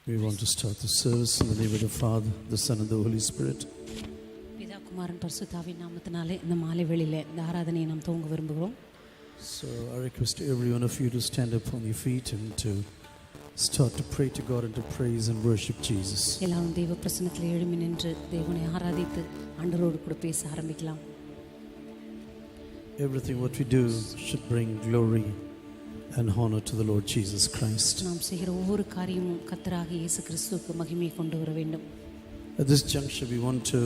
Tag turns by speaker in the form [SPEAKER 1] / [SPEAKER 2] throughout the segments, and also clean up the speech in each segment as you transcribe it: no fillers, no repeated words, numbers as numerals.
[SPEAKER 1] We want to start the service in the name of the Father, the Son, and the Holy Spirit.
[SPEAKER 2] பிதா குமாரன் பரிசுத்தாவின் நாமத்தினாலே இந்த மாலை வேளையிலே இந்த ஆராதனையை நாம் துவங்க விரும்புகிறோம்.
[SPEAKER 1] So I request every one of you to stand up on your feet and to start to pray to God and to praise and worship Jesus.
[SPEAKER 2] எல்லாரும் தேவ பிரசன்னத்தில் எழும்பி நின்று தேவனை ஆராதித்து ஆண்டவரோடு கூட பேச ஆரம்பிக்கலாம்.
[SPEAKER 1] Everything what we do should bring glory and honor to the Lord Jesus Christ.
[SPEAKER 2] நாம் செய்கிற ஒவ்வொரு காரியமும் கர்த்தராகிய இயேசு கிறிஸ்துவுக்கு மகிமையை கொண்டு வர வேண்டும்.
[SPEAKER 1] At this juncture we want to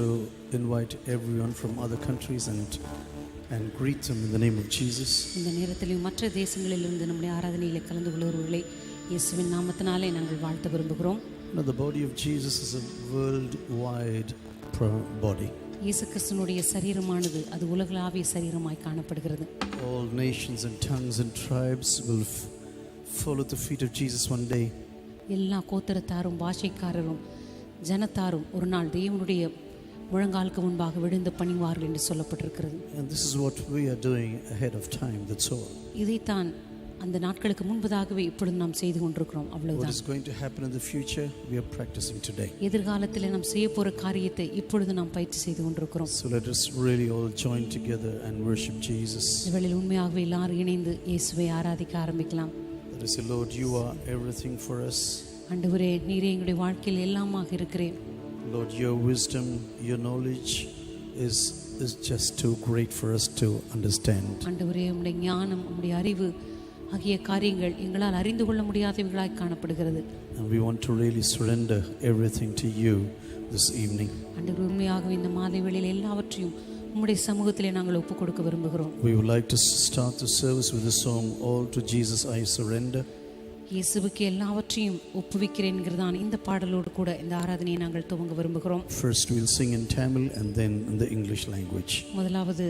[SPEAKER 1] invite everyone from other countries and greet them in the name of Jesus.
[SPEAKER 2] இந்த நேரத்தில் மற்ற தேசங்களிலிருந்து நம்முடைய ஆராதனையில் கலந்து கொள்கிறவர்களை இயேசுவின் நாமத்தினாலே நாங்கள் வாழ்த்த விரும்புகிறோம்.
[SPEAKER 1] Now the body of Jesus is a worldwide body.
[SPEAKER 2] இயேசு கிறிஸ்துவினுடைய சரீரமானது அது உலகளாவிய சரீரமாய் காணப்படுகிறது.
[SPEAKER 1] All nations and tongues and tribes will follow the feet of Jesus one day.
[SPEAKER 2] எல்லா கோத்திரத்தாரும் பாஷைக்காரரும் ஜனத்தாரும் ஒரு நாள் தேவனுடைய முழங்காலுக்கு முன்பாக விழுந்து பணிவார்கள் என்று சொல்லப்பட்டிருக்கிறது.
[SPEAKER 1] And this is what we are doing ahead of time, that's all.
[SPEAKER 2] இதைத்தான் அந்த நாட்களுக்கு முன்பதாகவே இப்பொழுது நாம் செய்து கொண்டிருக்கிறோம்.
[SPEAKER 1] What
[SPEAKER 2] அவ்வளவுதான்.
[SPEAKER 1] is going to happen in the future we are practicing today.
[SPEAKER 2] எதிர்காலத்தில் நாம் செய்ய போற காரியத்தை இப்பொழுது நாம் பயிற்சி செய்து கொண்டிருக்கிறோம்.
[SPEAKER 1] So let us really all join together and worship Jesus.
[SPEAKER 2] இவளில் உண்மையாகவே எல்லாரும் இணைந்து இயேசுவை ஆராதிக்க ஆரம்பிக்கலாம்.
[SPEAKER 1] Let us say, Lord, you are everything for us.
[SPEAKER 2] ஆண்டவரே, நீரே எங்களுடைய வாழ்க்கையில் எல்லாமாக இருக்கிறேன்.
[SPEAKER 1] Lord, your wisdom, your knowledge is just too great for us to understand.
[SPEAKER 2] ஆண்டவரே, உம்முடைய ஞானம், உம்முடைய அறிவு ஆகிய காரியங்கள் எங்களால் அறிந்து கொள்ள முடியாதவைகளாய் காணப்படுகிறது.
[SPEAKER 1] And we want to really surrender everything to you this evening.
[SPEAKER 2] ஆண்டவரே, உண்மையாகவே இந்த மாலை வேளையில் எல்லாவற்றையும் உம்முடைய சமூகத்திலே நாங்கள் ஒப்புக் கொடுக்க விரும்புகிறோம்.
[SPEAKER 1] We would like to start the service with the song, All to Jesus I Surrender.
[SPEAKER 2] இயேசுவுக்கு எல்லாவற்றையும் ஒப்புவிக்கிறேன்கிறதான் இந்த பாடலோடு கூட இந்த ஆராதனையை நாங்கள் துவங்க விரும்புகிறோம்.
[SPEAKER 1] First we'll sing in Tamil and then in the English language.
[SPEAKER 2] முதலாவது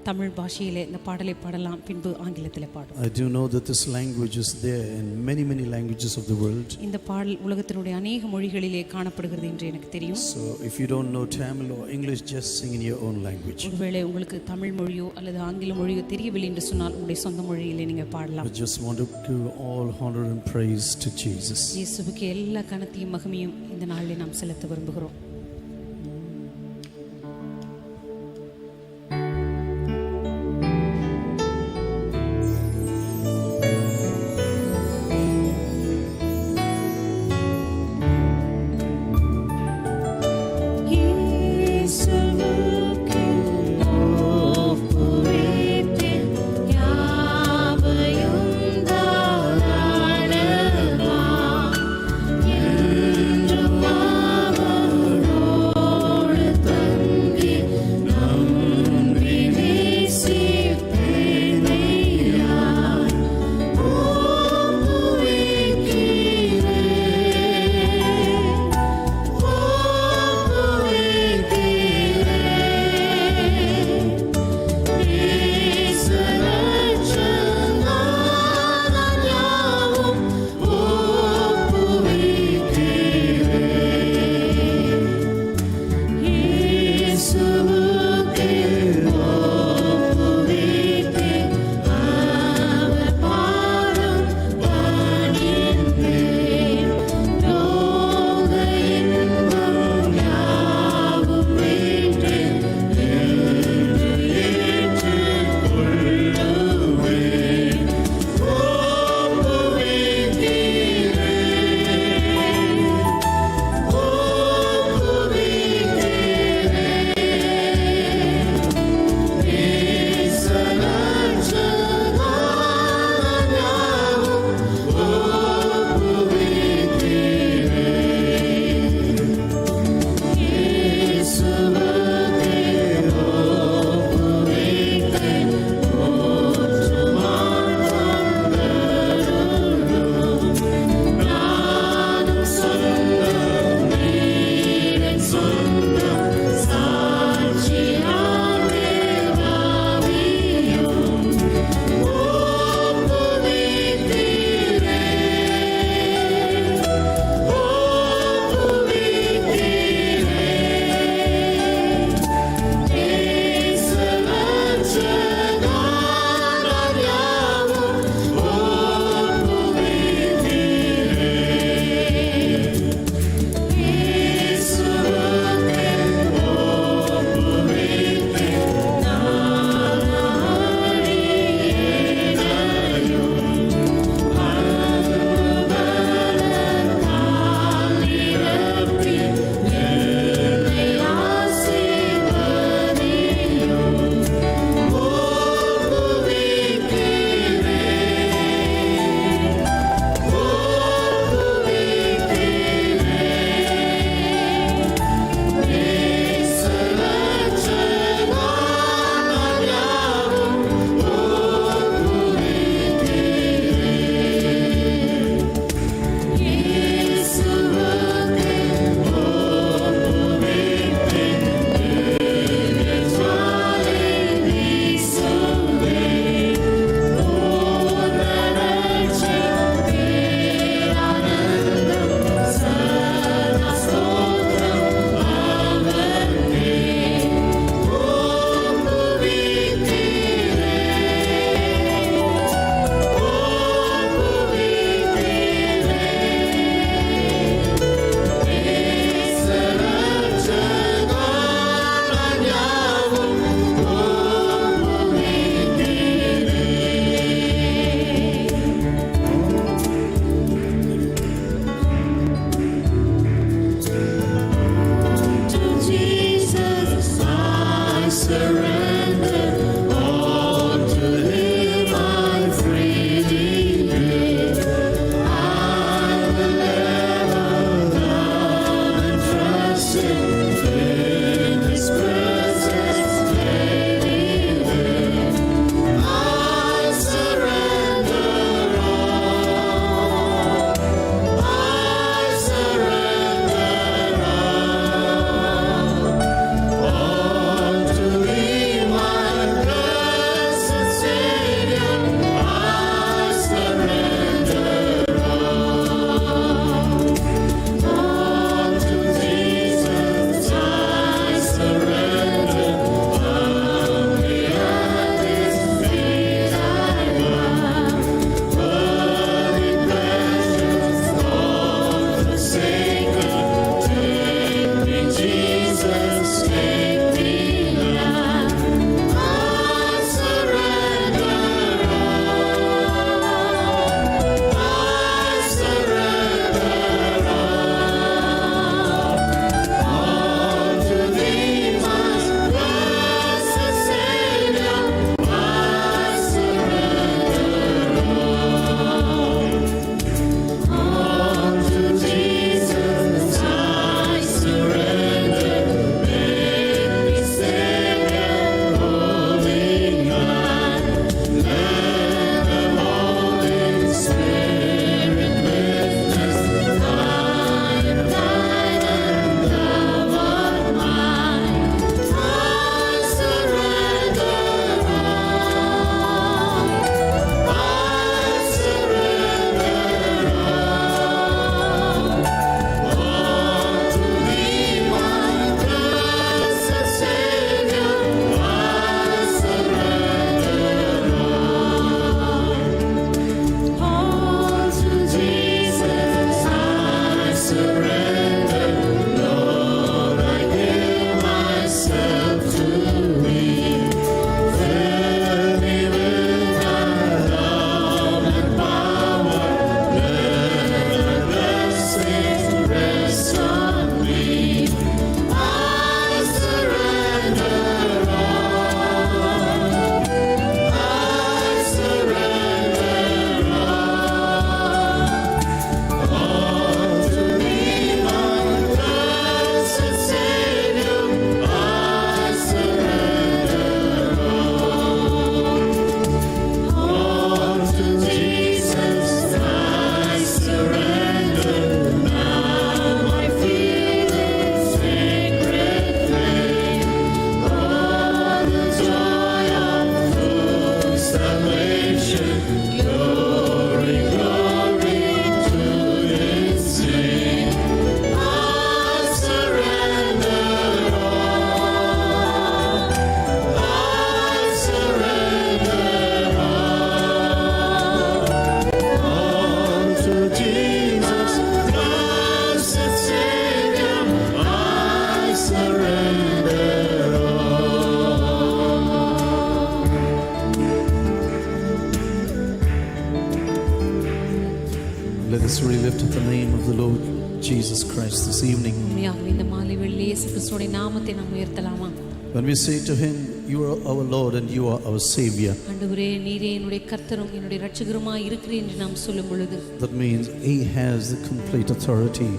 [SPEAKER 2] தமிழ் பாஷையிலே இந்த பாடலை பாடலாம், பின்பு ஆங்கிலத்திலே பாடும்.
[SPEAKER 1] I do know that this language is there in many languages of the world.
[SPEAKER 2] இந்த பாடல் உலகத்தினுடைய அநேக மொழிகளிலே காணப்படுகிறது என்று எனக்கு தெரியும்.
[SPEAKER 1] So if you don't know Tamil or English, just sing in your own language.
[SPEAKER 2] ஒருவேளை உங்களுக்கு தமிழ் மொழியோ அல்லது ஆங்கில மொழியோ தெரியவில்லை என்று சொன்னால் உங்களுடைய சொந்த மொழியிலே நீங்கள் பாடலாம்.
[SPEAKER 1] I just want to give all honor and praise to Jesus.
[SPEAKER 2] இயேசுவுக்கு எல்லா கனத்தையும் மகிமையும் இந்த நாளிலே நாம் செலுத்த விரும்புகிறோம்.
[SPEAKER 3] என்றும் அவரோடு
[SPEAKER 1] Let us really lift up the name of the Lord Jesus Christ this evening.
[SPEAKER 2] உண்மையாகவே இந்த மாலை வேளையிலே இயேசு கிறிஸ்துவின் நாமத்தை நாம் உயர்த்தலாமா?
[SPEAKER 1] When we say to him, you are our Lord and you are our Savior,
[SPEAKER 2] ஆண்டவரே நீரே என்னுடைய கர்த்தரும் என்னுடைய இரட்சகருமாய் இருக்கிறீர் என்று நாம் சொல்லும் பொழுது,
[SPEAKER 1] that means he has the complete authority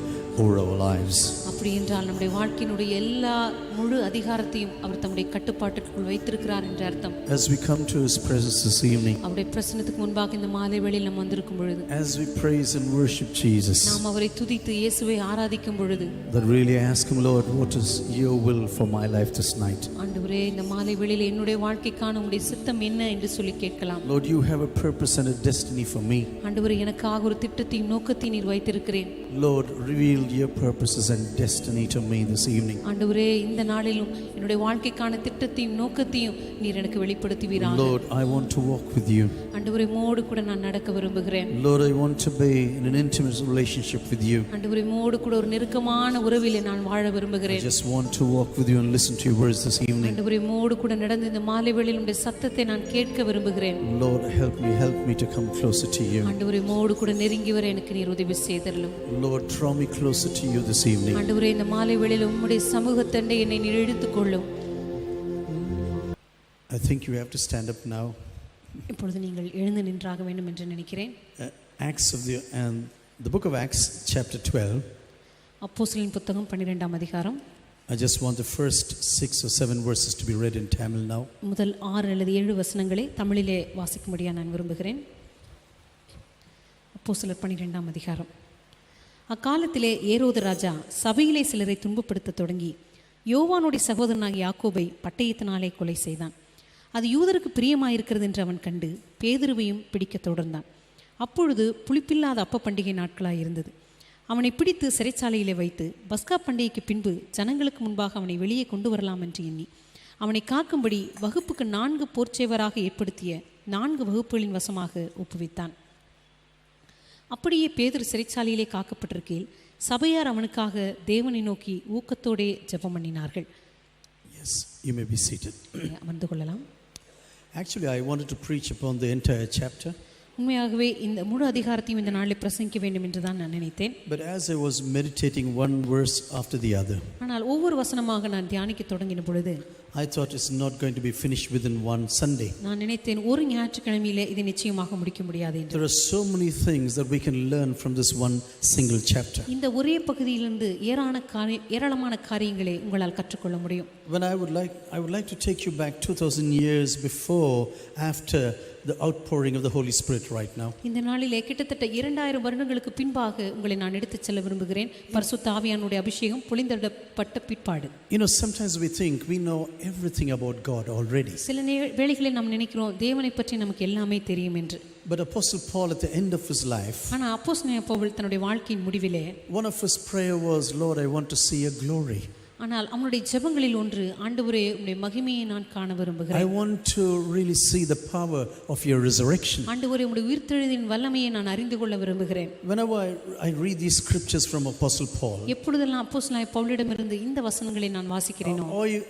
[SPEAKER 1] over our lives.
[SPEAKER 2] அப்படி என்றால் நம்முடைய வாழ்க்கையினுடைய எல்லா முழு அதிகாரத்தையும் அவர் தம்முடைய கட்டுப்பாட்டிற்குள் வைத்திருக்கிறார் என்ற அர்த்தம்.
[SPEAKER 1] As we come to his presence this evening,
[SPEAKER 2] அவருடைய பிரசன்னத்துக்கு முன்பாக இந்த மாலை வேளையில் நாம் வந்திருக்கும் பொழுது,
[SPEAKER 1] as we praise and worship Jesus,
[SPEAKER 2] நாம் அவரை துதித்து இயேசுவை ஆராதிக்கும் பொழுது,
[SPEAKER 1] that really ask him, Lord, what is your will for my life this night?
[SPEAKER 2] ஆண்டவரே இந்த மாலை வேளையில் என்னுடைய வாழ்க்கைக்கான உம்முடைய சித்தம் என்ன என்று சொல்லி கேட்கலாம்.
[SPEAKER 1] Lord, you have a purpose and a destiny for me.
[SPEAKER 2] ஆண்டவரே எனக்காக ஒரு திட்டத்தையும் நோக்கத்தையும் நீர் வைத்திருக்கிறேன்.
[SPEAKER 1] Lord, reveal your purposes and destiny to me this evening.
[SPEAKER 2] ஆண்டவரே இந்த நாளிலும் என்னுடைய வாழ்க்கைக்கான திட்டத்தையும் நோக்கத்தையும் நீர் எனக்கு வெளிப்படுத்துவீராக.
[SPEAKER 1] Lord, I want to walk with you.
[SPEAKER 2] ஆண்டவரே மோடு கூட நான் நடக்க விரும்புகிறேன்.
[SPEAKER 1] Lord, I want to be in an intimate relationship with you.
[SPEAKER 2] ஆண்டவரே மோடு கூட ஒரு நெருக்கமான உறவிலே நான் வாழ
[SPEAKER 1] I
[SPEAKER 2] விரும்புகிறேன்.
[SPEAKER 1] just want to walk with you and listen to your words this evening.
[SPEAKER 2] ஆண்டவரே மோடு கூட நடந்து இந்த மாலை வேளையில் உம்முடைய சத்தத்தை நான் கேட்க விரும்புகிறேன்.
[SPEAKER 1] Lord, help me to come closer to you.
[SPEAKER 2] ஆண்டவரே மோடு கூட நெருங்கி வர எனக்கு நீர் உதவி செய்தருளும்.
[SPEAKER 1] Lord, draw me closer to you this evening.
[SPEAKER 2] ஆண்டவரே இந்த மாலை வேளையில் உம்முடைய சமூகத்தண்டை என்னை நீர் இழுத்துக்கொள்ளும்.
[SPEAKER 1] I think you have to stand up now.
[SPEAKER 2] இப்பொழுது நீங்கள் எழுந்து நின்றாக வேண்டும் என்று நினைக்கிறேன்.
[SPEAKER 1] Acts of the book of Acts chapter 12.
[SPEAKER 2] அப்போஸ்தலரின் புத்தகம் 12ஆம் அதிகாரம்.
[SPEAKER 1] I just want the first 6 or 7 verses to be read in Tamil now.
[SPEAKER 2] முதல் 6 அல்லது 7 வசனங்களை தமிழிலே வாசிக்கும்படியா நான் விரும்புகிறேன். அப்போஸ்தலர் 12ஆம் அதிகாரம். அக்காலத்திலே ஏரோது ராஜா சபையிலே சிலரை துன்பப்படுத்த தொடங்கி யோவானுடைய சகோதரனாகிய யாக்கோபை பட்டயத்தினாலே கொலை செய்தான். அது யூதருக்கு பிரியமாயிருக்கிறது என்று அவன் கண்டு பேதுருவையும் பிடிக்க தொடர்ந்தான். அப்பொழுது புளிப்பில்லாத அப்ப பண்டிகை நாட்களாய் இருந்தது. அவனை பிடித்து சிறைச்சாலையிலே வைத்து பஸ்கா பண்டிகைக்கு பின்பு ஜனங்களுக்கு முன்பாக அவனை வெளியே கொண்டு வரலாம் என்று எண்ணி அவனை காக்கும்படி வகுப்புக்கு 4 போர்ச்சேவராக ஏற்படுத்திய 4 வகுப்புகளின் வசமாக ஒப்புவித்தான். அப்படியே பேதுரு சிறைச்சாலையிலே காக்கப்பட்டிருக்கையில் சபையார் அவனுக்காக தேவனை நோக்கி ஊக்கத்தோடே ஜெபம் பண்ணினார்கள்.
[SPEAKER 1] Yes, you may be seated.
[SPEAKER 2] அமர்ந்து கொள்ளலாம்.
[SPEAKER 1] Actually, I wanted to preach upon the entire chapter.
[SPEAKER 2] உண்மையாகவே இந்த முழு அதிகாரத்தையும் இந்த நாளில் பிரசங்கிக்க வேண்டும் என்று தான் நான் நினைத்தேன்.
[SPEAKER 1] But as I was meditating one verse after the other,
[SPEAKER 2] ஆனால் ஒவ்வொரு வசனமாக நான் தியானிக்க தொடங்கின பொழுது
[SPEAKER 1] I thought it's not going to be finished within one Sunday.
[SPEAKER 2] நான் நினைத்தேன் ஒரு ஞாயிற்றுக்கிழமையிலே இதை நிச்சயமாக முடிக்க முடியாது என்று.
[SPEAKER 1] There are so many things that we can learn from this one single chapter.
[SPEAKER 2] இந்த ஒரே பகுதியிலிருந்து ஏராளமான காரியங்களை உங்களால் கற்றுக்கொள்ள முடியும்.
[SPEAKER 1] When I would like to take you back 2000 years before, after the outpouring of the Holy Spirit right now.
[SPEAKER 2] இந்த நாளிலே கிட்டத்தட்ட 2000 வருடங்களுக்கு பின்பாக உங்களை நான் எடுத்துச் செல்ல விரும்புகிறேன். பரிசுத்த ஆவியானுடைய அபிஷேகம் பொழிந்தெடுக்கப்பட்ட பிற்பாடு.
[SPEAKER 1] You know, sometimes we think we know everything about God already.
[SPEAKER 2] சில வேளைகளில் நாம் நினைக்கிறோம் தேவனை பற்றி நமக்கு எல்லாமே தெரியும் என்று.
[SPEAKER 1] But Apostle Paul at the end of his life,
[SPEAKER 2] ஆனால் அப்போஸ்தலனாகிய பவுல் தன்னுடைய வாழ்க்கையின் முடிவிலே
[SPEAKER 1] one of his prayer was, Lord, I want to see your glory.
[SPEAKER 2] ஆனால் அவனுடைய ஜெபங்களில் ஒன்று, ஆண்டவரே உம்முடைய மகிமையை நான் காண விரும்புகிறேன்.
[SPEAKER 1] I want to really see the power of your resurrection.
[SPEAKER 2] ஆண்டவரே உம்முடைய உயிர்த்தெழுதலின் வல்லமையை நான் அறிந்து கொள்ள விரும்புகிறேன்.
[SPEAKER 1] Whenever I read these scriptures from Apostle Paul,
[SPEAKER 2] எப்பொழுதெல்லாம் அப்போஸ்தலனாகிய பவுலிடமிருந்து இந்த வசனங்களை நான் வாசிக்கிறேனோ,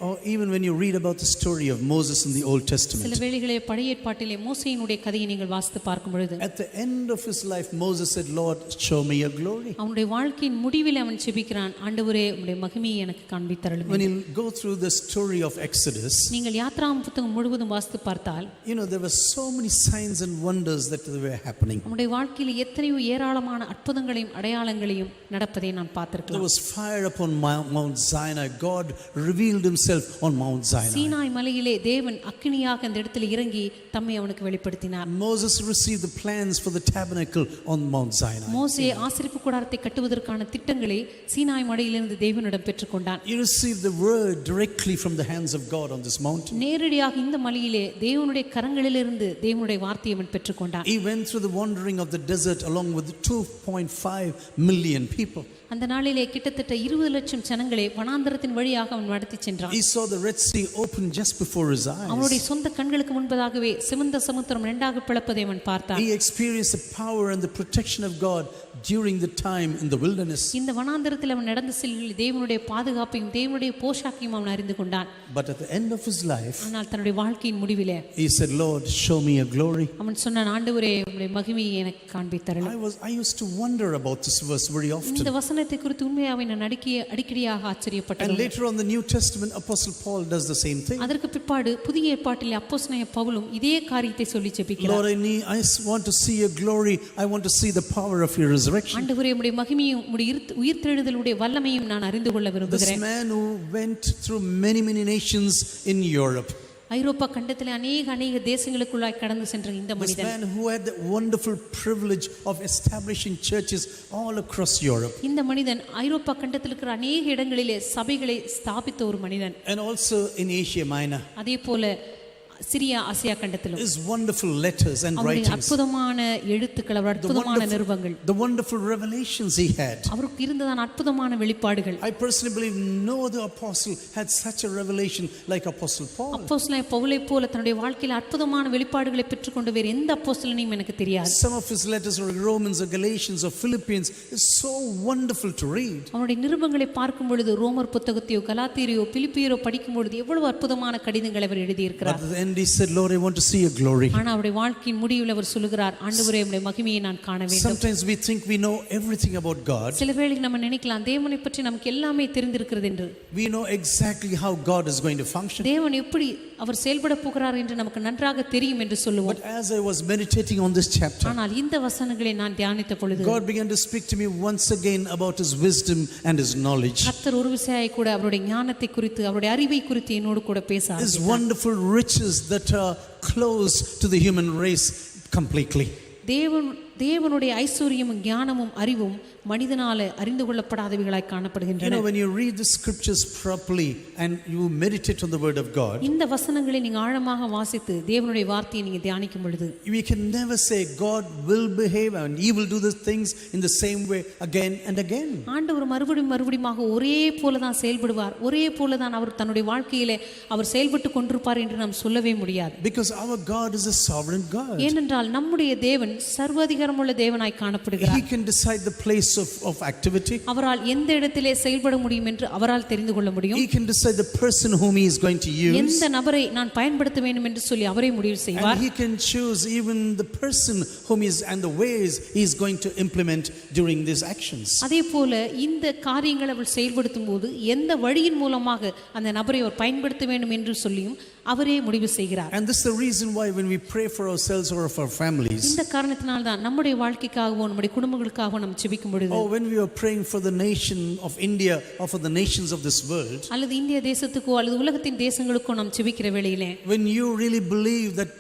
[SPEAKER 1] or even when you read about the story of Moses in the Old
[SPEAKER 2] சில
[SPEAKER 1] Testament,
[SPEAKER 2] வேளைகளில் பழைய ஏற்பாட்டிலே மோசேயினுடைய கதையை நீங்கள் வாசித்து பார்க்கும் பொழுது,
[SPEAKER 1] at the end of his life Moses said, Lord, show me your glory.
[SPEAKER 2] அவனுடைய வாழ்க்கையின் முடிவில் அவன் ஜெபிக்கிறான், ஆண்டவரே உம்முடைய மகிமையை எனக்கு காண்பித்தருளும்.
[SPEAKER 1] When you go through the story of Exodus,
[SPEAKER 2] நீங்கள் யாத்ராகமம் புத்தகம் முழுவதும் வாசித்து பார்த்தால்,
[SPEAKER 1] you know, there were so many signs and wonders that were happening.
[SPEAKER 2] நம்முடைய வாழ்க்கையில் எத்தனையோ ஏராளமான அற்புதங்களையும் அடையாளங்களையும் நடப்பதை நான்
[SPEAKER 1] There
[SPEAKER 2] பார்த்திருக்கிறேன்.
[SPEAKER 1] was fire upon Mount Sinai. God revealed himself on Mount Sinai.
[SPEAKER 2] Sinai மலையிலே தேவன் அக்கினியாக அந்த இடத்தில் இறங்கி தம்மை அவனுக்கு வெளிப்படுத்தினார்.
[SPEAKER 1] Moses received the plans for the tabernacle on Mount Sinai.
[SPEAKER 2] மோசே ஆசரிப்பு கூடாரத்தை கட்டுவதற்கான திட்டங்களை சீனாய் மலையிலிருந்து தேவனிடம் பெற்றுக்கொண்டான்.
[SPEAKER 1] He received the word directly from the hands of God on this mountain.
[SPEAKER 2] நேரடியாக இந்த மலையிலே தேவனுடைய கரங்களிலிருந்து தேவனுடைய வார்த்தையை அவன் பெற்றுக்கொண்டான்.
[SPEAKER 1] He went through the wandering of the desert along with 2.5 million people.
[SPEAKER 2] அந்த நாளிலே கிட்டத்தட்ட 20 லட்சம் ஜனங்களை வனாந்தரத்தின் வழியாக அவன் நடத்தி சென்றான்.
[SPEAKER 1] He saw the Red Sea open just before his eyes.
[SPEAKER 2] அவனுடைய சொந்த கண்களுக்கு முன்பதாகவே சிவந்த சமுத்திரம் இரண்டாக பிளப்பதை அவன் பார்த்தான்.
[SPEAKER 1] He experienced the power and the protection of God during the time in the wilderness.
[SPEAKER 2] இந்த வனாந்தரத்தில் அவன் நடந்து செல்கையில் தேவனுடைய பாதுகாப்பை பொல்லாப்பையும் தேவனுடைய போஷாக்கையும் அவன் அறிந்து கொண்டான்.
[SPEAKER 1] But at the end of his life,
[SPEAKER 2] ஆனால் தன்னுடைய வாழ்க்கையின் முடிவிலே
[SPEAKER 1] he said, Lord, show me your glory.
[SPEAKER 2] அவன் சொன்னான், ஆண்டவரே உம்முடைய மகிமையை எனக்கு காண்பித்தருளும்.
[SPEAKER 1] I used to wonder about this verse very often.
[SPEAKER 2] இந்த வசனத்தை குறித்து உண்மையாவே நான் அடிக்கடியாக
[SPEAKER 1] And
[SPEAKER 2] ஆச்சரியப்பட்டேன்.
[SPEAKER 1] later on the New Testament, Apostle Paul does the same thing.
[SPEAKER 2] அதற்கு பிற்பாடு புதிய ஏற்பாட்டிலே அப்போஸ்தலனாகிய பவுலும் இதே காரியத்தை சொல்லி ஜெபிக்கிறார்.
[SPEAKER 1] Lord, I want to see your glory. I want to see the power of your resurrection.
[SPEAKER 2] ஆண்டவரே உம்முடைய மகிமையும் உம்முடைய உயிர்த்தெழுதலுடைய வல்லமையும் நான் அறிந்து கொள்ள
[SPEAKER 1] This
[SPEAKER 2] விரும்புகிறேன்.
[SPEAKER 1] man who went through many nations in Europe.
[SPEAKER 2] ஐரோப்பா கண்டத்திலே அநேக தேசங்களுக்குள்ளாய் கடந்து சென்ற இந்த
[SPEAKER 1] This
[SPEAKER 2] மனிதன்,
[SPEAKER 1] man who had the wonderful privilege of establishing churches all across Europe.
[SPEAKER 2] இந்த மனிதன் ஐரோப்பா கண்டத்தில் இருக்கிற அநேக இடங்களிலே சபைகளை ஸ்தாபித்த ஒரு மனிதன்.
[SPEAKER 1] And also in Asia Minor.
[SPEAKER 2] அதே போல சிரியா ஆசியா கண்டத்திலும்
[SPEAKER 1] His wonderful letters and
[SPEAKER 2] அவருடைய
[SPEAKER 1] writings.
[SPEAKER 2] அற்புதமான எழுத்துக்கள், அவர் அற்புதமான நிருபங்கள்,
[SPEAKER 1] The wonderful revelations he had.
[SPEAKER 2] அவருக்கு இருந்ததான அற்புதமான வெளிப்பாடுகள்.
[SPEAKER 1] I personally believe no other apostle had such a revelation like Apostle Paul.
[SPEAKER 2] அப்போஸ்தலனாகிய பவுலை போல தன்னுடைய வாழ்க்கையில் அற்புதமான வெளிப்பாடுகளை பெற்றுக்கொண்ட வேறு எந்த அப்போஸ்தலனையும் எனக்கு தெரியாது.
[SPEAKER 1] Some of his letters or Romans or Galatians or Philippians is so wonderful to read.
[SPEAKER 2] அவருடைய நிருபங்களை பார்க்கும் பொழுது ரோமர் புத்தகத்தையோ கலாத்தியரையோ பிலிப்பியரோ படிக்கும் பொழுது எவ்வளவு அற்புதமான கடிதங்களை அவர் எழுதியிருக்கிறார்.
[SPEAKER 1] But and he said, Lord, I want to see your glory.
[SPEAKER 2] ஆனா அவருடைய வாழ்க்கையின் முடிவில் அவர் சொல்லுகிறார், ஆண்டவரே உம்முடைய மகிமையை நான் காண வேண்டும்.
[SPEAKER 1] Sometimes we think we know everything about God.
[SPEAKER 2] சில வேளைக்கு நம்ம நினைக்கலாம் தேவனை பற்றி நமக்கு எல்லாமே தெரிந்திருக்கிறது என்று.
[SPEAKER 1] We know exactly how God is going to function.
[SPEAKER 2] தேவன் எப்படி அவர் செயல்பட போகிறார் என்று நமக்கு நன்றாக தெரியும் என்று சொல்லுவோம்.
[SPEAKER 1] But as I was meditating on this chapter,
[SPEAKER 2] ஆனால் இந்த வசனங்களை நான் தியானித்த பொழுது
[SPEAKER 1] God began to speak to me once again about his wisdom and his knowledge.
[SPEAKER 2] கர்த்தர் ஒரு விசையாய் கூட அவருடைய ஞானத்தை குறித்து அவருடைய அறிவை குறித்து என்னோடு கூட பேச
[SPEAKER 1] His wonderful riches that are close to the human race completely.
[SPEAKER 2] தேவனுடைய ஐஸ்வரியமும் ஞானமும் அறிவும் மனிதனால அறிந்து கொள்ளப்படாதவைகளாய் காணப்படுகின்றன.
[SPEAKER 1] When you read the scriptures properly and you meditate on the word of God,
[SPEAKER 2] இந்த வசனங்களை நீங்க ஆழமாக வாசித்து தேவனுடைய வார்த்தையை நீங்க தியானிக்கும் பொழுது
[SPEAKER 1] we can never say God will behave and he will do the things in the same way again and again.
[SPEAKER 2] ஆண்டவர் மறுபடியும் ஒரே போல தான் செயல்படுவார், ஒரே போல தான் அவர் தன்னுடைய வாழ்க்கையிலே அவர் செயல்பட்டு கொண்டிருப்பார் என்று நாம் சொல்லவே முடியாது.
[SPEAKER 1] Because our God is a sovereign God.
[SPEAKER 2] ஏனென்றால் நம்முடைய தேவன் சர்வாதிகாரமுள்ள தேவனாய் காணப்படுகிறார்.
[SPEAKER 1] He can decide the place of activity.
[SPEAKER 2] அவரால் எந்த இடத்திலே செயல்பட முடியும் என்று அவரால் தெரிந்து கொள்ள முடியும்.
[SPEAKER 1] He can decide the person whom he is going to use.
[SPEAKER 2] எந்த நபரை நான் பயன்படுத்த வேண்டும் என்று சொல்லி அவரே முடிவு செய்வார்.
[SPEAKER 1] And he can choose even the person whom he is and the ways he is going to implement during these actions.
[SPEAKER 2] அதேபோல இந்த காரியங்களை அவர் செயல்படுத்தும் போது எந்த வழியின் மூலமாக அந்த நபரை அவர் பயன்படுத்த வேண்டும் என்று சொல்லியும் அவரே முடிவு செய்கிறார்.
[SPEAKER 1] And this is the reason why when we pray for ourselves or for our families,
[SPEAKER 2] இந்த காரணத்தினால் தான் நம்முடைய வாழ்க்கைக்காகவோ நம்முடைய குடும்பங்களுக்காகவோ நாம் ஜெபிக்கும் பொழுது,
[SPEAKER 1] or when we are praying for the nation of India or for the nations of this world,
[SPEAKER 2] அல்லது இந்திய தேசத்துக்கோ அல்லது உலகத்தின் தேசங்களுக்கோ நாம் ஜெபிக்கிற வேளையிலே,
[SPEAKER 1] when you really believe that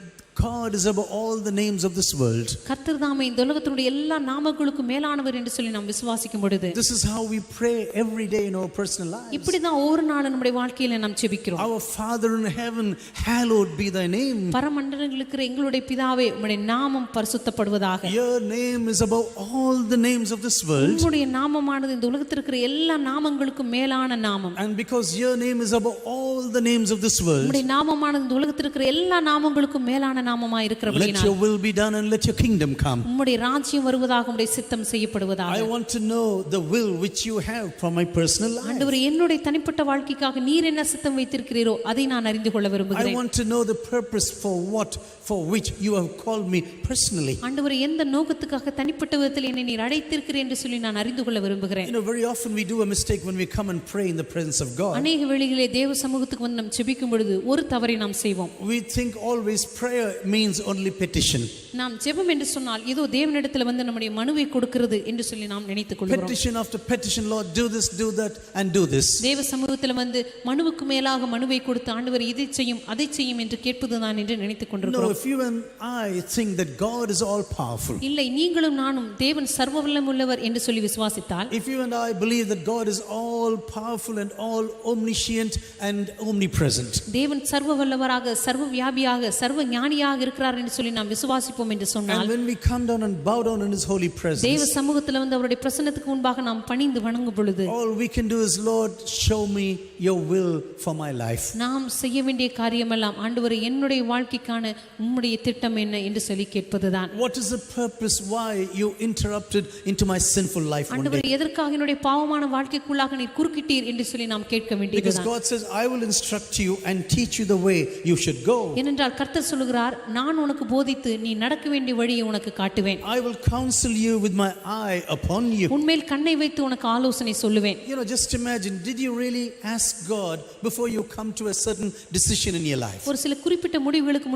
[SPEAKER 1] God is above all the names of this world,
[SPEAKER 2] கர்த்தர் தாமே இந்த உலகத்தினுடைய எல்லா நாமங்களுக்கும் மேலானவர் என்று சொல்லி நாம் விசுவாசிக்கும் பொழுது,
[SPEAKER 1] this is how we pray every day in our personal lives.
[SPEAKER 2] இப்படி தான் ஒவ்வொரு நாளும் நம்முடைய வாழ்க்கையில நாம் ஜெபிக்கிறோம்.
[SPEAKER 1] Our Father in heaven, hallowed be thy name.
[SPEAKER 2] பரமண்டலங்களில் இருக்கிற எங்களுடைய பிதாவே, உம்முடைய நாமம் பரிசுத்தப்படுவதாக.
[SPEAKER 1] Your name is above all the names of this world.
[SPEAKER 2] உம்முடைய நாமமானது இந்த உலகத்தில் இருக்கிற எல்லா நாமங்களுக்கும் மேலான நாமம்.
[SPEAKER 1] And because your name is above all the names of this world,
[SPEAKER 2] உம்முடைய நாமமானது இந்த உலகத்தில் இருக்கிற எல்லா நாமங்களுக்கும் மேலான நாமமாய்
[SPEAKER 1] let
[SPEAKER 2] இருக்கிறபடியால்
[SPEAKER 1] your will be done and let your kingdom come.
[SPEAKER 2] உம்முடைய ராஜ்யம் வருவதாக, உம்முடைய சித்தம் செய்யப்படுவதாக.
[SPEAKER 1] I want to know the will which you have for my personal life.
[SPEAKER 2] ஆண்டவரே, என்னுடைய தனிப்பட்ட வாழ்க்கைக்காக நீர் என்ன சித்தம் வைத்திருக்கிறீரோ அதை நான் அறிந்து கொள்ள
[SPEAKER 1] I
[SPEAKER 2] விரும்புகிறேன்.
[SPEAKER 1] want to know the purpose for which you have called me personally.
[SPEAKER 2] ஆண்டவரே, எந்த நோக்கத்துக்காக தனிப்பட்ட விதத்தில் என்னை நீர் அழைத்திருக்கிறீர் என்று சொல்லி நான் அறிந்து கொள்ள விரும்புகிறேன்.
[SPEAKER 1] Very often we do a mistake when we come and pray in the presence of God.
[SPEAKER 2] அநேக வேளைகளிலே தேவ சமூகத்துக்கு வந்து நாம் ஜெபிக்கும் பொழுது ஒரு தவறை நாம் செய்வோம்.
[SPEAKER 1] We think always prayer means only petition.
[SPEAKER 2] நாம் ஜெபம் என்று சொன்னால் ஏதோ தேவனிடத்தில் வந்து நம்முடைய மனுவை கொடுக்கிறது என்று சொல்லி நாம் நினைத்துக் கொள்கிறோம்.
[SPEAKER 1] Petition after petition, Lord, do this, do that, and do this.
[SPEAKER 2] தேவ சமூகத்தில் வந்து மனுவுக்கு மேலாக மனுவை கொடுத்து ஆண்டவர் இதை செய்யும் அதை செய்யும் என்று கேட்பதுதான் என்று நினைத்துக் கொண்டிருக்கிறோம்.
[SPEAKER 1] No, if you and I think that God is all powerful,
[SPEAKER 2] இல்லை, நீங்களும் நானும் தேவன் சர்வ வல்லமையுள்ளவர் என்று சொல்லி விசுவாசித்தால்,
[SPEAKER 1] if you and I believe that God is all powerful and all omniscient and omnipresent,
[SPEAKER 2] தேவன் சர்வ வல்லவராக, சர்வ வியாபியாக, சர்வ ஞானி ஞானியாக இருக்கிறார் என்று சொல்லி நாம் விசுவாசிப்போம் என்று சொன்னால்,
[SPEAKER 1] and when we come down and bow down in his holy presence,
[SPEAKER 2] தேவ சமூகத்தில் வந்து அவருடைய பிரசன்னத்துக்கு முன்பாக நாம் பணிந்து வணங்கும் பொழுது,
[SPEAKER 1] all we can do is, Lord, show me your will for my life.
[SPEAKER 2] நாம் செய்ய வேண்டிய காரியமெல்லாம், ஆண்டவரே என்னுடைய வாழ்க்கைக்கான உம்முடைய திட்டம் என்ன என்று சொல்லி கேட்பதுதான்.
[SPEAKER 1] What is the purpose why you interrupted into my sinful life one
[SPEAKER 2] ஆண்டவரே
[SPEAKER 1] day?
[SPEAKER 2] எதற்காக என்னுடைய பாவமான வாழ்க்கைக்குள்ளாக நீர் குறுக்கிட்டீர் என்று சொல்லி நாம் கேட்க
[SPEAKER 1] Because
[SPEAKER 2] வேண்டியதுதான்.
[SPEAKER 1] God says, I will instruct you and teach you the way you should go.
[SPEAKER 2] ஏனென்றால் கர்த்தர் சொல்லுகிறார், நான் உனக்கு போதித்து நீ நடக்க வேண்டிய வழியை உனக்கு காட்டுவேன்.
[SPEAKER 1] I will counsel you with my eye upon you.
[SPEAKER 2] உன்மேல் கண்ணை வைத்து உனக்கு ஆலோசனை சொல்லுவேன்.
[SPEAKER 1] Just imagine, did you really ask God before you come to a certain decision in your life?
[SPEAKER 2] ஒரு சில குறிப்பிட்ட முடிவுகளுக்கு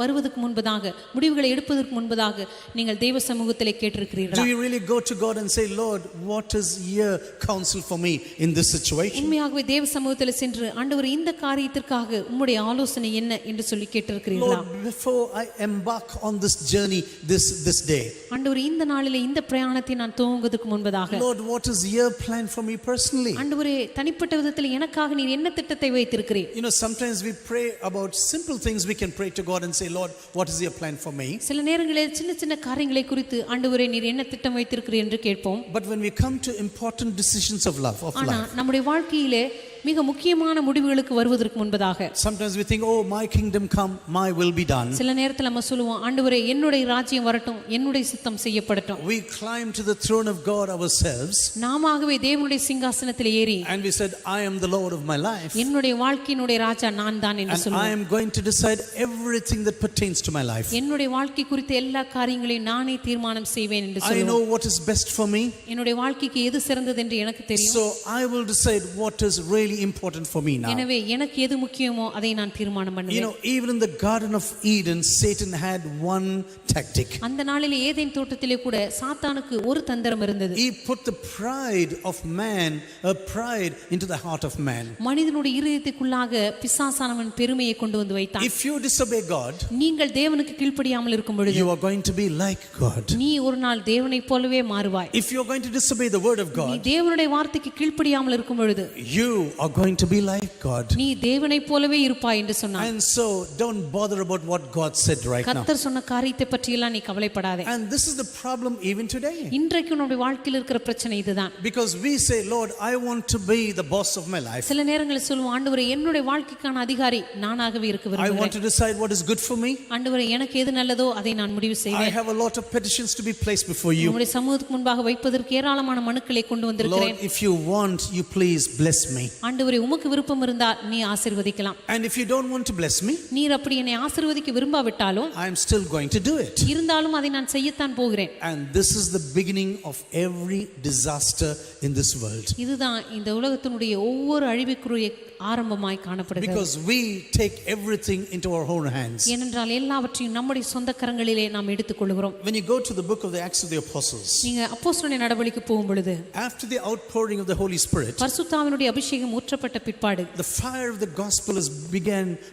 [SPEAKER 2] வருவதற்கு முன்பதாக, முடிவுகளை எடுப்பதற்கு முன்பதாக நீங்கள் தேவ சமூகத்திலே கேட்டிருக்கிறீர்களா?
[SPEAKER 1] Do you really go to God and say, Lord, what is your counsel for me in this situation?
[SPEAKER 2] உண்மையாகவே தேவ சமூகத்திலே சென்று, ஆண்டவரே இந்த காரியத்திற்காக உம்முடைய ஆலோசனை என்ன என்று சொல்லி கேட்டிருக்கிறீர்களா?
[SPEAKER 1] Lord, before I embark on this journey this day,
[SPEAKER 2] ஆண்டவரே இந்த நாளிலே இந்த பிரயாணத்தை நான் துவங்குவதற்கு முன்பதாக,
[SPEAKER 1] Lord, what is your plan for me personally?
[SPEAKER 2] ஆண்டவரே தனிப்பட்ட விதத்தில் எனக்காக நீர் என்ன திட்டத்தை வைத்திருக்கிறீர்?
[SPEAKER 1] Sometimes we pray about simple things. We can pray to God and say, Lord, what is your plan for me?
[SPEAKER 2] சில நேரங்களில் சின்ன சின்ன காரியங்களை குறித்து, ஆண்டவரே நீர் என்ன திட்டம் வைத்திருக்கிறீர் என்று கேட்போம்.
[SPEAKER 1] But when we come to important decisions of life,
[SPEAKER 2] ஆனா நம்முடைய வாழ்க்கையிலே மிக முக்கியமான முடிவுகளுக்கு வருவதற்கு முன்பதாக,
[SPEAKER 1] sometimes we think, oh, my kingdom come, my will be done.
[SPEAKER 2] சில நேரத்தில் நம்ம சொல்லுவோம், ஆண்டவரே என்னுடைய ராஜ்யம் வரட்டும், என்னுடைய சித்தம் செய்யப்படட்டும்.
[SPEAKER 1] We climb to the throne of God ourselves,
[SPEAKER 2] நாமாகவே தேவனுடைய சிங்காசனத்தில் ஏறி,
[SPEAKER 1] and we said, I am the Lord of my life,
[SPEAKER 2] என்னுடைய வாழ்க்கையினுடைய ராஜா நான் தான் என்று
[SPEAKER 1] and I
[SPEAKER 2] சொல்லுவோம்.
[SPEAKER 1] am going to decide everything that pertains to my life.
[SPEAKER 2] என்னுடைய வாழ்க்கை குறித்த எல்லா காரியங்களையும் நானே தீர்மானம் செய்வேன் என்று
[SPEAKER 1] I
[SPEAKER 2] சொல்லுவோம்.
[SPEAKER 1] know what is best for me,
[SPEAKER 2] என்னுடைய வாழ்க்கைக்கு எது சிறந்தது என்று எனக்கு தெரியும்.
[SPEAKER 1] so I will decide what is really important for me now.
[SPEAKER 2] எனவே எனக்கு எது முக்கியமோ அதை நான் தீர்மானம் பண்ணுவேன்.
[SPEAKER 1] Even in the Garden of Eden, Satan had one tactic.
[SPEAKER 2] அந்த நாளிலே ஏதேன் தோட்டத்திலே கூட சாத்தானுக்கு ஒரு தந்திரம் இருந்தது.
[SPEAKER 1] He put the pride of man, a pride into the heart of man.
[SPEAKER 2] மனிதனுடைய இதயத்துக்குள்ளாக பிசாசானவன் பெருமையை கொண்டு வந்து வைத்தான்.
[SPEAKER 1] If you disobey God,
[SPEAKER 2] நீங்கள் தேவனுக்கு கீழ்ப்படியாமல் இருக்கும் பொழுது,
[SPEAKER 1] you are going to be like God.
[SPEAKER 2] நீ ஒரு நாள் தேவனைப் போலவே மாறுவாய்.
[SPEAKER 1] If you are going to disobey the word of
[SPEAKER 2] நீ
[SPEAKER 1] God,
[SPEAKER 2] தேவனுடைய வார்த்தைக்கு கீழ்ப்படியாமல் இருக்கும் பொழுது,
[SPEAKER 1] you are going to be like God.
[SPEAKER 2] நீ தேவனைப் போலவே இருப்பாய் என்று சொன்னார்.
[SPEAKER 1] And so don't bother about what God said right now.
[SPEAKER 2] கர்த்தர் சொன்ன காரியத்தை பற்றி எல்லாம் நீ கவலைப்படாதே.
[SPEAKER 1] And this is the problem even today.
[SPEAKER 2] இன்றைக்கு நம்முடைய வாழ்க்கையில் இருக்கிற பிரச்சனை இதுதான்.
[SPEAKER 1] Because we say, Lord, I want to be the boss of my life.
[SPEAKER 2] சில நேரங்களில் சொல்லுவோம், ஆண்டவரே என்னுடைய வாழ்க்கைக்கான அதிகாரி நானாகவே இருக்க
[SPEAKER 1] I want to
[SPEAKER 2] விரும்புகிறேன்.
[SPEAKER 1] decide what is good for me.
[SPEAKER 2] ஆண்டவரே எனக்கு எது நல்லதோ அதை நான் முடிவு
[SPEAKER 1] I
[SPEAKER 2] செய்வேன்.
[SPEAKER 1] have a lot of petitions to be placed before you.
[SPEAKER 2] நம்முடைய சமூகத்துக்கு முன்பாக வைப்பதற்கு ஏராளமான மனுக்களை கொண்டு வந்திருக்கிறேன்.
[SPEAKER 1] Lord, if you want, you please bless me.
[SPEAKER 2] ஆண்டவரே உமக்கு விருப்பம் இருந்தால் நீ ஆசீர்வதிக்கலாம்.
[SPEAKER 1] And if you don't want to bless me,
[SPEAKER 2] நீர் அப்படி என்னை ஆசீர்வதிக்க விரும்பாவிட்டாலும்
[SPEAKER 1] I am still going to do it.
[SPEAKER 2] இருந்தாலும் அதை நான் செய்யத்தான் போகிறேன்.
[SPEAKER 1] And this is the beginning of every disaster in this world.
[SPEAKER 2] இதுதான் இந்த உலகத்தினுடைய ஒவ்வொரு அழிவுக்குரிய ஆரம்பமாய் காணப்படுகிறது.
[SPEAKER 1] Because we take everything into our own hands.
[SPEAKER 2] ஏனென்றால் எல்லாவற்றையும் நம்முடைய சொந்த கரங்களிலே நாம் எடுத்துக்கொள்கிறோம்.
[SPEAKER 1] When you go to the book of the Acts of the Apostles,
[SPEAKER 2] நீங்க அப்போஸ்தலருடைய நடவடிக்கைக்கு போகும் பொழுது,
[SPEAKER 1] after the outpouring of the Holy Spirit,
[SPEAKER 2] பரிசுத்தாவினுடைய அபிஷேகம் ஊற்றப்பட்ட பிற்பாடு,
[SPEAKER 1] the fire of the gospel is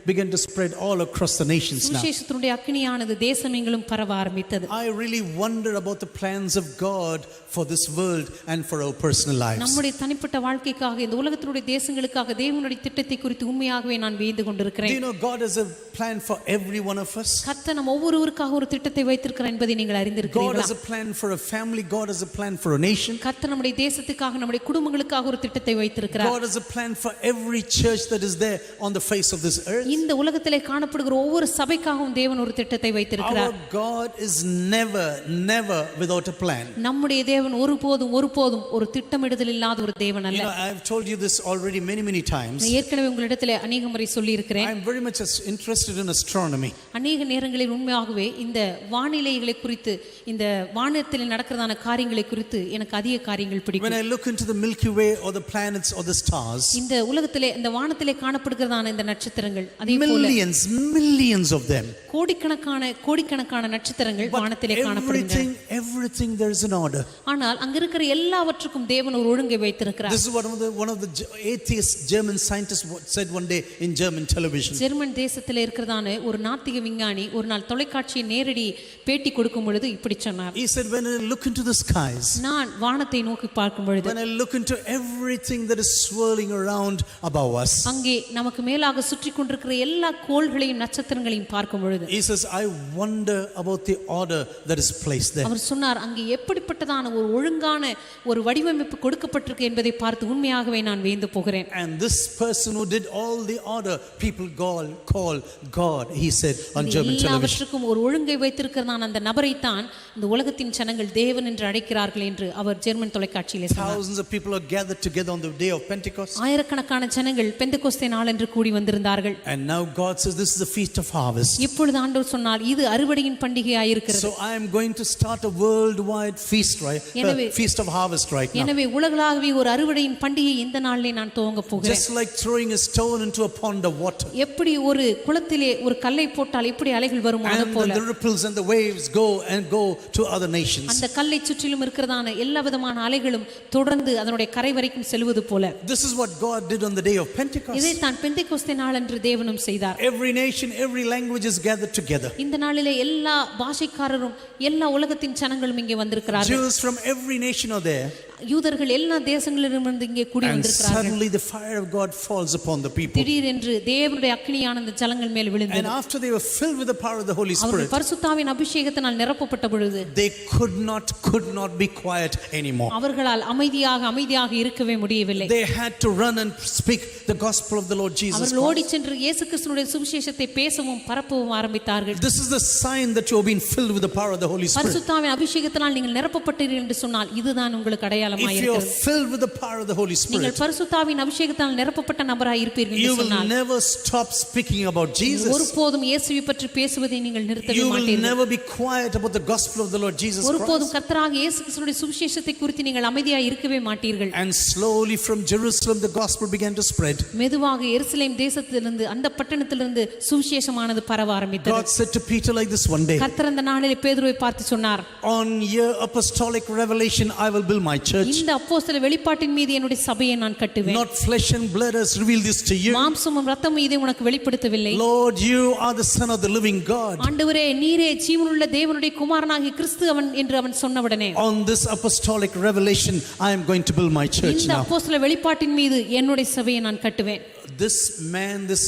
[SPEAKER 1] began to spread all across the nations now.
[SPEAKER 2] சுவிசேஷத்தினுடைய அக்கினியானது தேசமெங்கிலும் பரவ ஆரம்பித்தது.
[SPEAKER 1] I really wonder about the plans of God for this world and for our personal lives.
[SPEAKER 2] நம்முடைய தனிப்பட்ட வாழ்க்கைக்காக, இந்த உலகத்தினுடைய தேசங்களுக்காக தேவனுடைய திட்டத்தை குறித்து உண்மையாகவே நான் வியந்து கொண்டிருக்கிறேன்.
[SPEAKER 1] Do you know God has a plan for every one of us?
[SPEAKER 2] கர்த்தர் நம் ஒவ்வொருவருக்காக ஒரு திட்டத்தை வைத்திருக்கிறார் என்பதை நீங்கள்
[SPEAKER 1] God
[SPEAKER 2] அறிந்திருக்கிறீர்களா?
[SPEAKER 1] has a plan for a family. God has a plan for a nation.
[SPEAKER 2] கர்த்தர் நம்முடைய தேசத்துக்காக, நம்முடைய குடும்பங்களுக்காக ஒரு திட்டத்தை வைத்திருக்கிறார்.
[SPEAKER 1] God has a plan for every church that is there on the face of this earth.
[SPEAKER 2] இந்த உலகத்திலே காணப்படுகிற ஒவ்வொரு சபைக்காகவும் தேவன் ஒரு திட்டத்தை வைத்திருக்கிறார்.
[SPEAKER 1] Our God is never without a plan.
[SPEAKER 2] நம்முடைய தேவன் ஒருபோதும் ஒரு திட்டமிடுதல் இல்லாத ஒரு தேவன் அல்ல.
[SPEAKER 1] I have told you this already many times.
[SPEAKER 2] ஏற்கனவே உங்களிடத்திலே அநேக முறை சொல்லி இருக்கிறேன்.
[SPEAKER 1] I am very much interested in astronomy.
[SPEAKER 2] அநேக நேரங்களில் உண்மையாகவே இந்த வானிலைகளை குறித்து, இந்த வானத்தில் நடக்கிறதான காரியங்களை குறித்து எனக்கு அதிக காரியங்கள் பிடிக்கும்.
[SPEAKER 1] When I look into the Milky Way or the planets or the stars,
[SPEAKER 2] இந்த உலகத்திலே, இந்த வானத்திலே காணப்படுகிறதான இந்த நட்சத்திரங்கள், அதே போல
[SPEAKER 1] millions of them,
[SPEAKER 2] கோடிக்கணக்கான நட்சத்திரங்கள் வானத்திலே காணப்படுகின்றன.
[SPEAKER 1] Everything there is an order.
[SPEAKER 2] ஆனால் அங்க இருக்கிற எல்லாவற்றுக்கும் தேவன் ஒரு ஒழுங்கை வைத்திருக்கிறார்.
[SPEAKER 1] This is one of the atheist German scientists said one day in German television.
[SPEAKER 2] German தேசத்திலே இருக்கிறதான ஒரு நாத்திக விஞ்ஞானி ஒரு நாள் தொலைக்காட்சியை நேரடி பேட்டி கொடுக்கும் பொழுது இப்படி சொன்னார்.
[SPEAKER 1] He said, when I look into the skies,
[SPEAKER 2] நான் வானத்தை நோக்கி பார்க்கும் பொழுது,
[SPEAKER 1] when I look into everything that is swirling swirling around above us.
[SPEAKER 2] அங்கே நமக்கு மேலாக சுற்றி கொண்டிருக்கிற எல்லா கோள்களையும் நட்சத்திரங்களையும் பார்க்கும் பொழுது
[SPEAKER 1] He says, I wonder about the order that is placed there.
[SPEAKER 2] அவர் சொன்னார், அங்கே எப்படிப்பட்டதான ஒரு ஒழுங்கான ஒரு வடிவமைப்பு கொடுக்கப்பட்டிருக்கு என்பதை பார்த்து உண்மையாகவே நான் வியந்து போகிறேன்.
[SPEAKER 1] And this person who did all the order, people call God, he said on German television.
[SPEAKER 2] எல்லாவற்றுக்கும் ஒரு ஒழுங்கை வைத்திருக்கிறதான அந்த நபரைத்தான் இந்த உலகத்தின் ஜனங்கள் தேவன் என்று அழைக்கிறார்கள் என்று அவர் ஜெர்மன் தொலைக்காட்சியிலே சொன்னார்.
[SPEAKER 1] Thousands of people are gathered together on the day of Pentecost.
[SPEAKER 2] ஆயிரக்கணக்கான ஜனங்கள் பெந்தெகோஸ்தே நாளன்று கூடி வந்திருந்தார்கள்.
[SPEAKER 1] And now God says this is the feast of harvest.
[SPEAKER 2] இப்பொழுது ஆண்டவர் சொன்னார், இது அறுவடையின் பண்டிகையாய் இருக்கிறது.
[SPEAKER 1] So I am going to start a worldwide feast, right? Feast of harvest right now.
[SPEAKER 2] எனவே உலகளாவிய ஒரு அறுவடையின் பண்டிகை இந்த நாளிலே நான் துவங்க போகிறேன்.
[SPEAKER 1] Just like throwing a stone into a pond of water.
[SPEAKER 2] எப்படி ஒரு குளத்திலே ஒரு கல்லை போட்டால் எப்படி அலைகள் வருமோ அதுபோல
[SPEAKER 1] And the ripples and the waves go to other nations.
[SPEAKER 2] அந்த கல்லை சுற்றிலும் இருக்கிறதான எல்லா விதமான அலைகளும் தொடர்ந்து அதனுடைய கரை வரைக்கும் செல்வது போல.
[SPEAKER 1] This is what God did on the day of Pentecost.
[SPEAKER 2] இதை தான் பெந்தெகோஸ்தே நாளன்று தேவனும் செய்தார்.
[SPEAKER 1] Every nation, every language is gathered together.
[SPEAKER 2] இந்த நாளிலே எல்லா பாஷைக்காரரும் எல்லா உலகத்தின் ஜனங்களும் இங்கே வந்திருக்கிறார்கள்.
[SPEAKER 1] Jews from every nation are there.
[SPEAKER 2] யூதர்கள் எல்லா தேசங்களிலிருந்து இங்கே கூடி
[SPEAKER 1] And
[SPEAKER 2] வந்திருக்கிறார்கள்.
[SPEAKER 1] suddenly the fire of God falls upon the people.
[SPEAKER 2] திடீரென்று தேவனுடைய அக்கினியானது அந்த ஜனங்கள் மேல் விழுந்தது.
[SPEAKER 1] And after they were filled with the power of the Holy Spirit,
[SPEAKER 2] அவர்கள் பரிசுத்தாவின் அபிஷேகத்தினால் நிரப்பப்பட்ட பொழுது
[SPEAKER 1] they could not be quiet anymore.
[SPEAKER 2] அவர்களால் அமைதியாக இருக்கவே முடியவில்லை.
[SPEAKER 1] They had to run and speak the gospel of the Lord Jesus Christ.
[SPEAKER 2] அவர்கள் ஓடி சென்று இயேசு கிறிஸ்துவின் சுவிசேஷத்தை பேசவும் பரப்பவும் ஆரம்பித்தார்கள்.
[SPEAKER 1] This is the sign that you have been filled with the power of the Holy Spirit.
[SPEAKER 2] பரிசுத்தாவின் அபிஷேகத்தினால் நீங்கள் நிரப்பப்பட்டீர்கள் என்று சொன்னால் இதுதான் உங்களுக்கு அடையாளமாய்
[SPEAKER 1] இருக்கிறது. If you are filled with the power of the Holy Spirit,
[SPEAKER 2] நீங்கள் பரிசுத்தாவின் அபிஷேகத்தால் நிரப்பப்பட்ட நபராய் இருப்பீர்கள் என்று சொன்னால்
[SPEAKER 1] you will never stop speaking about Jesus.
[SPEAKER 2] ஒருபோதும் இயேசுவை பற்றி பேசுவதை நீங்கள் நிறுத்தவே
[SPEAKER 1] You will
[SPEAKER 2] மாட்டீர்கள்.
[SPEAKER 1] never be quiet about the gospel of the Lord Jesus Christ.
[SPEAKER 2] ஒருபோதும் கர்த்தராகிய இயேசு கிறிஸ்துவின் சுவிசேஷத்தை குறித்து நீங்கள் அமைதியாய் இருக்கவே மாட்டீர்கள்.
[SPEAKER 1] And slowly from Jerusalem the gospel began to spread.
[SPEAKER 2] மெதுவாக எருசலேம் தேசத்திலிருந்து அந்த பட்டணத்திலிருந்து சுவிசேஷமானது பரவ ஆரம்பித்தது.
[SPEAKER 1] God said to Peter like this one day,
[SPEAKER 2] கர்த்தர் அந்த நாளிலே பேதுருவை பார்த்து சொன்னார்,
[SPEAKER 1] on your apostolic revelation I will build my church.
[SPEAKER 2] இந்த அப்போஸ்தல வெளிப்பாட்டின் மீது என்னுடைய சபையை நான் கட்டுவேன்.
[SPEAKER 1] Not flesh and blood has revealed this to you.
[SPEAKER 2] மாம்சமும் இரத்தமும் இதை உனக்கு வெளிப்படுத்தவில்லை.
[SPEAKER 1] Lord, you are the son of the living God.
[SPEAKER 2] ஆண்டவரே, நீரே ஜீவனுள்ள தேவனுடைய குமாரனாகிய கிறிஸ்து அவன் என்று அவன் சொன்னவுடனே,
[SPEAKER 1] On this apostolic revelation I am going to build my church
[SPEAKER 2] இந்த
[SPEAKER 1] now.
[SPEAKER 2] அப்போஸ்தல வெளிப்பாட்டின் மீது என்னுடைய சபையை நான் கட்டுவேன்.
[SPEAKER 1] This man, this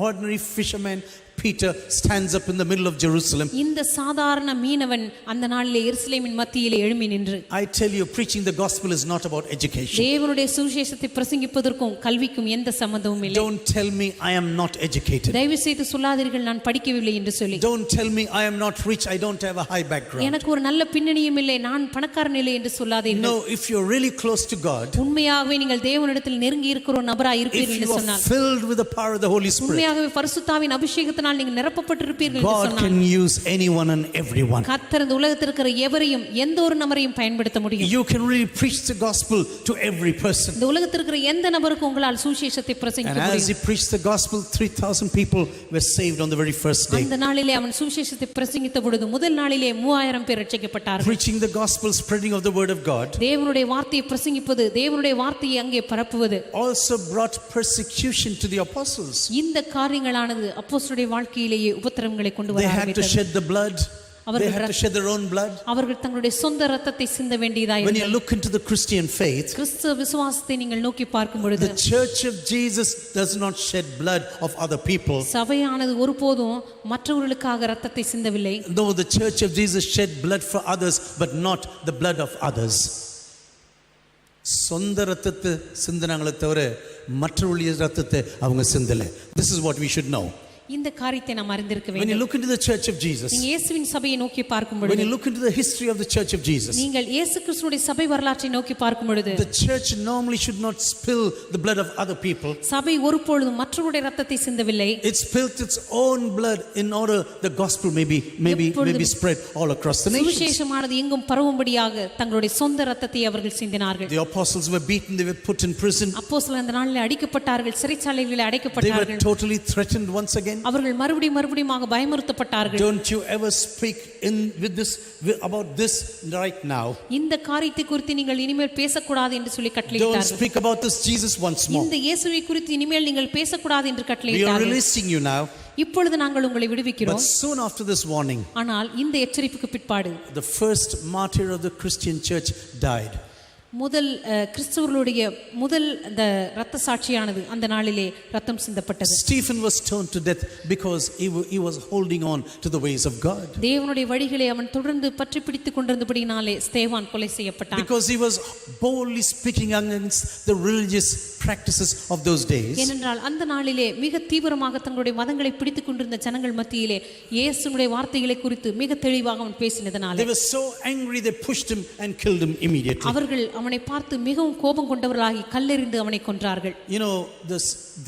[SPEAKER 1] ordinary fisherman Peter stands up in the middle of Jerusalem.
[SPEAKER 2] இந்த சாதாரண மீனவன் அந்த நாளிலே எருசலேமின் மத்தியிலே எழும்பி நின்று,
[SPEAKER 1] I tell you, preaching the gospel is not about education.
[SPEAKER 2] தேவனுடைய சுவிசேஷத்தை பிரசங்கிப்பதற்கும் கல்விக்கும் எந்த சம்பந்தமும் இல்லை.
[SPEAKER 1] Don't tell me I am not educated.
[SPEAKER 2] தயவு செய்து சொல்லாதீர்கள் நான் படிக்கவில்லை என்று சொல்லி.
[SPEAKER 1] Don't tell me I am not rich, I don't have a high background.
[SPEAKER 2] எனக்கு ஒரு நல்ல பின்னணியும் இல்லை, நான் பணக்காரன் இல்லை என்று சொல்லாதீர்கள்.
[SPEAKER 1] No, if you're really close to God,
[SPEAKER 2] உண்மையாகவே நீங்கள் தேவனிடத்தில் நெருங்கி இருக்கிற ஒரு நபராய்
[SPEAKER 1] if
[SPEAKER 2] இருப்பீர்கள்
[SPEAKER 1] you
[SPEAKER 2] என்று
[SPEAKER 1] are
[SPEAKER 2] சொன்னால்,
[SPEAKER 1] filled with the power of the Holy Spirit,
[SPEAKER 2] உண்மையாகவே பரிசுத்தாவின் அபிஷேகத்தினால் நீங்கள் நிரப்பப்பட்டிருப்பீர்கள் என்று
[SPEAKER 1] God
[SPEAKER 2] சொன்னால்,
[SPEAKER 1] can use anyone and everyone.
[SPEAKER 2] கர்த்தர் இந்த உலகத்தில் இருக்கிற எவரையும் எந்த ஒரு நபரையும் பயன்படுத்த முடியும்.
[SPEAKER 1] You can really preach the gospel to every person.
[SPEAKER 2] இந்த உலகத்தில் இருக்கிற எந்த நபருக்கும் உங்களால் சுவிசேஷத்தை பிரசங்கிக்க
[SPEAKER 1] And as he
[SPEAKER 2] முடியும்.
[SPEAKER 1] preached the gospel, 3,000 people were saved on the very first day.
[SPEAKER 2] அந்த நாளிலே அவன் சுவிசேஷத்தை பிரசங்கித்த பொழுது முதல் நாளிலே 3000 பேர் ரட்சிக்கப்பட்டார்கள்.
[SPEAKER 1] Preaching the gospel, spreading of the word of God,
[SPEAKER 2] தேவனுடைய வார்த்தையை பிரசங்கிப்பது, தேவனுடைய வார்த்தையை அங்கே பரப்புவது
[SPEAKER 1] also brought persecution to the apostles.
[SPEAKER 2] இந்த காரியங்களானது அப்போஸ்தலருடைய வாழ்க்கையிலேயே உபத்திரவங்களை கொண்டு வர
[SPEAKER 1] They had to
[SPEAKER 2] ஆரம்பித்தது.
[SPEAKER 1] shed the blood. They had to shed their own blood.
[SPEAKER 2] அவர்கள் தங்களுடைய சொந்த இரத்தத்தை சிந்த
[SPEAKER 1] When
[SPEAKER 2] வேண்டியதாயிருந்தது.
[SPEAKER 1] you look into the Christian faith,
[SPEAKER 2] கிறிஸ்தவ விசுவாசத்தை நீங்கள் நோக்கி பார்க்கும் பொழுது,
[SPEAKER 1] the church of Jesus does not shed blood of other people.
[SPEAKER 2] சபையானது ஒருபோதும் மற்றவர்களுக்காக இரத்தத்தை சிந்தவில்லை.
[SPEAKER 1] No, the church of Jesus shed blood for others, but not the blood of others. சொந்த ரத்தத்தை சிந்தனாங்களே தவிர மற்றவர்களுடைய ரத்தத்தை அவங்க சிந்தல. This is what we should know.
[SPEAKER 2] இந்த காரியத்தை நாம் அறிந்திருக்க
[SPEAKER 1] When you
[SPEAKER 2] வேண்டும்.
[SPEAKER 1] look into the church of Jesus,
[SPEAKER 2] நீங்க இயேசுவின் சபையை நோக்கி பார்க்கும்
[SPEAKER 1] when
[SPEAKER 2] பொழுது,
[SPEAKER 1] you look into the history of the church of Jesus,
[SPEAKER 2] நீங்கள் இயேசு கிறிஸ்துவின் சபை வரலாற்றை நோக்கி பார்க்கும் பொழுது,
[SPEAKER 1] the church normally should not spill the blood of other people.
[SPEAKER 2] சபை ஒருபொழுதும் மற்றவருடைய இரத்தத்தை சிந்தவில்லை.
[SPEAKER 1] It spilled its own blood in order the gospel may be spread all across the nations.
[SPEAKER 2] சுவிசேஷமானது எங்கும் பரவும்படியாக தங்களுடைய சொந்த இரத்தத்தை அவர்கள் சிந்தினார்கள்.
[SPEAKER 1] The apostles were beaten, they were put in prison.
[SPEAKER 2] அப்போஸ்தலர் அந்த நாளில் அடிக்கப்பட்டார்கள், சிறைச்சாலைகளில்
[SPEAKER 1] They were
[SPEAKER 2] அடைக்கப்பட்டார்கள்.
[SPEAKER 1] totally threatened once again.
[SPEAKER 2] அவர்கள் மறுபடியும் பயமுறுத்தப்பட்டார்கள்.
[SPEAKER 1] Don't you ever speak about this right now.
[SPEAKER 2] இந்த காரியத்தை குறித்து நீங்கள் இனிமேல் பேசக்கூடாது என்று சொல்லி
[SPEAKER 1] Don't
[SPEAKER 2] கட்டளையிட்டார்கள்.
[SPEAKER 1] speak about this Jesus once more.
[SPEAKER 2] இந்த இயேசுவை குறித்து இனிமேல் நீங்கள் பேசக்கூடாது என்று
[SPEAKER 1] We are
[SPEAKER 2] கட்டளையிட்டார்கள்.
[SPEAKER 1] releasing you now.
[SPEAKER 2] இப்பொழுது நாங்கள் உங்களை
[SPEAKER 1] But
[SPEAKER 2] விடுவிக்கிறோம்.
[SPEAKER 1] soon after this warning,
[SPEAKER 2] ஆனால் இந்த எச்சரிப்புக்கு பிற்பாடு
[SPEAKER 1] the first martyr of the Christian church died.
[SPEAKER 2] முதல் கிறிஸ்தவர்களுடைய முதல் அந்த இரத்த சாட்சியானது அந்த நாளிலே ரத்தம் சிந்தப்பட்டது.
[SPEAKER 1] Stephen was stoned to death because he was holding on to the ways of God.
[SPEAKER 2] தேவனுடைய வழிகளை அவன் தொடர்ந்து பற்றி பிடித்துக் கொண்டிருந்தபடினாலே ஸ்தேவான் கொலை செய்யப்பட்டான்.
[SPEAKER 1] Because he was boldly speaking against the religious practices of those days.
[SPEAKER 2] ஏனென்றால் அந்த நாளிலே மிக தீவிரமாக தங்களுடைய மதங்களை பிடித்துக் கொண்டிருந்த ஜனங்கள் மத்தியிலே இயேசுவுடைய வார்த்தைகளை குறித்து மிக தெளிவாக அவன் பேசினதனாலே
[SPEAKER 1] They were so angry they pushed him and killed him immediately.
[SPEAKER 2] அவர்கள் அவனை பார்த்து மிகவும் கோபம் கொண்டவர்களாகி கல்லெறிந்து அவனை கொன்றார்கள்.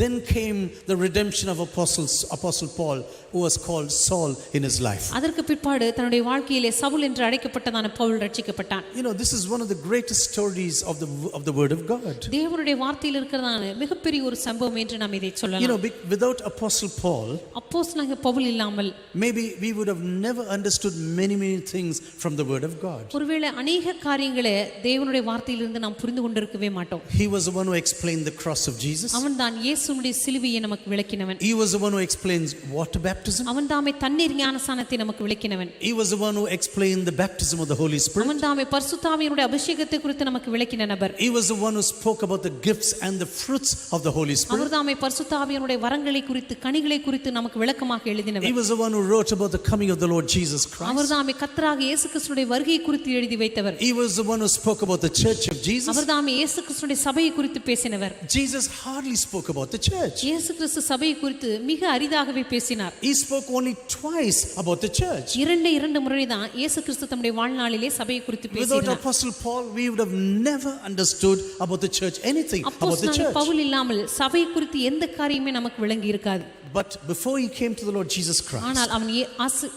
[SPEAKER 1] Then came the redemption of Apostle Paul, who was called Saul in his life.
[SPEAKER 2] அதற்கு பிற்பாடு தன்னுடைய வாழ்க்கையிலே சவுல் என்று அழைக்கப்பட்டதான Pavul ரட்சிக்கப்பட்டான்.
[SPEAKER 1] This is one of the greatest stories of the word of God.
[SPEAKER 2] தேவனுடைய வார்த்தையில் இருக்கிறதான மிகப்பெரிய ஒரு சம்பவம் என்று நாம் இதை சொல்லலாம்.
[SPEAKER 1] Without Apostle Paul,
[SPEAKER 2] அப்போஸ்தலனாகிய பவுல் இல்லாமல்
[SPEAKER 1] maybe we would have never understood many things from the word of God.
[SPEAKER 2] ஒருவேளை अनेக காரியங்களை தேவனுடைய வார்த்தையிலிருந்து நாம் புரிந்து கொண்டிருக்கவே மாட்டோம்.
[SPEAKER 1] He was the one who explained the cross of Jesus.
[SPEAKER 2] அவன்தான் இயேசுவுடைய சிலுவையை நமக்கு விளக்கினவன்.
[SPEAKER 1] He was the one who explains water baptism.
[SPEAKER 2] அவன்தாமே தண்ணீர் ஞானஸ்நானத்தை நமக்கு விளக்கினவன்.
[SPEAKER 1] He was the one who explained the baptism of the Holy Spirit.
[SPEAKER 2] அவன்தாமே பரிசுத்த ஆவியினுடைய அபிஷேகத்தை குறித்து நமக்கு விளக்கின நபர்.
[SPEAKER 1] He was the one who spoke about the gifts and the fruits of the Holy Spirit.
[SPEAKER 2] அவர்தாமே பரிசுத்த ஆவியினுடைய வரங்களை குறித்து கனிகளை குறித்து நமக்கு விளக்கமாக எழுதினவர்.
[SPEAKER 1] He was the one who wrote about the coming of the Lord Jesus Christ.
[SPEAKER 2] அவர்தாமே கர்த்தராகிய இயேசு கிறிஸ்துவின் வருகை குறித்து எழுதி வைத்தவர்.
[SPEAKER 1] He was the one who spoke about the church of Jesus.
[SPEAKER 2] அவர்தாமே இயேசு கிறிஸ்துவின் சபையை குறித்து பேசினவர்.
[SPEAKER 1] Jesus hardly spoke about the church.
[SPEAKER 2] இயேசு கிறிஸ்து சபையை குறித்து மிக அரிதாகவே பேசினார்.
[SPEAKER 1] He spoke only twice about the church.
[SPEAKER 2] இரண்டு முறை தான் இயேசு கிறிஸ்து தம்முடைய வாழ்நாளிலே சபையை குறித்து பேசினார்.
[SPEAKER 1] Without Apostle Paul, we would have never understood about the church anything about the church.
[SPEAKER 2] Pavul இல்லாமல் சபை குறித்து எந்த காரியமே நமக்கு விளங்கி இருக்காது.
[SPEAKER 1] But before he came to the Lord Jesus Christ,
[SPEAKER 2] ஆனால் அவன்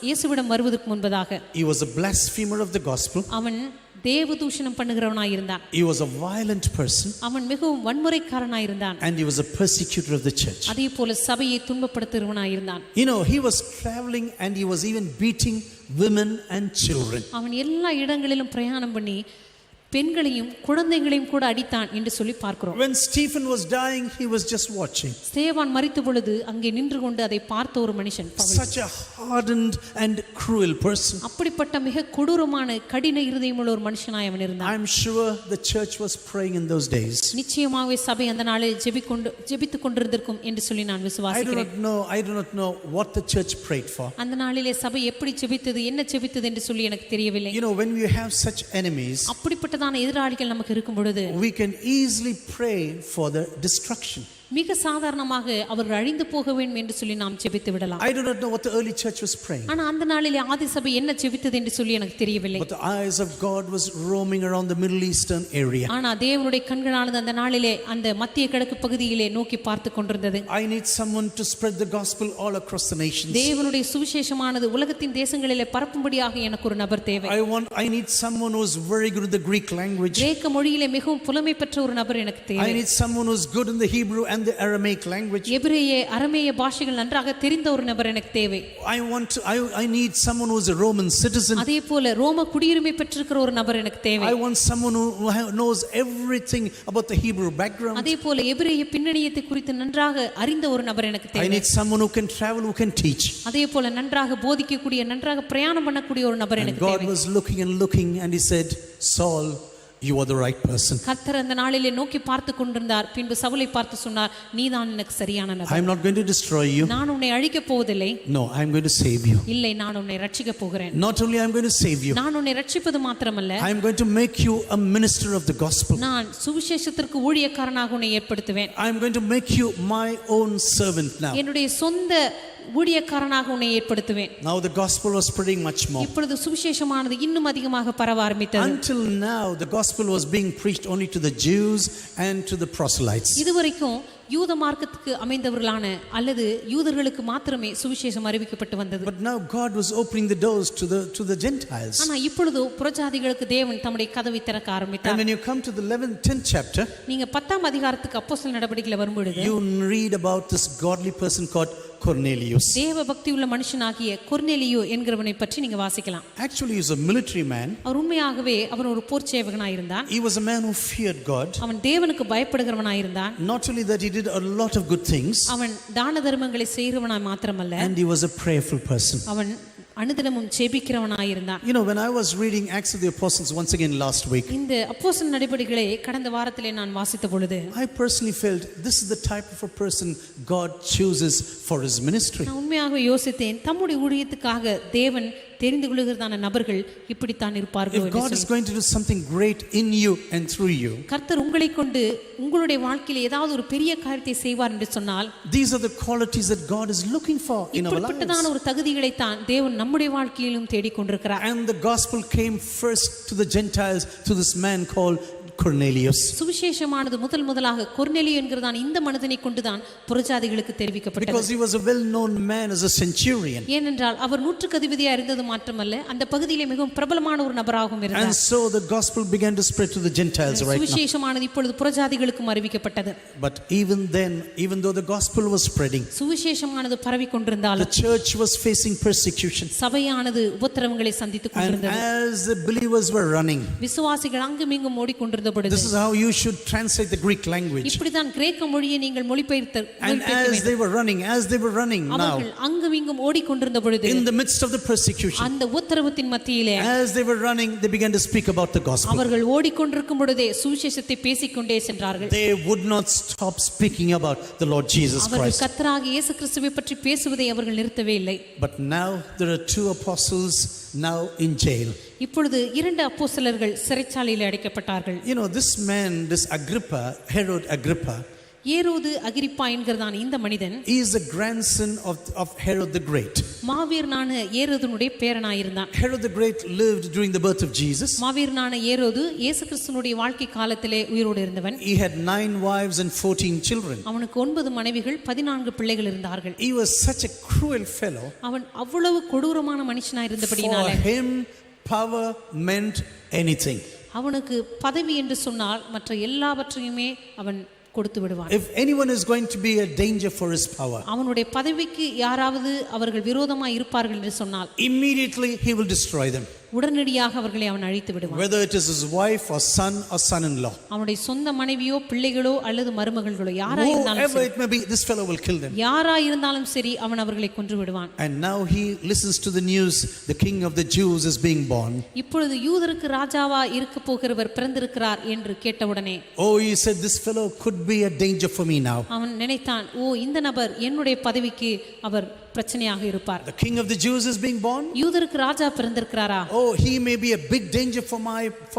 [SPEAKER 2] இயேசுவிடம் வருவதற்கு முன்பதாக
[SPEAKER 1] he was a blasphemer of the gospel.
[SPEAKER 2] அவன் தேவதூஷணம் பண்ணுகிறவனாய் இருந்தான்.
[SPEAKER 1] He was a violent person.
[SPEAKER 2] அவன் மிகவும் வன்முறைக்காரனாய் இருந்தான்.
[SPEAKER 1] And he was a persecutor of the church.
[SPEAKER 2] அதேபோல சபையை துன்பப்படுத்துகிறவனாய் இருந்தான்.
[SPEAKER 1] He was traveling and he was even beating women and children.
[SPEAKER 2] அவன் எல்லா இடங்களிலும் பிரயாணம் பண்ணி பெண்களையும் குழந்தைகளையும் கூட அடித்தான் என்று சொல்லி பார்க்கிறோம்.
[SPEAKER 1] When Stephen was dying, he was just watching.
[SPEAKER 2] ஸ்தேவான் மரித்த பொழுது அங்கே நின்று கொண்டு அதை பார்த்த ஒரு மனுஷன்.
[SPEAKER 1] Such a hardened and cruel person.
[SPEAKER 2] அப்படிப்பட்ட மிக கொடூரமான கடின இருதயமுள்ள ஒரு மனுஷனாய் அவன் இருந்தான்.
[SPEAKER 1] I'm sure the church was praying in those days.
[SPEAKER 2] நிச்சயமாகவே சபை அந்த நாளில் ஜெபித்துக் கொண்டிருந்திருக்கும் என்று சொல்லி நான் விசுவாசிக்கிறேன்.
[SPEAKER 1] I do not know what the church prayed for.
[SPEAKER 2] அந்த நாளிலே சபை எப்படி ஜெபித்தது என்ன ஜெபித்தது என்று சொல்லி எனக்கு தெரியவில்லை.
[SPEAKER 1] When we have such enemies,
[SPEAKER 2] அப்படிப்பட்ட எதிராளிகள் நமக்கு இருக்கும் பொழுது
[SPEAKER 1] we can easily pray for the destruction.
[SPEAKER 2] மிக சாதாரணமாக அவர்கள் அழிந்து போக வேண்டும் என்று சொல்லி நாம் ஜெபித்து விடலாம்.
[SPEAKER 1] I do not know what the early church was praying.
[SPEAKER 2] ஆனா அந்த நாளிலே ஆதி சபை என்ன ஜெபித்தது என்று சொல்லி எனக்கு தெரியவில்லை.
[SPEAKER 1] But the eyes of God was roaming around the Middle Eastern area.
[SPEAKER 2] ஆனா தேவனுடைய கண்களானது அந்த நாளிலே அந்த மத்திய கிழக்கு பகுதியிலே நோக்கி பார்த்து கொண்டிருந்தது.
[SPEAKER 1] I need someone to spread the gospel all across the nations.
[SPEAKER 2] தேவனுடைய சுவிசேஷமானது உலகத்தின் தேசங்களிலே பரப்பும்படியாக எனக்கு ஒரு நபர் தேவை.
[SPEAKER 1] I need someone who is very good in the Greek language.
[SPEAKER 2] கிரேக்க மொழியிலே மிகவும் புலமை பெற்ற ஒரு நபர் எனக்கு தேவை.
[SPEAKER 1] I need someone who is good in the Hebrew and the Aramaic language.
[SPEAKER 2] எபிரேய அரமேய பாஷைகள் நன்றாக தெரிந்த ஒரு நபர் எனக்கு தேவை.
[SPEAKER 1] I need someone who is a Roman citizen.
[SPEAKER 2] அதேபோல ரோம குடியுரிமை பெற்றிருக்கிற ஒரு நபர் எனக்கு தேவை.
[SPEAKER 1] I want someone who knows everything about the Hebrew background.
[SPEAKER 2] அதேபோல எபிரேய பின்னணியத்தை குறித்து நன்றாக அறிந்த ஒரு நபர் எனக்கு தேவை.
[SPEAKER 1] I need someone who can travel, who can teach.
[SPEAKER 2] அதேபோல நன்றாக போதிக்கக்கூடிய நன்றாக பிரயாணம் பண்ணக்கூடிய ஒரு நபர் எனக்கு தேவை.
[SPEAKER 1] God was looking and he said, Saul, you are the right person.
[SPEAKER 2] கர்த்தர் அந்த நாளிலே நோக்கி பார்த்து கொண்டிருந்தார். பின்பு சவுலை பார்த்து சொன்னார், நீதான் எனக்கு சரியான நபர்.
[SPEAKER 1] I am not going to destroy you.
[SPEAKER 2] நான் உன்னை அழிக்க போவதில்லை.
[SPEAKER 1] No, I am going to save you.
[SPEAKER 2] இல்லை, நான் உன்னை ரட்சிக்க போகிறேன்.
[SPEAKER 1] Not only I am going to save you,
[SPEAKER 2] நான் உன்னை ரட்சிப்பது மாத்திரமல்ல,
[SPEAKER 1] I am going to make you a minister of the gospel.
[SPEAKER 2] நான் சுவிசேஷத்திற்கு ஊழியக்காரனாக உன்னை ஏற்படுத்துவேன்.
[SPEAKER 1] I am going to make you my own servant now.
[SPEAKER 2] என்னுடைய சொந்த ஊழியக்காரனாக உன்னை ஏற்படுத்துவேன்.
[SPEAKER 1] Now the gospel was spreading much more.
[SPEAKER 2] இப்பொழுது சுவிசேஷமானது இன்னும் அதிகமாக பரவ ஆரம்பித்தது.
[SPEAKER 1] Until now the gospel was being preached only to the Jews and to the proselytes.
[SPEAKER 2] இதுவரைக்கும் யூத மார்க்கத்துக்கு அமைந்தவர்களான அல்லது யூதர்களுக்கு மாத்திரமே சுவிசேஷம் அறிவிக்கப்பட்டு வந்தது.
[SPEAKER 1] But now God was opening the doors to the Gentiles.
[SPEAKER 2] ஆனா இப்பொழுது புறஜாதிகளுக்கு தேவன் தம்முடைய கதவை திறக்க ஆரம்பித்தார்.
[SPEAKER 1] And when you come to the 10th chapter,
[SPEAKER 2] நீங்க 10ஆம் அதிகாரத்துக்கு அப்போஸ்தலர் நடபடிகளை வரும்பொழுது
[SPEAKER 1] you read about this godly person called Cornelius.
[SPEAKER 2] தேவ பக்தி உள்ள மனுஷனாகிய கொர்நேலியு என்கிறவனை பற்றி நீங்க வாசிக்கலாம்.
[SPEAKER 1] Actually he was a military man.
[SPEAKER 2] அவர் உண்மையாகவே அவன் ஒரு போர் சேவகனாய் இருந்தான்.
[SPEAKER 1] He was a man who feared God.
[SPEAKER 2] அவன் தேவனுக்கு பயப்படுகிறவனாய் இருந்தான்.
[SPEAKER 1] Not only that, he did a lot of good things.
[SPEAKER 2] அவன் தான தர்மங்களை செய்கிறவனாய் மாத்திரமல்ல,
[SPEAKER 1] and he was a prayerful person.
[SPEAKER 2] அவன் அனுதினமும் ஜெபிக்கிறவனாயிருந்தான்.
[SPEAKER 1] You know, when I was reading Acts of the Apostles once again last week,
[SPEAKER 2] இந்த அப்போஸ்தலர் நடபடிகளை கடந்த வாரத்திலே நான் வாசித்த பொழுது
[SPEAKER 1] I personally felt this is the type of a person God chooses for his ministry.
[SPEAKER 2] நான் உண்மையாக யோசித்தேன், தம்முடைய ஊழியத்துக்காக தேவன் தெரிந்து கொள்ளுகிறதான நபர்கள் இப்படித்தான் இருப்பார்கள்.
[SPEAKER 1] If God is going to do something great in you and through you,
[SPEAKER 2] கர்த்தர் உங்களை கொண்டு உங்களுடைய வாழ்க்கையில் ஏதாவது ஒரு பெரிய காரியத்தை செய்வார் என்று சொன்னால்,
[SPEAKER 1] these are the qualities that God is looking for in our lives.
[SPEAKER 2] இப்படிப்பட்டதான ஒரு தகுதிகளை தான் தேவன் நம்முடைய வாழ்க்கையிலும் தேடிக்கொண்டிருக்கிறார்.
[SPEAKER 1] And the gospel came first to the Gentiles through this man called Cornelius.
[SPEAKER 2] சுவிசேஷமானது முதலாக கொர்நேலியு என்கிறதான இந்த மனிதனை கொண்டுதான் புறஜாதிகளுக்கு தெரிவிக்கப்பட்டது.
[SPEAKER 1] Because he was a well-known man as a centurion.
[SPEAKER 2] ஏனென்றால் அவர் நூற்றுக்கு அதிபதியா இருந்தது மாத்திரமல்ல, அந்த பகுதியிலே மிகவும் பிரபலமான ஒரு நபராகவும் இருந்தார்.
[SPEAKER 1] And so the gospel began to spread to the Gentiles right now.
[SPEAKER 2] சுவிசேஷமானது இப்பொழுது புறஜாதிகளுக்கும் அறிவிக்கப்பட்டது.
[SPEAKER 1] But even then, even though the gospel was spreading,
[SPEAKER 2] சுவிசேஷமானது பரவி கொண்டிருந்தாலும்
[SPEAKER 1] the church was facing persecution.
[SPEAKER 2] சபையானது உபத்திரவங்களை சந்தித்துக்
[SPEAKER 1] And
[SPEAKER 2] கொண்டிருந்தது.
[SPEAKER 1] as the believers were running,
[SPEAKER 2] விசுவாசிகள் அங்குமிங்கும் ஓடிக்கொண்டிருந்த பொழுது,
[SPEAKER 1] this is how you should translate the Greek language.
[SPEAKER 2] இப்படிதான் கிரேக்க மொழியை நீங்கள் மொழிபெயர்த்து
[SPEAKER 1] And as they were running now,
[SPEAKER 2] அவர்கள் அங்குமிங்கும் ஓடிக்கொண்டிருந்த பொழுது,
[SPEAKER 1] in the midst of the persecution,
[SPEAKER 2] அந்த உத்தரவத்தின் மத்தியிலே
[SPEAKER 1] as they were running, they began to speak about the gospel.
[SPEAKER 2] அவர்கள் ஓடிக்கொண்டிருக்கும் பொழுதே சுவிசேஷத்தை பேசிக்கொண்டே சென்றார்கள்.
[SPEAKER 1] They would not stop speaking about the Lord Jesus
[SPEAKER 2] அவர்கள்
[SPEAKER 1] Christ.
[SPEAKER 2] கர்த்தராகிய இயேசு கிறிஸ்துவை பற்றி பேசுவதை அவர்கள் நிறுத்தவே இல்லை.
[SPEAKER 1] But now there are two apostles now in jail.
[SPEAKER 2] இப்பொழுது 2 அப்போஸ்தலர்கள் சிறைச்சாலையில் அடைக்கப்பட்டார்கள்.
[SPEAKER 1] You know, this man, this Agrippa, Herod Agrippa,
[SPEAKER 2] ஏரோது அகிரிப்பா என்கிறதான இந்த மனிதன்,
[SPEAKER 1] he is the grandson of Herod the Great.
[SPEAKER 2] மாவீரனான ஏரோதுனுடைய பேரனாயிருந்தான்.
[SPEAKER 1] Herod the Great lived during the birth of Jesus.
[SPEAKER 2] மாவீரனான ஏரோது இயேசு கிறிஸ்துவினுடைய வாழ்க்கை காலத்திலே உயிரோடு இருந்தவன்.
[SPEAKER 1] He had 9 wives and 14 children.
[SPEAKER 2] அவனுக்கு 9 மனைவிகள் 14 பிள்ளைகள் இருந்தார்கள்.
[SPEAKER 1] He was such a cruel fellow.
[SPEAKER 2] அவன் அவ்வளவு கொடூரமான மனுஷனாய்
[SPEAKER 1] For
[SPEAKER 2] இருந்தபடினாலே
[SPEAKER 1] him, power meant anything.
[SPEAKER 2] அவனுக்கு பதவி என்று சொன்னால் மற்ற எல்லாவற்றையுமே அவன் கொடுத்து விடுவான்.
[SPEAKER 1] If anyone is going to be a danger for his power,
[SPEAKER 2] அவனுடைய பதவிக்கு யாராவது அவர்கள் விரோதமாய் இருப்பார்கள் என்று சொன்னால்,
[SPEAKER 1] immediately he will destroy them.
[SPEAKER 2] உடனடியாக அவர்களை அவன் அழித்து விடுவான்.
[SPEAKER 1] Whether it is his wife or son-in-law,
[SPEAKER 2] அவனுடைய சொந்த மனைவியோ பிள்ளைகளோ அல்லது மருமகள்களோ யாரா இருந்தாலும்
[SPEAKER 1] whoever
[SPEAKER 2] சரி,
[SPEAKER 1] it may be, this fellow will kill them.
[SPEAKER 2] யாரா இருந்தாலும் சரி அவன் அவர்களை கொன்று விடுவான்.
[SPEAKER 1] And now he listens to the news, the king of the Jews is being born.
[SPEAKER 2] இப்பொழுது யூதருக்கு ராஜாவா இருக்க போகிறவர் பிறந்திருக்கிறார் என்று கேட்டவுடனே,
[SPEAKER 1] Oh, he said, this fellow could be a danger for me now.
[SPEAKER 2] அவன் நினைத்தான், ஓ இந்த நபர் என்னுடைய பதவிக்கு அவர் பிரச்சனையாக இருப்பார்.
[SPEAKER 1] The king of the Jews is being born.
[SPEAKER 2] யூதருக்கு ராஜா பிறந்திருக்கிறாரா?
[SPEAKER 1] Oh, he may be a big danger for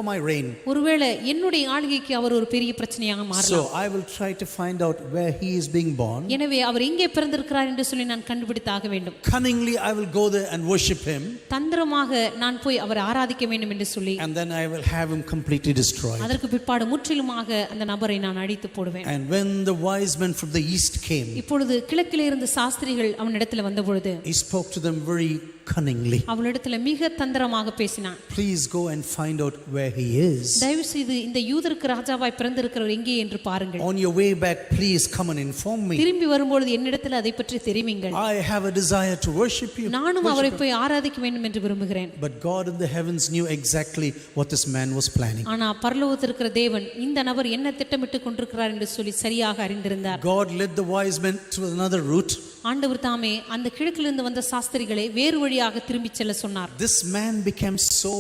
[SPEAKER 1] my reign.
[SPEAKER 2] ஒருவேளை என்னுடைய ஆளுகைக்கு அவர் ஒரு பெரிய பிரச்சனையாக மாறலாம்.
[SPEAKER 1] So I will try to find out where he is being born.
[SPEAKER 2] எனவே அவர் எங்கே பிறந்திருக்கிறார் என்று சொல்லி நான் கண்டுபிடித்தாக வேண்டும்.
[SPEAKER 1] Cunningly I will go there and worship him.
[SPEAKER 2] தந்திரமாக நான் போய் அவரை ஆராதிக்க வேண்டும் என்று சொல்லி,
[SPEAKER 1] And then I will have him completely destroyed.
[SPEAKER 2] அதற்கு பிற்பாடு முற்றிலுமாக அந்த நபரை நான் அழித்து போடுவேன்.
[SPEAKER 1] And when the wise men from the east came,
[SPEAKER 2] இப்பொழுது கிழக்கிலே இருந்து சாஸ்திரிகள் அவனிடத்தில் வந்த பொழுது,
[SPEAKER 1] he spoke to them very cunningly.
[SPEAKER 2] அவனிடத்தில் மிக தந்திரமாக பேசினான்.
[SPEAKER 1] Please go and find out where he is.
[SPEAKER 2] தயவு செய்து இந்த யூதருக்கு ராஜாவாய் பிறந்திருக்கிறவர் எங்கே என்று பாருங்கள்.
[SPEAKER 1] On your way back, please come and inform me.
[SPEAKER 2] திரும்பி வரும்பொழுது என்னிடத்தில் அதை பற்றி தெரிவிங்கள்.
[SPEAKER 1] I have a desire to worship you.
[SPEAKER 2] நானும் அவரை போய் ஆராதிக்க வேண்டும் என்று விரும்புகிறேன்.
[SPEAKER 1] But God in the heavens knew exactly what this man was planning.
[SPEAKER 2] ஆனா பரலோகத்தில் இருக்கிற தேவன் இந்த நபர் என்ன திட்டமிட்டு கொண்டிருக்கிறார் என்று சொல்லி சரியாக அறிந்திருந்தார்.
[SPEAKER 1] God led the wise men to another route.
[SPEAKER 2] ஆண்டவர் தாமே அந்த கிழக்கிலிருந்து வந்த சாஸ்திரிகளை வேறு வழியாக திரும்பி செல்ல சொன்னார்.
[SPEAKER 1] This man became so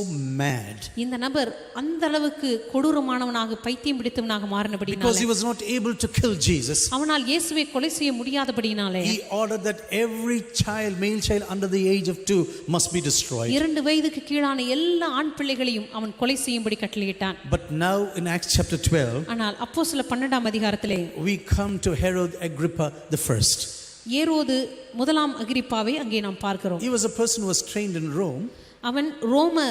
[SPEAKER 1] mad
[SPEAKER 2] இந்த நபர் அந்த அளவுக்கு கொடூரமானவனாக பைத்தியம் பிடித்தவனாக
[SPEAKER 1] because
[SPEAKER 2] மாறினபடினாலே,
[SPEAKER 1] he was not able to kill Jesus.
[SPEAKER 2] அவனால் இயேசுவை கொலை செய்ய முடியாதபடினாலே
[SPEAKER 1] He ordered that every child, male child under the age of 2 must be destroyed.
[SPEAKER 2] 2 வயதுக்கு கீழான எல்லா ஆண் பிள்ளைகளையும் அவன் கொலை செய்யும்படி கட்டளையிட்டான்.
[SPEAKER 1] But now in Acts chapter 12,
[SPEAKER 2] ஆனால் அப்போஸ்தலர் 12ஆம் அதிகாரத்திலே
[SPEAKER 1] we come to Herod Agrippa the first.
[SPEAKER 2] ஏரோது முதலாம் அகிரிப்பாவை அங்கே நாம் பார்க்கிறோம்.
[SPEAKER 1] He was a person who was trained in Rome.
[SPEAKER 2] அவன் ரோம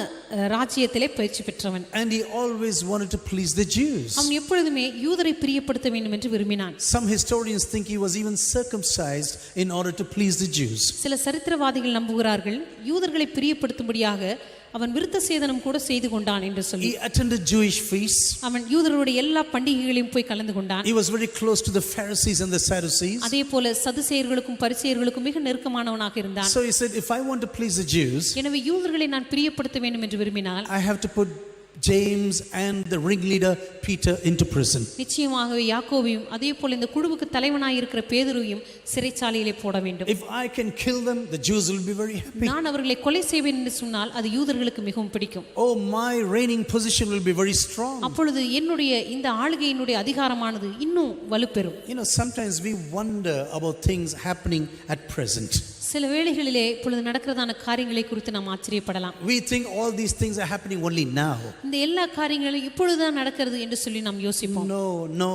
[SPEAKER 2] ராஜ்யத்திலே பயிற்சி பெற்றவன்.
[SPEAKER 1] And he always wanted to please the Jews.
[SPEAKER 2] அவன் எப்பொழுதுமே யூதரை பிரியப்படுத்த வேண்டும் என்று விரும்பினான்.
[SPEAKER 1] Some historians think he was even circumcised in order to please the Jews.
[SPEAKER 2] சில சரித்திரவாதிகள் நம்புகிறார்கள் யூதர்களை பிரியப்படுத்தும்படியாக அவன் விருத்த சேதனம் கூட செய்து கொண்டான் என்று சொல்லி.
[SPEAKER 1] He attended Jewish feasts.
[SPEAKER 2] அவன் யூதர்களுடைய எல்லா பண்டிகைகளையும் போய் கலந்து கொண்டான்.
[SPEAKER 1] He was very close to the Pharisees and the Sadducees.
[SPEAKER 2] அதேபோல சதுசேயர்களுக்கும் பரிசேயர்களுக்கும் மிக நெருக்கமானவனாக இருந்தான்.
[SPEAKER 1] So he said, if I want to please the Jews,
[SPEAKER 2] எனவே யூதர்களை நான் பிரியப்படுத்த வேண்டும் என்று விரும்பினால்
[SPEAKER 1] I have to put James and the ringleader Peter into prison.
[SPEAKER 2] நிச்சயமாகவே யாக்கோபையும் அதே போல இந்த குழுவுக்கு தலைவனாய் இருக்கிற பேதுருவையும் சிறைச்சாலையிலே போட வேண்டும்.
[SPEAKER 1] If I can kill them, the Jews will be very happy.
[SPEAKER 2] நான் அவர்களை கொலை செய்வேன் என்று சொன்னால் அது யூதர்களுக்கு மிகவும் பிடிக்கும்.
[SPEAKER 1] Oh, my reigning position will be very strong.
[SPEAKER 2] அப்பொழுது என்னுடைய இந்த ஆளுகையினுடைய அதிகாரமானது இன்னும் வலுப்பெறும்.
[SPEAKER 1] You know, sometimes we wonder about things happening at present.
[SPEAKER 2] சில வேளைகளிலே இப்பொழுது நடக்கிறதான காரியங்களை குறித்து நாம் ஆச்சரியப்படலாம்.
[SPEAKER 1] We think all these things are happening only now.
[SPEAKER 2] இந்த எல்லா காரியங்களும் இப்பொழுதுதான் நடக்கிறது என்று சொல்லி நாம் யோசிப்போம்.
[SPEAKER 1] No,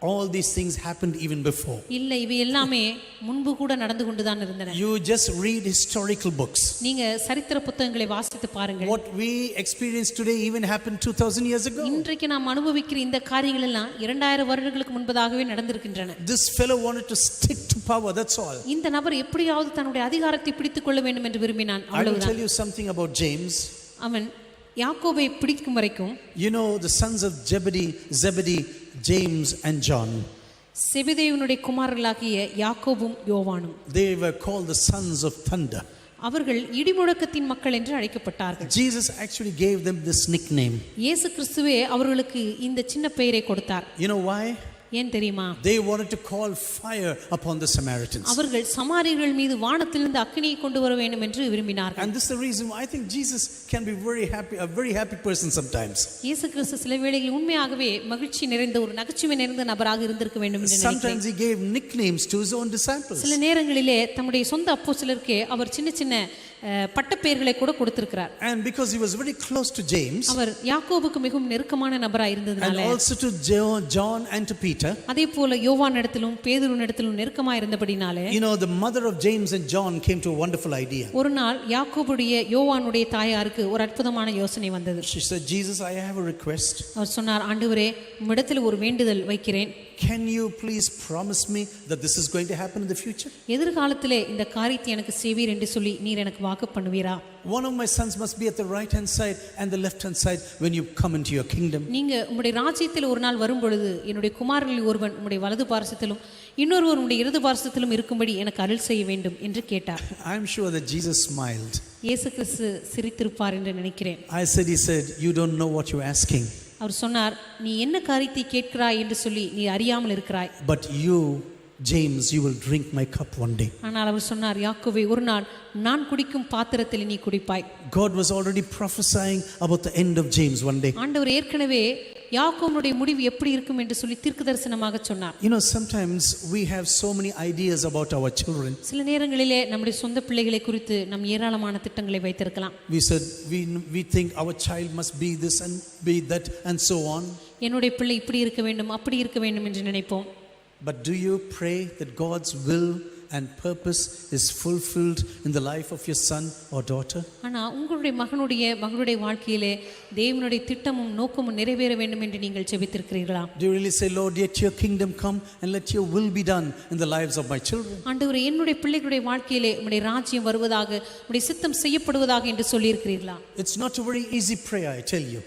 [SPEAKER 1] all these things happened even before.
[SPEAKER 2] இல்லை, இவை எல்லாமே முன்பு கூட நடந்து கொண்டுதான் இருந்தன.
[SPEAKER 1] You just read historical books.
[SPEAKER 2] நீங்க சரித்திர புத்தகங்களை வாசித்து பாருங்கள்.
[SPEAKER 1] What we experience today even happened 2000 years ago.
[SPEAKER 2] இன்றைக்கு நாம் அனுபவிக்கிற இந்த காரியங்கள் எல்லாம் 2000 வருடங்களுக்கு முன்பதாகவே நடந்திருக்கின்றன.
[SPEAKER 1] This fellow wanted to stick to power, that's all.
[SPEAKER 2] இந்த நபர் எப்படியாவது தன்னுடைய அதிகாரத்தை பிடித்துக் கொள்ள வேண்டும் என்று விரும்பினான்.
[SPEAKER 1] I will tell you something about James.
[SPEAKER 2] அவன் யாக்கோபை பிடிக்கும் வரைக்கும்,
[SPEAKER 1] you know, the sons of Zebedee, James and John,
[SPEAKER 2] செபெதேயுனுடைய குமாரர்களாகிய யாக்கோபும் யோவானும்,
[SPEAKER 1] they were called the sons of thunder.
[SPEAKER 2] அவர்கள் இடிமுழக்கத்தின் மக்கள் என்று அழைக்கப்பட்டார்கள்.
[SPEAKER 1] Jesus actually gave them this nickname.
[SPEAKER 2] இயேசு கிறிஸ்துவே அவர்களுக்கு இந்த சின்ன பெயரை கொடுத்தார்.
[SPEAKER 1] You know why?
[SPEAKER 2] ஏன் தெரியுமா?
[SPEAKER 1] They wanted to call fire upon the Samaritans.
[SPEAKER 2] அவர்கள் சமாரியர்கள் மீது வானத்திலிருந்து அக்கினியை கொண்டு வர வேண்டும் என்று விரும்பினார்கள்.
[SPEAKER 1] And this is the reason why I think Jesus can be a very happy person sometimes.
[SPEAKER 2] இயேசு கிறிஸ்து சில வேளைகளில் உண்மையாகவே மகிழ்ச்சி நிறைந்த ஒரு நகைச்சுவை நிறைந்த நபராக இருந்திருக்க வேண்டும் என்று நினைக்கிறேன்.
[SPEAKER 1] Sometimes he gave nicknames to his own disciples.
[SPEAKER 2] சில நேரங்களிலே தம்முடைய சொந்த அப்போஸ்தலருக்கு அவர் சின்ன சின்ன பட்டப்பெயர்களை கூட கொடுத்திருக்கிறார்.
[SPEAKER 1] And because he was very close to James,
[SPEAKER 2] அவர் யாக்கோபுக்கு மிகவும் நெருக்கமான நபராய் இருந்ததனால,
[SPEAKER 1] and also to John and to Peter,
[SPEAKER 2] அதே போல யோவானிடத்திலும் பேதுருவினிடத்திலும் நெருக்கமாய் இருந்தபடினாலே,
[SPEAKER 1] you know, the mother of James and John came to a wonderful idea.
[SPEAKER 2] ஒரு நாள் யாக்கோபுடைய யோவானுடைய தாயாருக்கு ஒரு அற்புதமான யோசனை வந்தது.
[SPEAKER 1] She said, Jesus, I have a request.
[SPEAKER 2] அவர் சொன்னார், ஆண்டவரே, உம்மிடத்தில் ஒரு வேண்டுதல் வைக்கிறேன்.
[SPEAKER 1] Can you please promise me that this is going to happen in the future?
[SPEAKER 2] எதிர்காலத்திலே இந்த காரியத்தை எனக்கு செய்வீர் என்று சொல்லி நீர் எனக்கு வாக்கு பண்ணுவீரா?
[SPEAKER 1] One of my sons must be at the right hand side and the left hand side when you come into your kingdom.
[SPEAKER 2] நீங்க உம்முடைய ராஜ்யத்தில் ஒரு நாள் வரும் பொழுது என்னுடைய குமாரர்களில் ஒருவன் உம்முடைய வலது பார்சத்திலும் இன்னொருவர் உம்முடைய இடது பார்சத்திலும் இருக்கும்படி எனக்கு அருள் செய்ய வேண்டும் என்று கேட்டார்.
[SPEAKER 1] I am sure that Jesus smiled.
[SPEAKER 2] இயேசு கிறிஸ்து சிரித்திருப்பார் என்று நினைக்கிறேன்.
[SPEAKER 1] He said, you don't know what you're asking.
[SPEAKER 2] அவர் சொன்னார், நீ என்ன காரியத்தை கேட்கிறாய் என்று சொல்லி நீ அறியாமல் இருக்கிறாய்.
[SPEAKER 1] But you, James, you will drink my cup one day.
[SPEAKER 2] ஆனால் அவர் சொன்னார், யாக்கோபே, ஒரு நாள் நான் குடிக்கும் பாத்திரத்தில் நீ குடிப்பாய்.
[SPEAKER 1] God was already prophesying about the end of James one day.
[SPEAKER 2] ஆண்டவர் ஏற்கனவே யாக்கோபுடைய முடிவு எப்படி இருக்கும் என்று சொல்லி தீர்க்கதரிசனமாக சொன்னார்.
[SPEAKER 1] You know, sometimes we have so many ideas about our children.
[SPEAKER 2] சில நேரங்களிலே நம்முடைய சொந்த பிள்ளைகளை குறித்து நம் ஏராளமான திட்டங்களை வைத்திருக்கலாம்.
[SPEAKER 1] We said we think our child must be this and be that and so on.
[SPEAKER 2] என்னுடைய பிள்ளை இப்படி இருக்க வேண்டும், அப்படி இருக்க வேண்டும் என்று நினைப்போம்.
[SPEAKER 1] But do you pray that God's will and purpose is fulfilled in the life of your son or daughter?
[SPEAKER 2] ஆனா உங்களுடைய மகளுடைய வாழ்க்கையிலே தேவனுடைய திட்டமும் நோக்கமும் நிறைவேற வேண்டும் என்று நீங்கள் ஜெபித்திருக்கிறீர்களா?
[SPEAKER 1] Do you really say, Lord, let your kingdom come and let your will be done in the lives of my children?
[SPEAKER 2] ஆண்டவரே, என்னுடைய பிள்ளைகளுடைய வாழ்க்கையிலே உம்முடைய ராஜ்யம் வருவதாக, உம்முடைய சித்தம் செய்யப்படுவதாக என்று சொல்லி இருக்கிறீர்களா?
[SPEAKER 1] It's not a very easy prayer, I tell you.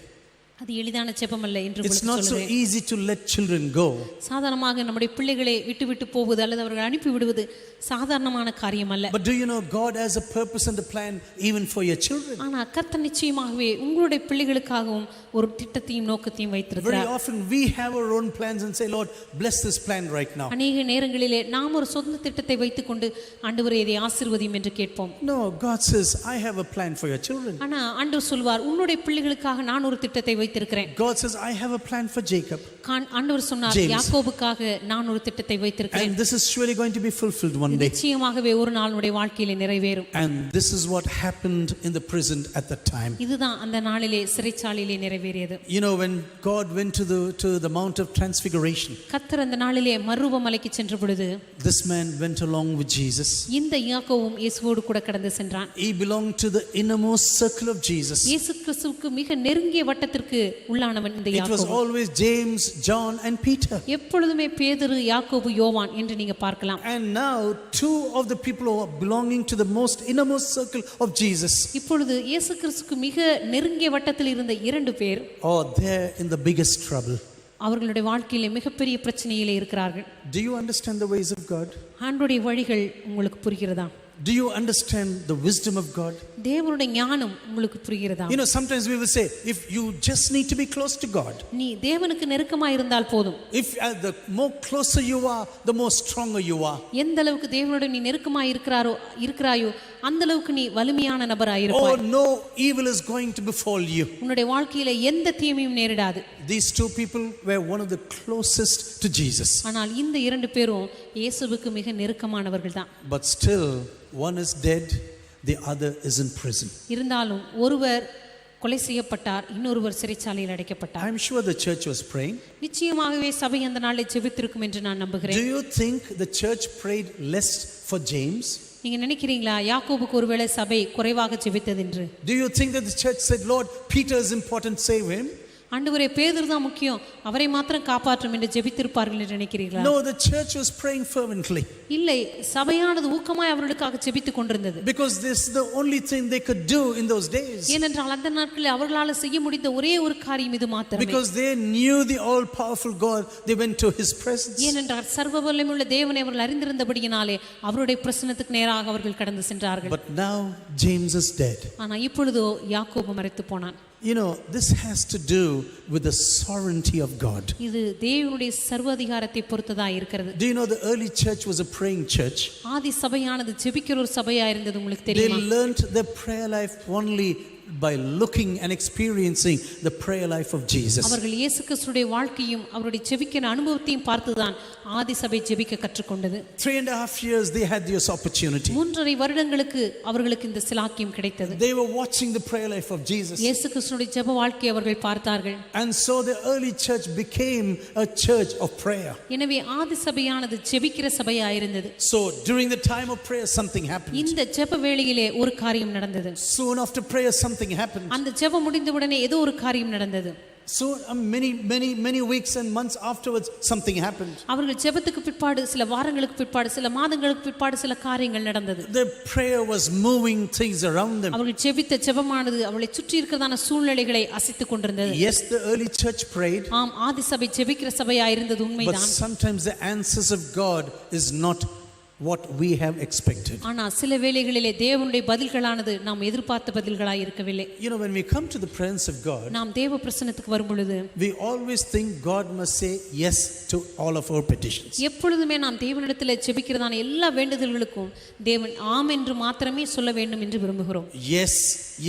[SPEAKER 2] அது எளிதான ஜெபம் அல்ல என்று
[SPEAKER 1] It's not so
[SPEAKER 2] சொல்லுவேன்.
[SPEAKER 1] easy to let children go.
[SPEAKER 2] சாதாரணமாக நம்முடைய பிள்ளைகளை விட்டு போவது அல்லது அவர்கள் அனுப்பி விடுவது சாதாரணமான காரியம் அல்ல.
[SPEAKER 1] But do you know God has a purpose and a plan even for your children?
[SPEAKER 2] ஆனா கர்த்தர் நிச்சயமாகவே உங்களுடைய பிள்ளைகளுக்காகவும் ஒரு திட்டத்தையும் நோக்கத்தையும்
[SPEAKER 1] Very
[SPEAKER 2] வைத்திருக்கிறார்.
[SPEAKER 1] often we have our own plans and say, Lord, bless this plan right now.
[SPEAKER 2] அநேக நேரங்களிலே நாம் ஒரு சொந்த திட்டத்தை வைத்துக்கொண்டு ஆண்டவரே இதை ஆசீர்வதியும் என்று கேட்போம்.
[SPEAKER 1] No, God says, I have a plan for your children.
[SPEAKER 2] ஆனா ஆண்டவர் சொல்வார், உன்னுடைய பிள்ளைகளுக்காக நான் ஒரு திட்டத்தை வைத்திருக்கிறேன்.
[SPEAKER 1] God says, I have a plan for Jacob.
[SPEAKER 2] ஆண்டவர் சொன்னார்,
[SPEAKER 1] James.
[SPEAKER 2] யாக்கோபுக்காக நான் ஒரு திட்டத்தை வைத்திருக்கிறேன்.
[SPEAKER 1] And this is surely going to be fulfilled one day.
[SPEAKER 2] நிச்சயமாகவே ஒரு நாள் உடைய வாழ்க்கையிலே நிறைவேறும்.
[SPEAKER 1] And this is what happened in the prison at that time.
[SPEAKER 2] இதுதான் அந்த நாளிலே சிறைச்சாலையிலே நிறைவேறியது.
[SPEAKER 1] You know, when God went to the Mount of Transfiguration,
[SPEAKER 2] கர்த்தர் அந்த நாளிலே மறுரூப மலைக்கு சென்ற பொழுது
[SPEAKER 1] this man went along with Jesus.
[SPEAKER 2] இந்த யாக்கோவும் இயேசுவோடு கூட கடந்து சென்றான்.
[SPEAKER 1] He belonged to the innermost circle of Jesus.
[SPEAKER 2] இயேசு கிறிஸ்துவுக்கு மிக நெருங்கிய வட்டத்திற்கு உள்ளானவன் இந்த
[SPEAKER 1] It was
[SPEAKER 2] யாக்கோபு.
[SPEAKER 1] always James, John and Peter.
[SPEAKER 2] எப்பொழுதுமே பேதுரு, யாக்கோபு, யோவான் என்று நீங்க பார்க்கலாம்.
[SPEAKER 1] And now two of the people who are belonging to the innermost circle of Jesus
[SPEAKER 2] இப்பொழுது இயேசு கிறிஸ்துவுக்கு மிக நெருங்கிய வட்டத்தில் இருந்த இரண்டு பேர்
[SPEAKER 1] are there in the biggest trouble.
[SPEAKER 2] அவர்களுடைய வாழ்க்கையிலே மிகப்பெரிய பிரச்சனையிலே இருக்கிறார்கள்.
[SPEAKER 1] Do you understand the ways of God?
[SPEAKER 2] ஆண்டவருடைய வழிகள் உங்களுக்கு புரிகிறதா?
[SPEAKER 1] Do you understand the wisdom of God?
[SPEAKER 2] தேவனுடைய ஞானம் உங்களுக்கு புரிகிறதா?
[SPEAKER 1] You know, sometimes we will say, if you just need to be close to God.
[SPEAKER 2] நீ தேவனுக்கு நெருக்கமாக இருந்தால் போதும்.
[SPEAKER 1] If the more closer you are, the more stronger you are.
[SPEAKER 2] எந்த அளவுக்கு தேவனோடு நீ நெருக்கமாக இருக்கிறாயோ அந்த அளவுக்கு நீ வலிமையான நபராய் இருப்பாய்.
[SPEAKER 1] Oh, no evil is going to befall you.
[SPEAKER 2] உன்னுடைய வாழ்க்கையில எந்த தீமையும் நேரிடாது.
[SPEAKER 1] These two people were one of the closest to Jesus.
[SPEAKER 2] ஆனால் இந்த இரண்டு பேரும் இயேசுவுக்கு மிக நெருக்கமானவர்கள் தான்.
[SPEAKER 1] But still, one is dead, the other is in prison.
[SPEAKER 2] இருந்தாலும் ஒருவர் கொலை செய்யப்பட்டார், இன்னொருவர் சிறைச்சாலையில் அடைக்கப்பட்டார்.
[SPEAKER 1] I'm sure the church was praying.
[SPEAKER 2] நிச்சயமாகவே சபை அந்த நாளில் ஜெபித்திருக்கும் என்று நான் நம்புகிறேன்.
[SPEAKER 1] Do you think the church prayed less for James?
[SPEAKER 2] நீங்க நினைக்கிறீங்களா யாக்கோபுக்கு ஒருவேளை சபை குறைவாக ஜெபித்தது என்று?
[SPEAKER 1] Do you think that the church said, Lord, Peter is important, save him?
[SPEAKER 2] ஆண்டவரே பேதுரு தான் முக்கியம், அவரை மாத்திரம் காப்பாற்றும் என்று ஜெபித்திருப்பார்கள் என்று நினைக்கிறீர்களா?
[SPEAKER 1] No, the church was praying fervently.
[SPEAKER 2] இல்லை, சபையானது ஊக்கமாய் அவர்களுக்காக ஜெபித்துக் கொண்டிருந்தது.
[SPEAKER 1] Because this is the only thing they could do in those days.
[SPEAKER 2] ஏனென்றால் அந்த நாட்களில் அவர்களால் செய்ய முடிந்த ஒரே ஒரு காரியம் இது மாத்திரமே.
[SPEAKER 1] Because they knew the all powerful God, they went to his presence.
[SPEAKER 2] ஏனென்றால் சர்வ வல்லமையுள்ள தேவனை அவர்கள் அறிந்திருந்தபடியினாலே அவருடைய பிரசன்னத்துக்கு நேராக அவர்கள் கடந்து சென்றார்கள்.
[SPEAKER 1] But now James is dead.
[SPEAKER 2] ஆனால் இப்பொழுதோ யாக்கோபு மரித்து போனான்.
[SPEAKER 1] You know, this has to do with the sovereignty of God.
[SPEAKER 2] இது தேவனுடைய சர்வாதிகாரத்தை பொறுத்ததா இருக்கிறது.
[SPEAKER 1] Do you know the early church was a praying church?
[SPEAKER 2] ஆதி சபையானது ஜெபிக்கிற ஒரு சபையா இருந்தது, உங்களுக்கு தெரியுமா?
[SPEAKER 1] They learned their prayer life only by looking and experiencing the prayer life of Jesus.
[SPEAKER 2] அவர்கள் இயேசு கிறிஸ்துவின் வாழ்க்கையும் அவருடைய ஜெபிக்கிற அனுபவத்தையும் பார்த்துதான் ஆதி சபை ஜெபிக்க கற்றுக்கொண்டது.
[SPEAKER 1] 3.5 years they had this opportunity.
[SPEAKER 2] 3.5 வருடங்களுக்கு அவர்களுக்கு இந்த சிலாக்கியம் கிடைத்தது.
[SPEAKER 1] They were watching the prayer life of Jesus.
[SPEAKER 2] இயேசு கிறிஸ்துவின் ஜெப வாழ்க்கையை அவர்கள் பார்த்தார்கள்.
[SPEAKER 1] And so the early church became a church of prayer.
[SPEAKER 2] எனவே ஆதி சபையானது ஜெபிக்கிற சபையா இருந்தது.
[SPEAKER 1] So during the time of prayer something happened.
[SPEAKER 2] இந்த ஜெப வேளையிலே ஒரு காரியம் நடந்தது.
[SPEAKER 1] Soon after prayer something happened.
[SPEAKER 2] அந்த ஜெபம் முடிந்தவுடனே ஏதோ ஒரு காரியம் நடந்தது.
[SPEAKER 1] So many weeks and months afterwards something happened.
[SPEAKER 2] அவர்கள் ஜெபத்துக்கு பிற்பாடு சில வாரங்களுக்கு பிற்பாடு சில மாதங்களுக்கு பிற்பாடு சில காரியங்கள் நடந்தது.
[SPEAKER 1] The prayer was moving things around them.
[SPEAKER 2] அவர்கள் ஜெபித்த ஜெபமானது அவளை சுற்றி இருக்கிறதான சூழ்நிலைகளை அசைத்துக் கொண்டிருந்தது.
[SPEAKER 1] Yes, the early church prayed.
[SPEAKER 2] ஆம், ஆதி சபை ஜெபிக்கிற சபையா இருந்தது உண்மைதான்.
[SPEAKER 1] But sometimes the answers of God is not what we have expected.
[SPEAKER 2] ஆனா சில வேளைகளிலே தேவனுடைய பதில்களானது நாம் எதிர்பார்த்த பதில்களாய் இருக்கவில்லை.
[SPEAKER 1] You know, when we come to the presence of God,
[SPEAKER 2] நாம் தேவ பிரசன்னத்துக்கு வரும் பொழுது
[SPEAKER 1] we always think God must say yes to all of our petitions.
[SPEAKER 2] எப்பொழுதுமே நாம் தேவனிடத்தில் ஜெபிக்கிறதான எல்லா வேண்டுதல்களுக்கும் தேவன் ஆம் என்று மாத்திரமே சொல்ல வேண்டும் என்று விரும்புகிறோம்.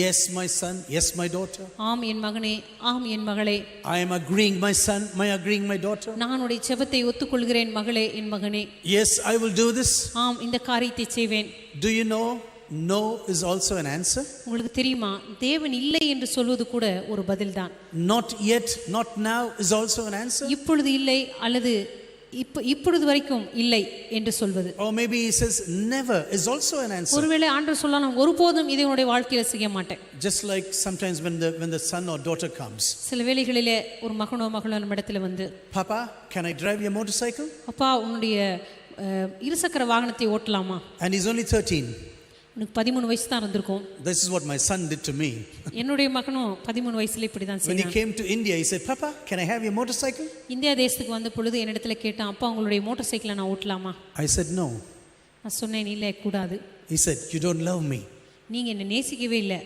[SPEAKER 1] Yes my son, yes my daughter.
[SPEAKER 2] ஆம் என் மகனே, ஆம் என் மகளே.
[SPEAKER 1] I am agreeing my son, agreeing my daughter.
[SPEAKER 2] நான் உடைய ஜெபத்தை ஒத்துக்கொள்கிறேன் மகளே, என் மகனே.
[SPEAKER 1] Yes, I will do this.
[SPEAKER 2] ஆம், இந்த காரியத்தை செய்வேன்.
[SPEAKER 1] Do you know no is also an answer?
[SPEAKER 2] உங்களுக்கு தெரியுமா, தேவன் இல்லை என்று சொல்வது கூட ஒரு பதில்தான்.
[SPEAKER 1] Not yet, not now is also an answer.
[SPEAKER 2] இப்பொழுது இல்லை அல்லது இப்பொழுது வரைக்கும் இல்லை என்று சொல்வது.
[SPEAKER 1] Or maybe he says never is also an answer.
[SPEAKER 2] ஒருவேளை ஆண்டவர் சொல்லலாம், ஒருபோதும் இதை உன்னுடைய வாழ்க்கையில செய்ய மாட்டேன்.
[SPEAKER 1] Just like sometimes when the son or daughter comes.
[SPEAKER 2] சில வேளைகளிலே ஒரு மகனோ மகளோ நம்ம இடத்துல வந்து,
[SPEAKER 1] Papa, can I drive your motorcycle?
[SPEAKER 2] அப்பா உன்னுடைய இருசக்கர வாகனத்தை ஓட்டலாமா?
[SPEAKER 1] And he's only 13.
[SPEAKER 2] உனக்கு 13 வயசு தான் இருந்திருக்கும்.
[SPEAKER 1] This is what my son did to me.
[SPEAKER 2] என்னுடைய மகனும் 13 வயசுல இப்படி தான்
[SPEAKER 1] When he
[SPEAKER 2] செய்தான்.
[SPEAKER 1] came to India, he said, Papa, can I have your motorcycle?
[SPEAKER 2] India தேசத்துக்கு வந்த பொழுது என்னிடத்துல கேட்டான், அப்பா உங்களுடைய மோட்டார் சைக்கிளை நான் ஓட்டலாமா?
[SPEAKER 1] I said no.
[SPEAKER 2] நான் சொன்னேன், இல்லை கூடாது.
[SPEAKER 1] He said, you don't love me.
[SPEAKER 2] நீங்க என்ன நேசிக்கவே இல்லை,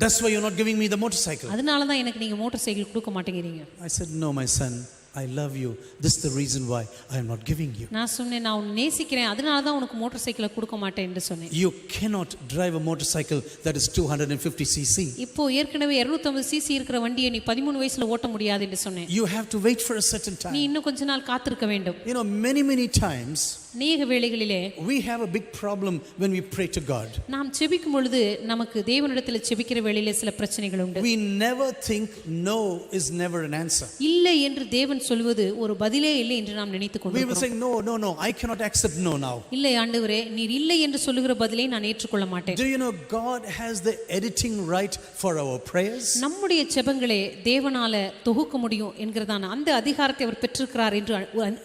[SPEAKER 1] That's why you're not giving me the motorcycle.
[SPEAKER 2] அதனால தான் எனக்கு நீங்க மோட்டார் சைக்கிள் கொடுக்க மாட்டேங்கிறீங்க.
[SPEAKER 1] I said, no my son, I love you. This is the reason why I am not giving you.
[SPEAKER 2] நான் சொன்னேன், நான் உன்னை நேசிக்கிறேன், அதனால தான் உனக்கு மோட்டார் சைக்கிளை கொடுக்க மாட்டேன் என்று சொன்னேன்.
[SPEAKER 1] You cannot drive a motorcycle that is 250 cc.
[SPEAKER 2] இப்போ ஏற்கனவே 250 சிசி இருக்கிற வண்டியை நீ 13 வயசுல ஓட்ட முடியாது என்று சொன்னேன்.
[SPEAKER 1] You have to wait for a certain
[SPEAKER 2] நீ
[SPEAKER 1] time.
[SPEAKER 2] இன்னும் கொஞ்ச நாள் காத்திருக்க வேண்டும்.
[SPEAKER 1] You know, many times
[SPEAKER 2] அநேக வேளைகளிலே
[SPEAKER 1] we have a big problem when we pray to God.
[SPEAKER 2] நாம் ஜெபிக்கும் பொழுது நமக்கு தேவனிடத்தில் ஜெபிக்கிற வேளையிலே சில பிரச்சனைகள் உண்டு.
[SPEAKER 1] We never think no is never an answer.
[SPEAKER 2] இல்லை என்று தேவன் சொல்வது ஒரு பதிலே இல்லை என்று நாம் நினைத்துக்
[SPEAKER 1] We will say
[SPEAKER 2] கொண்டிருக்கிறோம்.
[SPEAKER 1] no, I cannot accept no now.
[SPEAKER 2] இல்லை ஆண்டவரே, நீர் இல்லை என்று சொல்லுகிற பதிலை நான் ஏற்றுக்கொள்ள மாட்டேன்.
[SPEAKER 1] Do you know God has the editing right for our prayers?
[SPEAKER 2] நம்முடைய ஜெபங்களை தேவனால தொகுக்க முடியும் என்கிறதான அந்த அதிகாரத்தை அவர் பெற்றிருக்கிறார் என்று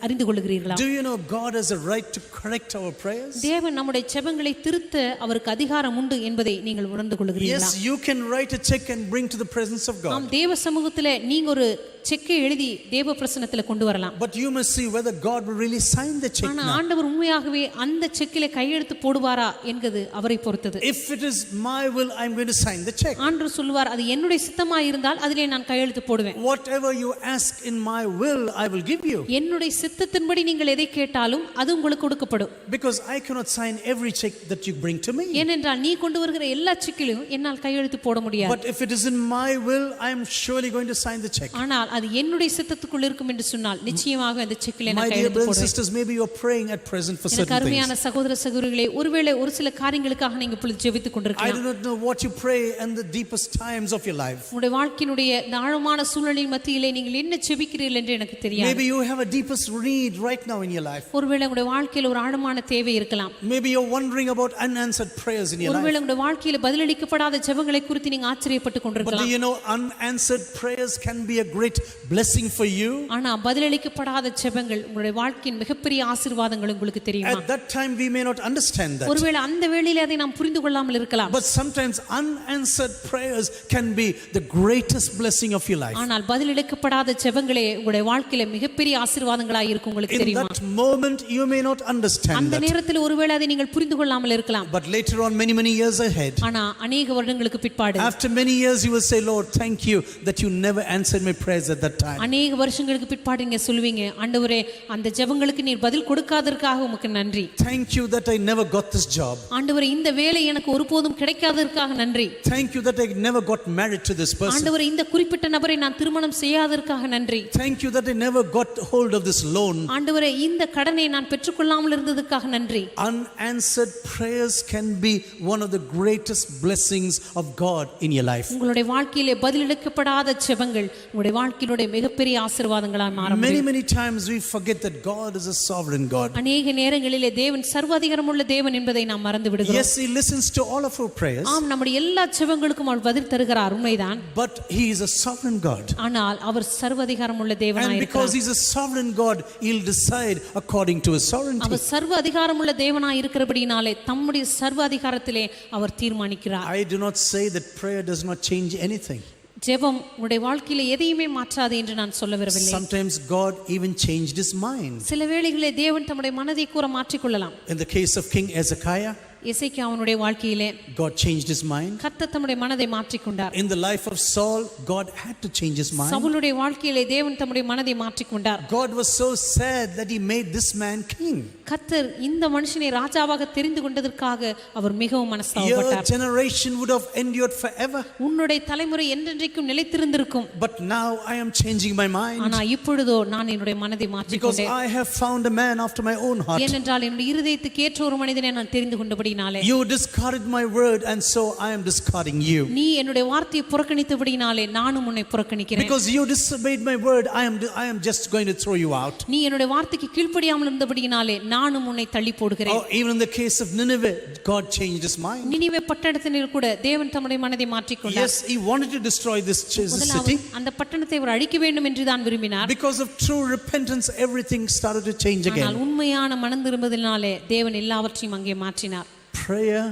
[SPEAKER 2] அறிந்து கொள்கிறீர்களா?
[SPEAKER 1] Do you know God has a right to correct our prayers?
[SPEAKER 2] தேவன் நம்முடைய ஜெபங்களை திருத்த அவருக்கு அதிகாரம் உண்டு என்பதை நீங்கள் உணர்ந்து கொள்கிறீர்களா?
[SPEAKER 1] Yes, you can write a check and bring to the presence of God.
[SPEAKER 2] நாம் தேவ சமூகத்திலே நீங்க ஒரு செக்கை எழுதி தேவ பிரசன்னத்துல கொண்டு வரலாம்.
[SPEAKER 1] But you must see whether God will really sign the check
[SPEAKER 2] ஆனா
[SPEAKER 1] now.
[SPEAKER 2] ஆண்டவர் உண்மையாகவே அந்த செக்கிலே கையெழுத்து போடுவாரா என்கிறது அவரை பொறுத்தது.
[SPEAKER 1] If it is my will, I'm going to sign the check.
[SPEAKER 2] ஆண்டவர் சொல்வார், அது என்னுடைய சித்தமா இருந்தால் அதிலே நான் கையெழுத்து போடுவேன்.
[SPEAKER 1] Whatever you ask in my will, I will give you.
[SPEAKER 2] என்னுடைய சித்தத்தின்படி நீங்கள் எதை கேட்டாலும் அது உங்களுக்கு கொடுக்கப்படும்.
[SPEAKER 1] Because I cannot sign every check that you bring to me.
[SPEAKER 2] ஏனென்றால் நீ கொண்டு வருகிற எல்லா செக்கிலும் என்னால் கையெழுத்து போட முடியாது.
[SPEAKER 1] But if it is in my will, I am surely going to sign the check.
[SPEAKER 2] ஆனால் அது என்னுடைய சித்தத்துக்குள் இருக்கும் என்று சொன்னால் நிச்சயமாக அந்த செக்கிலே நான்
[SPEAKER 1] My dear
[SPEAKER 2] கையெழுத்து
[SPEAKER 1] brothers and
[SPEAKER 2] போடுவேன்.
[SPEAKER 1] sisters, maybe you are praying at present for certain
[SPEAKER 2] கருமையான
[SPEAKER 1] things.
[SPEAKER 2] சகோதர சகோதரிகளே, ஒருவேளை ஒரு சில காரியங்களுக்காக நீங்க இப்பொழுது ஜெபித்துக்
[SPEAKER 1] I
[SPEAKER 2] கொண்டிருக்கலாம்.
[SPEAKER 1] do not know what you pray in the deepest times of your life.
[SPEAKER 2] உங்களுடைய வாழ்க்கையினுடைய இந்த ஆழமான சூழ்நிலையின் மத்தியிலே நீங்கள் என்ன ஜெபிக்கிறீர்கள் என்று எனக்கு தெரியாது.
[SPEAKER 1] Maybe you have a deepest need right now in your life.
[SPEAKER 2] ஒருவேளை உங்களுடைய வாழ்க்கையில ஒரு ஆழமான தேவை இருக்கலாம்.
[SPEAKER 1] Maybe you're wondering about unanswered prayers in your
[SPEAKER 2] ஒருவேளை
[SPEAKER 1] life.
[SPEAKER 2] உங்களுடைய வாழ்க்கையில பதிலளிக்கப்படாத ஜெபங்களை குறித்து நீங்க ஆச்சரியப்பட்டு
[SPEAKER 1] But do
[SPEAKER 2] கொண்டிருக்கலாம்.
[SPEAKER 1] you know unanswered prayers can be a great blessing for you?
[SPEAKER 2] ஆனா பதிலளிக்கப்படாத ஜெபங்கள் உங்களுடைய வாழ்க்கையின் மிகப்பெரிய ஆசீர்வாதங்கள் உங்களுக்கு தெரியுமா?
[SPEAKER 1] At that time we may not understand that.
[SPEAKER 2] ஒருவேளை அந்த வேளையிலே அதை நாம் புரிந்து கொள்ளாமல் இருக்கலாம்.
[SPEAKER 1] But sometimes unanswered prayers can be the greatest blessing of your life.
[SPEAKER 2] ஆனால் பதிலளிக்கப்படாத ஜெபங்களே உங்களுடைய வாழ்க்கையில மிகப்பெரிய ஆசீர்வாதங்களாய் இருக்கும் உங்களுக்கு
[SPEAKER 1] In
[SPEAKER 2] தெரியுமா?
[SPEAKER 1] that moment you may not understand
[SPEAKER 2] அந்த
[SPEAKER 1] that.
[SPEAKER 2] நேரத்தில் ஒருவேளை அதை நீங்கள் புரிந்து கொள்ளாமல் இருக்கலாம்.
[SPEAKER 1] But later on, many years ahead,
[SPEAKER 2] ஆனா अनेक வருடங்களுக்கு பிற்பாடு
[SPEAKER 1] after many years you will say, Lord, thank you that you never answered my prayers at that time.
[SPEAKER 2] अनेक வருஷங்களுக்கு பிற்பாடு நீங்க சொல்வீங்க, ஆண்டவரே அந்த ஜெபங்களுக்கு நீர் பதில் கொடுக்காததற்காக உமக்கு நன்றி.
[SPEAKER 1] Thank you that I never got this job.
[SPEAKER 2] ஆண்டவரே இந்த வேலை எனக்கு ஒருபோதும் கிடைக்காததற்காக நன்றி.
[SPEAKER 1] Thank you that I never got married to this person.
[SPEAKER 2] ஆண்டவரே இந்த குறிப்பிட்ட நபரை நான் திருமணம் செய்யாததற்காக நன்றி.
[SPEAKER 1] Thank you that I never got hold of this loan.
[SPEAKER 2] ஆண்டவரே இந்த கடனை நான் பெற்றுக்கொள்ளாமல் இருந்ததற்காக நன்றி.
[SPEAKER 1] Unanswered prayers can be one of the greatest blessings of God in your life.
[SPEAKER 2] உங்களுடைய வாழ்க்கையிலே பதிலளிக்கப்படாத ஜெபங்கள் உங்களுடைய வாழ்க்கையினுடைய மிகப்பெரிய ஆசீர்வாதங்களாய் மாற முடியும்.
[SPEAKER 1] Many times we forget that God is a sovereign God.
[SPEAKER 2] அநேக நேரங்களிலே தேவன் சர்வாதிகாரமுள்ள தேவன் என்பதை நாம் மறந்து விடுகிறோம்.
[SPEAKER 1] Yes, he listens to all of our prayers.
[SPEAKER 2] ஆம், நம்முடைய எல்லா ஜெபங்களுக்கும் அவர் பதில் தருகிறார், உண்மைதான்.
[SPEAKER 1] But he is a sovereign God.
[SPEAKER 2] ஆனால் அவர் சர்வாதிகாரமுள்ள தேவனாய்
[SPEAKER 1] And because
[SPEAKER 2] இருக்கிறார்.
[SPEAKER 1] he's a sovereign God, he'll decide according to his sovereignty.
[SPEAKER 2] அவர் சர்வ அதிகாரமுள்ள தேவனாய் இருக்கிறபடினாலே தம்முடைய சர்வ அதிகாரத்திலே அவர் தீர்மானிக்கிறார்.
[SPEAKER 1] I do not say that prayer does not change anything.
[SPEAKER 2] ஜெபம் உங்களுடைய வாழ்க்கையில எதையுமே மாற்றாது என்று நான் சொல்ல விரும்பவில்லை.
[SPEAKER 1] Sometimes God even changed his mind.
[SPEAKER 2] சில வேளைகளிலே தேவன் தம்முடைய மனதை கூட மாற்றிக்கொள்ளலாம்.
[SPEAKER 1] In the case of King Hezekiah,
[SPEAKER 2] எசேக்கியாவுடைய வாழ்க்கையிலே
[SPEAKER 1] God changed his mind.
[SPEAKER 2] கர்த்தர் தம்முடைய மனதை மாற்றிக்கொண்டார்.
[SPEAKER 1] In the life of Saul, God had to change his mind.
[SPEAKER 2] சவுலுடைய வாழ்க்கையிலே தேவன் தம்முடைய மனதை மாற்றிக்கொண்டார்.
[SPEAKER 1] God was so sad that he made this man king.
[SPEAKER 2] கர்த்தர் இந்த மனுஷனை ராஜாவாக தெரிந்து கொண்டதற்காக அவர் மிகவும்
[SPEAKER 1] Your
[SPEAKER 2] மனஸ்தாபப்பட்டார்.
[SPEAKER 1] generation would have endured forever.
[SPEAKER 2] உன்னுடைய தலைமுறை என்றென்றைக்கும் நிலைத்திருந்திருக்கும்.
[SPEAKER 1] But now I am changing my mind.
[SPEAKER 2] ஆனா இப்பொழுதோ நான் என்னுடைய மனதை
[SPEAKER 1] Because
[SPEAKER 2] மாற்றிக்கொண்டேன்.
[SPEAKER 1] I have found a man after my own heart.
[SPEAKER 2] ஏனென்றால் என்னுடைய இருதயத்துக்கு ஏற்ற ஒரு மனிதனை நான் தெரிந்து கொண்டபடினாலே.
[SPEAKER 1] You discarded my word and so I am discarding you.
[SPEAKER 2] நீ என்னுடைய வார்த்தையை புறக்கணித்தபடினாலே நானும் உன்னை புறக்கணிக்கிறேன்.
[SPEAKER 1] Because you disobeyed my word, I am just going to throw you out.
[SPEAKER 2] நீ என்னுடைய வார்த்தைக்கு கீழ்ப்படியாமல் இருந்தபடினாலே நானும் உன்னை தள்ளி போடுகிறேன்.
[SPEAKER 1] Or even in the case of Nineveh, God changed his mind.
[SPEAKER 2] Nineveh பட்டணத்தினர் கூட தேவன் தம்முடைய மனதை மாற்றிக்கொண்டார்.
[SPEAKER 1] Yes, he wanted to destroy this city.
[SPEAKER 2] அந்த பட்டணத்தை அவர் அழிக்க வேண்டும் என்று தான் விரும்பினார்.
[SPEAKER 1] Because of true repentance, everything started to change
[SPEAKER 2] ஆனால்
[SPEAKER 1] again.
[SPEAKER 2] உண்மையான மனம் திரும்புதலினாலே தேவன் எல்லாவற்றையும் அங்கே மாற்றினார்.
[SPEAKER 1] Prayer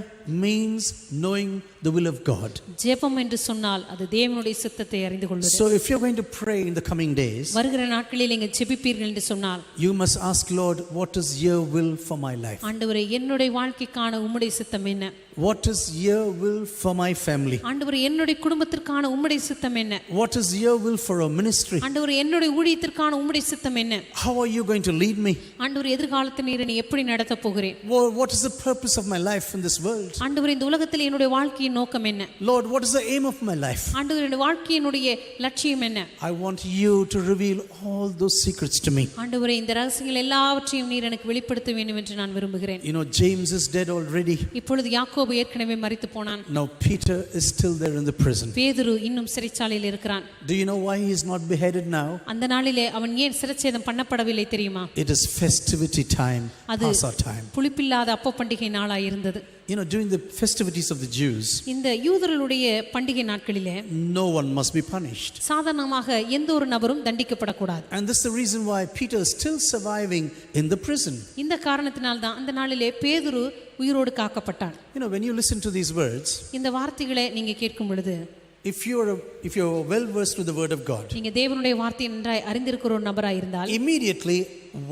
[SPEAKER 1] means knowing the will of God.
[SPEAKER 2] ஜெபம் என்று சொன்னால் அது தேவனுடைய சித்தத்தை அறிந்து கொள்வது.
[SPEAKER 1] So if you're going to pray in the coming days,
[SPEAKER 2] வருகிற நாட்களில் நீங்கள் ஜெபிப்பீர்கள் என்று சொன்னால்
[SPEAKER 1] you must ask Lord, what is your will for my life?
[SPEAKER 2] ஆண்டவரே என்னுடைய வாழ்க்கைக்கான உம்முடைய சித்தம் என்ன?
[SPEAKER 1] What is your will for my family?
[SPEAKER 2] ஆண்டவரே என்னுடைய குடும்பத்திற்கான உம்முடைய சித்தம் என்ன?
[SPEAKER 1] What is your will for our ministry?
[SPEAKER 2] ஆண்டவரே என்னுடைய ஊழியத்திற்கான உம்முடைய சித்தம் என்ன?
[SPEAKER 1] How are you going to lead me?
[SPEAKER 2] ஆண்டவரே எதிர்காலத்தில் நீர் என்னை எப்படி நடத்த போகிறேன்?
[SPEAKER 1] What is the purpose of my life in this world?
[SPEAKER 2] ஆண்டவரே இந்த உலகத்தில் என்னுடைய வாழ்க்கையின் நோக்கம் என்ன?
[SPEAKER 1] Lord, what is the aim of my life?
[SPEAKER 2] ஆண்டவரே என்னுடைய வாழ்க்கையினுடைய லட்சியம் என்ன?
[SPEAKER 1] I want you to reveal all those secrets to me.
[SPEAKER 2] ஆண்டவரே இந்த ரகசியங்கள் எல்லாவற்றையும் நீர் எனக்கு வெளிப்படுத்த வேண்டும் என்று நான் விரும்புகிறேன்.
[SPEAKER 1] You know, James is dead already.
[SPEAKER 2] இப்பொழுது யாக்கோபு ஏற்கனவே மரித்து போனான்.
[SPEAKER 1] Now Peter is still there in the prison.
[SPEAKER 2] பேதுரு இன்னும் சிறைச்சாலையில் இருக்கிறான்.
[SPEAKER 1] Do you know why he is not beheaded now?
[SPEAKER 2] அந்த நாளிலே அவன் ஏன் சிறைச்சேதம் பண்ணப்படவில்லை தெரியுமா?
[SPEAKER 1] It is festivity time, Passover time.
[SPEAKER 2] புளிப்பில்லாத அப்ப பண்டிகை நாளாய் இருந்தது.
[SPEAKER 1] You know, during the festivities of the Jews,
[SPEAKER 2] இந்த யூதர்களுடைய பண்டிகை நாட்களிலே
[SPEAKER 1] no one must be punished.
[SPEAKER 2] சாதாரணமாக எந்த ஒரு நபரும் தண்டிக்கப்படக்கூடாது.
[SPEAKER 1] And this is the reason why Peter is still surviving in the prison.
[SPEAKER 2] இந்த காரணத்தினால் தான் அந்த நாளிலே பேதுரு உயிரோடு காக்கப்பட்டான்.
[SPEAKER 1] You know, when you listen to these words,
[SPEAKER 2] இந்த வார்த்தைகளை நீங்க கேட்கும் பொழுது
[SPEAKER 1] if you're well versed with the word of God,
[SPEAKER 2] நீங்க தேவனுடைய வார்த்தையை நன்றாய் அறிந்திருக்கிற ஒரு நபராய் இருந்தால்
[SPEAKER 1] immediately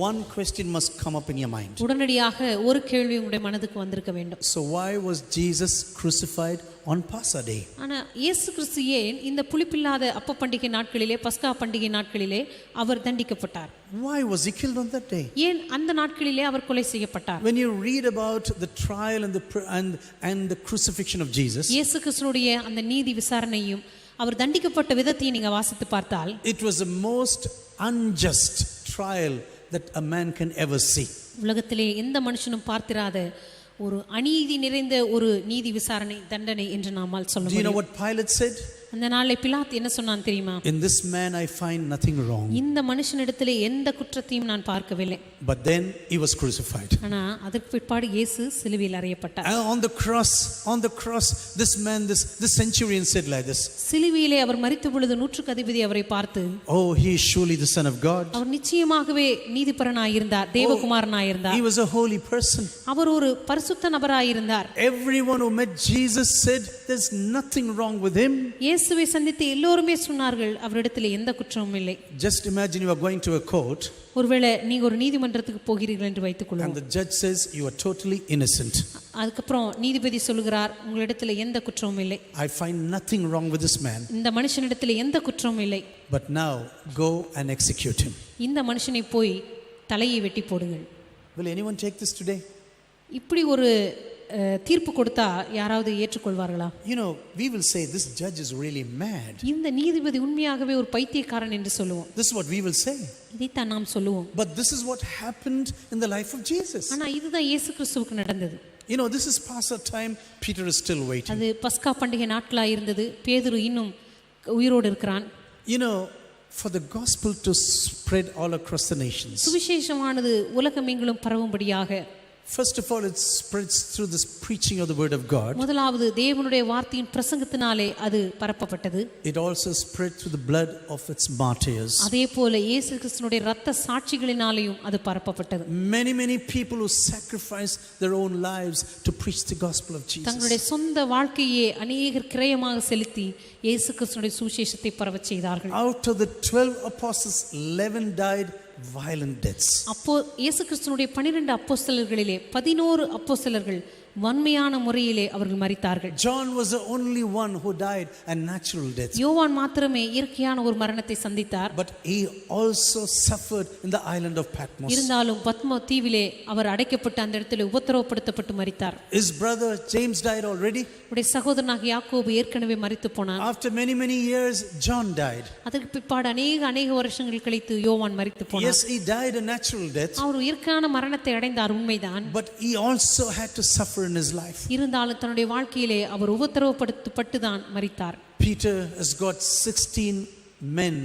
[SPEAKER 1] one question must come up in your mind.
[SPEAKER 2] உடனடியாக ஒரு கேள்வி உங்களுடைய மனதுக்கு வந்திருக்க வேண்டும்.
[SPEAKER 1] So why was Jesus crucified on Passover day?
[SPEAKER 2] ஆனா இயேசு கிறிஸ்து ஏன் இந்த புளிப்பில்லாத அப்ப பண்டிகை நாட்களிலே, பஸ்கா பண்டிகை நாட்களிலே அவர் தண்டிக்கப்பட்டார்?
[SPEAKER 1] Why was he killed on that day?
[SPEAKER 2] ஏன் அந்த நாட்களிலே அவர் கொலை செய்யப்பட்டார்?
[SPEAKER 1] When you read about the trial and the crucifixion of Jesus,
[SPEAKER 2] இயேசு கிறிஸ்துவுடைய அந்த நீதி விசாரணையும் அவர் தண்டிக்கப்பட்ட விதத்தையும் நீங்க வாசித்து பார்த்தால்,
[SPEAKER 1] it was the most unjust trial that a man can ever see.
[SPEAKER 2] உலகத்திலே எந்த மனுஷனும் பார்த்திராத ஒரு அநீதி நிறைந்த ஒரு நீதி விசாரணை தண்டனை என்று நம்மால் சொல்ல
[SPEAKER 1] Do you know
[SPEAKER 2] முடியும்.
[SPEAKER 1] what Pilate said?
[SPEAKER 2] அந்த நாளை பிலாத் என்ன சொன்னான் தெரியுமா?
[SPEAKER 1] In this man I find nothing wrong.
[SPEAKER 2] இந்த மனுஷனிடத்திலே எந்த குற்றத்தையும் நான் பார்க்கவில்லை.
[SPEAKER 1] But then he was crucified.
[SPEAKER 2] ஆனா அதற்கு பிற்பாடு இயேசு சிலுவையில் அறையப்பட்டார்.
[SPEAKER 1] And on the cross, this man, this centurion said like this.
[SPEAKER 2] சிலுவையிலே அவர் மரித்த பொழுது நூற்றுக்கு அதிபதி அவரை பார்த்து,
[SPEAKER 1] Oh, he is surely the Son of God.
[SPEAKER 2] அவர் நிச்சயமாகவே நீதிபரனாயிருந்தார், தேவகுமாரனாயிருந்தார்.
[SPEAKER 1] He was a holy person.
[SPEAKER 2] அவர் ஒரு பரிசுத்த நபராயிருந்தார்.
[SPEAKER 1] Everyone who met Jesus said there's nothing wrong with him.
[SPEAKER 2] இயேசுவை சந்தித்து எல்லோருமே சொன்னார்கள் அவரிடத்தில் எந்த குற்றமும் இல்லை.
[SPEAKER 1] Just imagine you are going to a court
[SPEAKER 2] ஒருவேளை நீங்க ஒரு நீதிமன்றத்துக்கு போகிறீர்கள் என்று வைத்துக்
[SPEAKER 1] and
[SPEAKER 2] கொள்ளுங்கள்.
[SPEAKER 1] the judge says you are totally innocent.
[SPEAKER 2] அதுக்கப்புறம் நீதிபதி சொல்லுகிறார் உங்களிடத்தில் எந்த குற்றமும் இல்லை,
[SPEAKER 1] I find nothing wrong with this man.
[SPEAKER 2] இந்த மனுஷனிடத்தில் எந்த குற்றமும் இல்லை.
[SPEAKER 1] But now go and execute him.
[SPEAKER 2] இந்த மனுஷனை போய் தலையை வெட்டி போடுங்கள்.
[SPEAKER 1] Will anyone take this today?
[SPEAKER 2] இப்படி ஒரு தீர்ப்பு கொடுத்தா யாராவது ஏற்றுக்கொள்வார்களா?
[SPEAKER 1] You know, we will say this judge is really mad.
[SPEAKER 2] இந்த நீதிபதி உண்மையாகவே ஒரு பைத்தியக்காரன் என்று சொல்லுவோம்.
[SPEAKER 1] This is what we will say.
[SPEAKER 2] இதைத்தான் நாம் சொல்லுவோம்.
[SPEAKER 1] But this is what happened in the life of Jesus.
[SPEAKER 2] ஆனா இதுதான் இயேசு கிறிஸ்துவுக்கு நடந்தது.
[SPEAKER 1] You know, this is Passover time. Peter is still waiting.
[SPEAKER 2] அது பஸ்கா பண்டிகை நாட்களா இருந்தது. பேதுரு இன்னும் உயிரோடு இருக்கிறான்.
[SPEAKER 1] You know, for the gospel to spread all across the nations,
[SPEAKER 2] சுவிசேஷமானது உலகமெங்கிலும் பரவும்படியாக,
[SPEAKER 1] first of all, it spreads through this preaching of the word of God.
[SPEAKER 2] முதலாவது தேவனுடைய வார்த்தையின் பிரசங்கத்தினாலே அது பரப்பப்பட்டது.
[SPEAKER 1] It also spread through the blood of its martyrs.
[SPEAKER 2] அதேபோல இயேசு கிறிஸ்துவினுடைய இரத்த சாட்சிகளினாலேயும் அது பரப்பப்பட்டது.
[SPEAKER 1] Many people who sacrificed their own lives to preach the gospel of Jesus.
[SPEAKER 2] தங்களுடைய சொந்த வாழ்க்கையை அநேகர் கிரயமாக செலுத்தி இயேசு கிறிஸ்துவினுடைய சுவிசேஷத்தை பரவச் செய்தார்கள்.
[SPEAKER 1] Out of the 12 apostles, 11 died violent deaths.
[SPEAKER 2] அப்போ இயேசு கிறிஸ்துவினுடைய 12 அப்போஸ்தலர்களிலே 11 அப்போஸ்தலர்கள் வன்மையான முறையிலே அவர்கள் மரித்தார்கள்.
[SPEAKER 1] John was the only one who died a natural death.
[SPEAKER 2] யோவான் மாத்திரமே இயற்கையான ஒரு மரணத்தை சந்தித்தார்.
[SPEAKER 1] But he also suffered in the island of Patmos.
[SPEAKER 2] இருந்தாலும் பத்மோ தீவிலே அவர் அடைக்கப்பட்டு அந்த இடத்திலே உபத்திரவப்படுத்தப்பட்டு மரித்தார்.
[SPEAKER 1] His brother James died already.
[SPEAKER 2] அவருடைய சகோதரனாக யாக்கோபு ஏற்கனவே மரித்து போனார்.
[SPEAKER 1] After many years, John died.
[SPEAKER 2] அதற்கு பிற்பாடு அநேக வருஷங்கள் கழித்து யோவான் மரித்து போனார்.
[SPEAKER 1] Yes, he died a natural death.
[SPEAKER 2] அவர் இயற்கையான மரணத்தை அடைந்தார், உண்மைதான்.
[SPEAKER 1] But he also had to suffer in his life.
[SPEAKER 2] இருந்தாலும் தன்னுடைய வாழ்க்கையிலே அவர் உபத்திரவப்படுத்தப்பட்டு தான் மரித்தார்.
[SPEAKER 1] Peter has got 16 men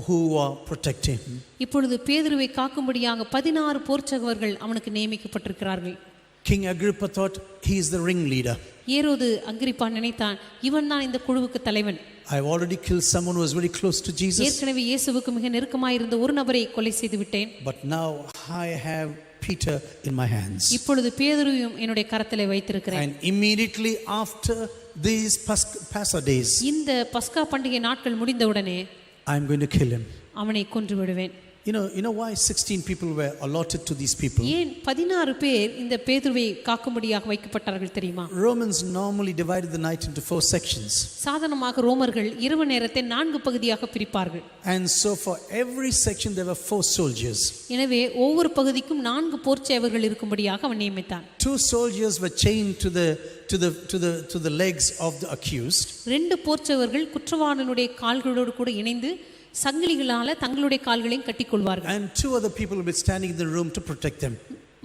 [SPEAKER 1] who are protecting him.
[SPEAKER 2] இப்பொழுது பேதுருவை காக்கும்படியாக 16 போர்ச்சகவர்கள் அவனுக்கு நியமிக்கப்பட்டிருக்கிறார்கள்.
[SPEAKER 1] King Agrippa thought he is the ringleader.
[SPEAKER 2] ஏரோது அங்கிரிப்பா நினைத்தான் இவன் தான் இந்த குழுவுக்கு தலைவன்.
[SPEAKER 1] I have already killed someone who was very close to Jesus.
[SPEAKER 2] ஏற்கனவே இயேசுவுக்கு மிக நெருக்கமாய் இருந்த ஒரு நபரை கொலை செய்து விட்டேன்.
[SPEAKER 1] But now I have Peter in my hands.
[SPEAKER 2] இப்பொழுது பேதுருவையும் என்னுடைய கரத்திலே வைத்திருக்கிறேன்.
[SPEAKER 1] And immediately after these Passover days,
[SPEAKER 2] இந்த பஸ்கா பண்டிகை நாட்கள் முடிந்தவுடனே
[SPEAKER 1] I am going to kill him.
[SPEAKER 2] அவனை கொன்று விடுவேன்.
[SPEAKER 1] You know why 16 people were allotted to these people?
[SPEAKER 2] ஏன் 16 பேர் இந்த பேதுருவை காக்கும்படியாக வைக்கப்பட்டார்கள் தெரியுமா?
[SPEAKER 1] Romans normally divided the night into 4 sections.
[SPEAKER 2] சாதாரணமாக ரோமர்கள் இரவு நேரத்தை 4 பகுதியாக பிரிப்பார்கள்.
[SPEAKER 1] And so for every section there were 4 soldiers.
[SPEAKER 2] எனவே ஒவ்வொரு பகுதிக்கும் 4 போர்ச்சேவர்கள் இருக்கும்படியாக அவன் நியமித்தான்.
[SPEAKER 1] 2 soldiers were chained to the legs of the accused.
[SPEAKER 2] 2 போர்ச்சேவர்கள் குற்றவாளிகளுடைய கால்களோடு கூட இணைந்து சங்கிலிகளால தங்களுடைய கால்களையும் கட்டிக்கொள்வார்கள்.
[SPEAKER 1] And 2 other people will be standing in the room to protect them.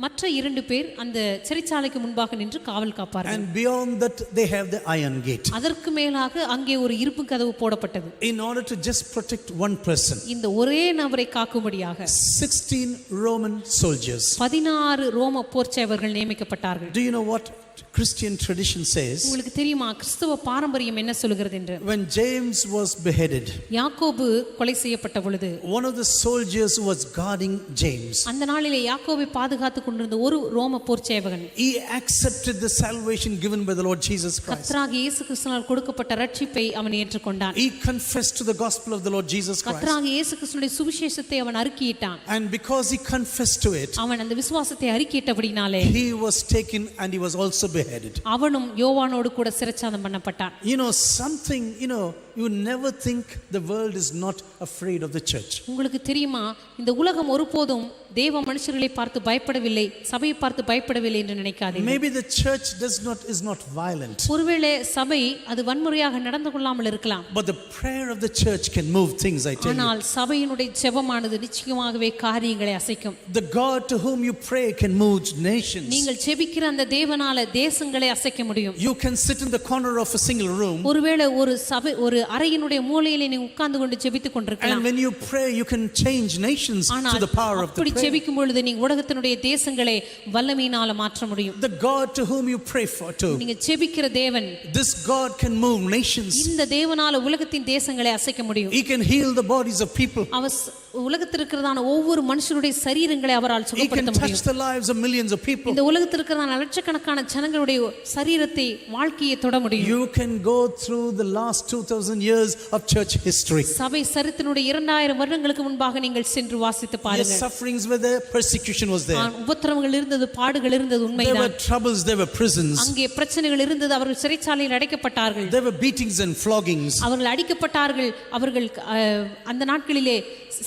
[SPEAKER 2] மற்ற 2 பேர் அந்த சிறைச்சாலைக்கு முன்பாக நின்று காவல் காப்பார்கள்.
[SPEAKER 1] And beyond that they have the iron gate.
[SPEAKER 2] அதற்கு மேலாக அங்கே ஒரு இரும்பு கதவு போடப்பட்டது.
[SPEAKER 1] In order to just protect one person.
[SPEAKER 2] இந்த ஒரே நபரை காக்கும்படியாக
[SPEAKER 1] 16 Roman soldiers.
[SPEAKER 2] 16 ரோம போர்ச்சேவர்கள் நியமிக்கப்பட்டார்கள்.
[SPEAKER 1] Do you know what Christian tradition says,
[SPEAKER 2] உங்களுக்கு தெரியுமா கிறிஸ்தவ பாரம்பரியம் என்ன சொல்கிறது என்று?
[SPEAKER 1] when James was beheaded,
[SPEAKER 2] யாக்கோபு கொலை செய்யப்பட்ட பொழுது
[SPEAKER 1] one of the soldiers who was guarding James,
[SPEAKER 2] அந்த நாளிலே யாக்கோபை பாதுகாத்துக் கொண்டிருந்த ஒரு ரோம போர்ச்சேவகன்
[SPEAKER 1] he accepted the salvation given by the Lord Jesus Christ.
[SPEAKER 2] கர்த்தராகிய இயேசு கிறிஸ்துவினால் கொடுக்கப்பட்ட ரட்சிப்பை அவன் ஏற்றுக்கொண்டான்.
[SPEAKER 1] He confessed to the gospel of the Lord Jesus Christ.
[SPEAKER 2] கர்த்தராகிய இயேசு கிறிஸ்துவின் சுவிசேஷத்தை அவன் அறிக்கையிட்டான்.
[SPEAKER 1] And because he confessed to it,
[SPEAKER 2] அவன் அந்த விசுவாசத்தை அறிக்கையிட்டபடினாலே
[SPEAKER 1] he was taken and he was also beheaded.
[SPEAKER 2] அவனும் யோவானோடு கூட சிறைச்சாதம் பண்ணப்பட்டான்.
[SPEAKER 1] Something, you never think the world is not afraid of the church.
[SPEAKER 2] உங்களுக்கு தெரியுமா இந்த உலகம் ஒருபோதும் தேவ மனுஷர்களை பார்த்து பயப்படவில்லை, சபையை பார்த்து பயப்படவில்லை என்று நினைக்காதீர்கள்.
[SPEAKER 1] Maybe the church is not violent.
[SPEAKER 2] ஒருவேளை சபை அது வன்முறையாக நடந்து கொள்ளாமல் இருக்கலாம்.
[SPEAKER 1] But the prayer of the church can move things, I tell you.
[SPEAKER 2] ஆனால் சபையினுடைய ஜெபமானது நிச்சயமாகவே காரியங்களை அசைக்கும்.
[SPEAKER 1] The God to whom you pray can move nations.
[SPEAKER 2] நீங்கள் ஜெபிக்கிற அந்த தேவனால தேசங்களை அசைக்க முடியும்.
[SPEAKER 1] You can sit in the corner of a single room.
[SPEAKER 2] ஒருவேளை ஒரு அறையினுடைய மூலையிலே நீ உட்கார்ந்து கொண்டு ஜெபித்துக் கொண்டிருக்கலாம்.
[SPEAKER 1] And when you pray you can change nations to the power of the prayer.
[SPEAKER 2] ஜெபிக்கும் பொழுது நீங்க உலகத்தினுடைய தேசங்களை வல்லமையினால மாற்ற முடியும்.
[SPEAKER 1] The God to whom you pray for too.
[SPEAKER 2] நீங்க ஜெபிக்கிற தேவன்,
[SPEAKER 1] this God can move nations.
[SPEAKER 2] இந்த தேவனால உலகத்தின் தேசங்களை அசைக்க முடியும்.
[SPEAKER 1] He can heal the bodies of people.
[SPEAKER 2] அவர் உலகத்தில் இருக்கிறதான ஒவ்வொரு மனுஷனுடைய சரீரங்களை அவரால் சுகப்படுத்த முடியும்.
[SPEAKER 1] He can touch the lives of millions of people.
[SPEAKER 2] இந்த உலகத்தில் இருக்கிறதான லட்சக்கணக்கான ஜனங்களுடைய சரீரத்தை வாழ்க்கையை தொட முடியும்.
[SPEAKER 1] You can go through the last 2000 years of church history.
[SPEAKER 2] சபை சரித்திரனுடைய 2000 வருடங்களுக்கு முன்பாக நீங்கள் சென்று வாசித்து பாருங்கள்.
[SPEAKER 1] Yes, sufferings were there, persecution was there.
[SPEAKER 2] உபத்திரவங்கள் இருந்தது, பாடுகள் இருந்தது, உண்மைதான்.
[SPEAKER 1] There were troubles, there were prisons.
[SPEAKER 2] அங்கே பிரச்சனைகள் இருந்தது, அவர்கள் சிறைச்சாலையில் அடைக்கப்பட்டார்கள்.
[SPEAKER 1] There were beatings and floggings.
[SPEAKER 2] அவர்கள் அடிக்கப்பட்டார்கள், அவர்கள் அந்த நாட்களிலே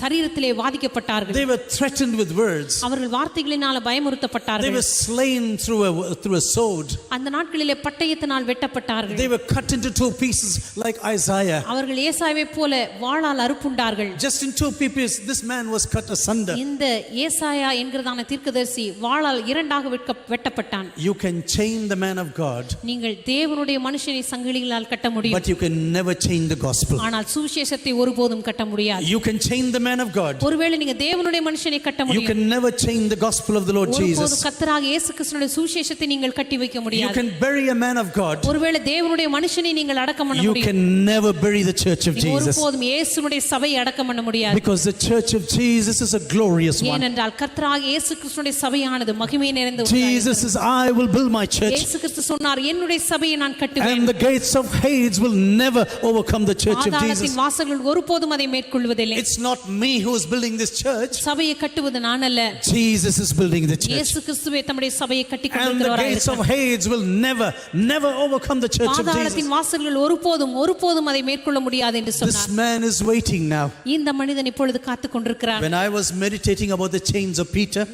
[SPEAKER 2] சரீரத்திலே வாதிக்கப்பட்டார்கள்.
[SPEAKER 1] They were threatened with words.
[SPEAKER 2] அவர்கள் வார்த்தைகளினால பயமுறுத்தப்பட்டார்கள்.
[SPEAKER 1] They were slain through a sword.
[SPEAKER 2] அந்த நாட்களிலே பட்டயத்தினால் வெட்டப்பட்டார்கள்.
[SPEAKER 1] They were cut into two pieces like Isaiah.
[SPEAKER 2] அவர்கள் ஏசாயாவை போல வாளால் அறுப்புண்டார்கள்.
[SPEAKER 1] Just in two pieces this man was cut asunder.
[SPEAKER 2] இந்த ஏசாயா என்கிறதான தீர்க்கதரிசி வாளால் இரண்டாக வெட்டப்பட்டான்.
[SPEAKER 1] You can chain the man of God.
[SPEAKER 2] நீங்கள் தேவனுடைய மனுஷனை சங்கிலிகளால் கட்ட முடியும்.
[SPEAKER 1] But you can never chain the gospel.
[SPEAKER 2] ஆனால் சுவிசேஷத்தை ஒருபோதும் கட்ட முடியாது.
[SPEAKER 1] You can chain the man of God.
[SPEAKER 2] ஒருவேளை நீங்க தேவனுடைய மனுஷனை கட்ட முடியும்.
[SPEAKER 1] You can never chain the gospel of the Lord Jesus.
[SPEAKER 2] ஒருபோதும் கர்த்தராகிய இயேசு கிறிஸ்துவின் சுவிசேஷத்தை நீங்கள் கட்டி வைக்க முடியாது.
[SPEAKER 1] You can bury a man of God.
[SPEAKER 2] ஒருவேளை தேவனுடைய மனுஷனை நீங்கள் அடக்கம் பண்ண முடியும்.
[SPEAKER 1] You can never bury the church of Jesus.
[SPEAKER 2] ஒருபோதும் இயேசுவுடைய சபையை அடக்கம் பண்ண முடியாது.
[SPEAKER 1] Because the church of Jesus is a glorious one.
[SPEAKER 2] ஏனென்றால் கர்த்தராகிய இயேசு கிறிஸ்துவின் சபையானது மகிமை நிறைந்த ஒன்று.
[SPEAKER 1] Jesus says, I will build my church.
[SPEAKER 2] இயேசு கிறிஸ்து சொன்னார், என்னுடைய சபையை நான் கட்டுவேன்.
[SPEAKER 1] And the gates of Hades will never overcome the church of Jesus.
[SPEAKER 2] பாதாளத்தின் வாசல்கள் ஒருபோதும் அதை மேற்கொள்வதில்லை.
[SPEAKER 1] It's not me who is building this church.
[SPEAKER 2] சபையை கட்டுவது நான் அல்ல.
[SPEAKER 1] Jesus is building the church.
[SPEAKER 2] இயேசு கிறிஸ்துவே தம்முடைய சபையை கட்டிக்
[SPEAKER 1] And the
[SPEAKER 2] கொண்டிருக்கிறார்.
[SPEAKER 1] gates of Hades will never overcome the church of Jesus.
[SPEAKER 2] பாதாளத்தின் வாசல்கள் ஒருபோதும் அதை மேற்கொள்ள முடியாது என்று சொன்னார்.
[SPEAKER 1] This man is waiting now.
[SPEAKER 2] இந்த மனிதன் இப்பொழுது காத்துக் கொண்டிருக்கிறார்.
[SPEAKER 1] When I was meditating about the chains of Peter,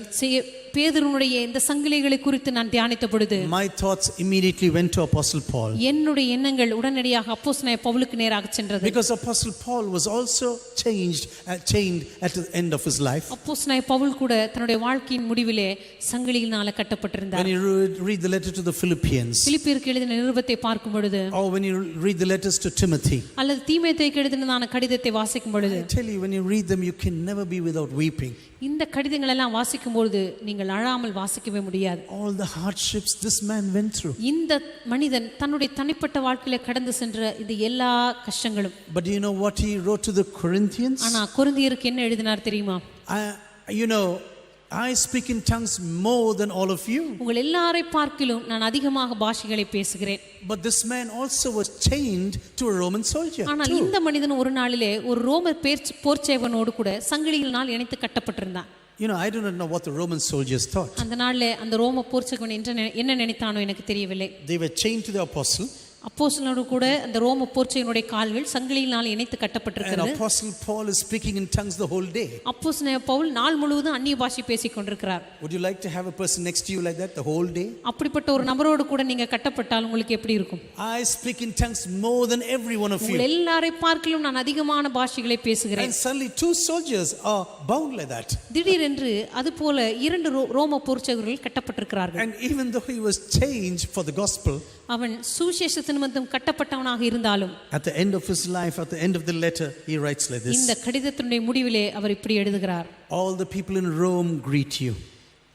[SPEAKER 2] பேதுருவுடைய இந்த சங்கிலிகளை குறித்து நான் தியானித்த பொழுது
[SPEAKER 1] my thoughts immediately went to Apostle Paul.
[SPEAKER 2] என்னுடைய எண்ணங்கள் உடனடியாக அப்போஸ்தலனாகிய பவுலுக்கு நேராக சென்றது.
[SPEAKER 1] Because Apostle Paul was also chained at the end of his life.
[SPEAKER 2] அப்போஸ்தலனாகிய பவுல் கூட தன்னுடைய வாழ்க்கையின் முடிவிலே சங்கிலியினால கட்டப்பட்டிருந்தார்.
[SPEAKER 1] When you read the letter to the Philippians,
[SPEAKER 2] பிலிப்பியருக்கு எழுதின நிருபத்தை பார்க்கும் பொழுது,
[SPEAKER 1] or when you read the letters to Timothy,
[SPEAKER 2] அல்லது தீமோத்தேயுக்கு எழுதின கடிதத்தை வாசிக்கும் பொழுது,
[SPEAKER 1] I tell you, when you read them you can never be without weeping.
[SPEAKER 2] இந்த கடிதங்கள் எல்லாம் வாசிக்கும் பொழுது நீங்கள் அழாமல் வாசிக்கவே முடியாது.
[SPEAKER 1] All the hardships this man went through.
[SPEAKER 2] இந்த மனிதன் தன்னுடைய தனிப்பட்ட வாழ்க்கையில கடந்து சென்ற இந்த எல்லா கஷ்டங்களும்.
[SPEAKER 1] But do you know what he wrote to the Corinthians?
[SPEAKER 2] ஆனா கொரிந்தியருக்கு என்ன எழுதினார் தெரியுமா?
[SPEAKER 1] I speak in tongues more than all of you.
[SPEAKER 2] உங்கள் எல்லாரை பார்க்கிலும் நான் அதிகமாக பாஷைகளை பேசுகிறேன்.
[SPEAKER 1] But this man also was chained to a Roman soldier.
[SPEAKER 2] ஆனால் இந்த மனிதன் ஒரு நாளிலே ஒரு ரோம போர்ச்சேவனோடு கூட சங்கிலியினால் இணைத்து கட்டப்பட்டிருந்தான்.
[SPEAKER 1] I do not know what the Roman soldiers thought.
[SPEAKER 2] அந்த நாளிலே அந்த ரோம போர்ச்சேவன் என்ன நினைத்தானோ எனக்கு தெரியவில்லை.
[SPEAKER 1] They were chained to the apostle.
[SPEAKER 2] அப்போஸ்தலனோடு கூட அந்த ரோம போர்ச்சையினுடைய கால்கள் சங்கிலியினால் இணைத்து கட்டப்பட்டிருக்கிறது.
[SPEAKER 1] And Apostle Paul is speaking in tongues the whole day.
[SPEAKER 2] அப்போஸ்தலன் பவுல் நாள் முழுவதும் அந்நிய பாஷை பேசிக் கொண்டிருக்கிறார்.
[SPEAKER 1] Would you like to have a person next to you like that the whole day?
[SPEAKER 2] அப்படிப்பட்ட ஒரு நபரோடு கூட நீங்க கட்டப்பட்டால் உங்களுக்கு எப்படி இருக்கும்?
[SPEAKER 1] I speak in tongues more than every one of you.
[SPEAKER 2] உங்கள் எல்லாரை பார்க்கிலும் நான் அதிகமான பாஷைகளை பேசுகிறேன்.
[SPEAKER 1] And suddenly two soldiers are bound like that.
[SPEAKER 2] திடீரென்று அதுபோல இரண்டு ரோம போர்ச்சையர்கள் கட்டப்பட்டிருக்கிறார்கள்.
[SPEAKER 1] And even though he was chained for the gospel,
[SPEAKER 2] அவன் சுவிசேஷத்தின் நிமித்தம் கட்டப்பட்டவனாக இருந்தாலும்
[SPEAKER 1] at the end of his life, at the end of the letter, he writes like this.
[SPEAKER 2] இந்த கடிதத்தினுடைய முடிவிலே அவர் இப்படி எழுதுகிறார்.
[SPEAKER 1] All the people in Rome greet you.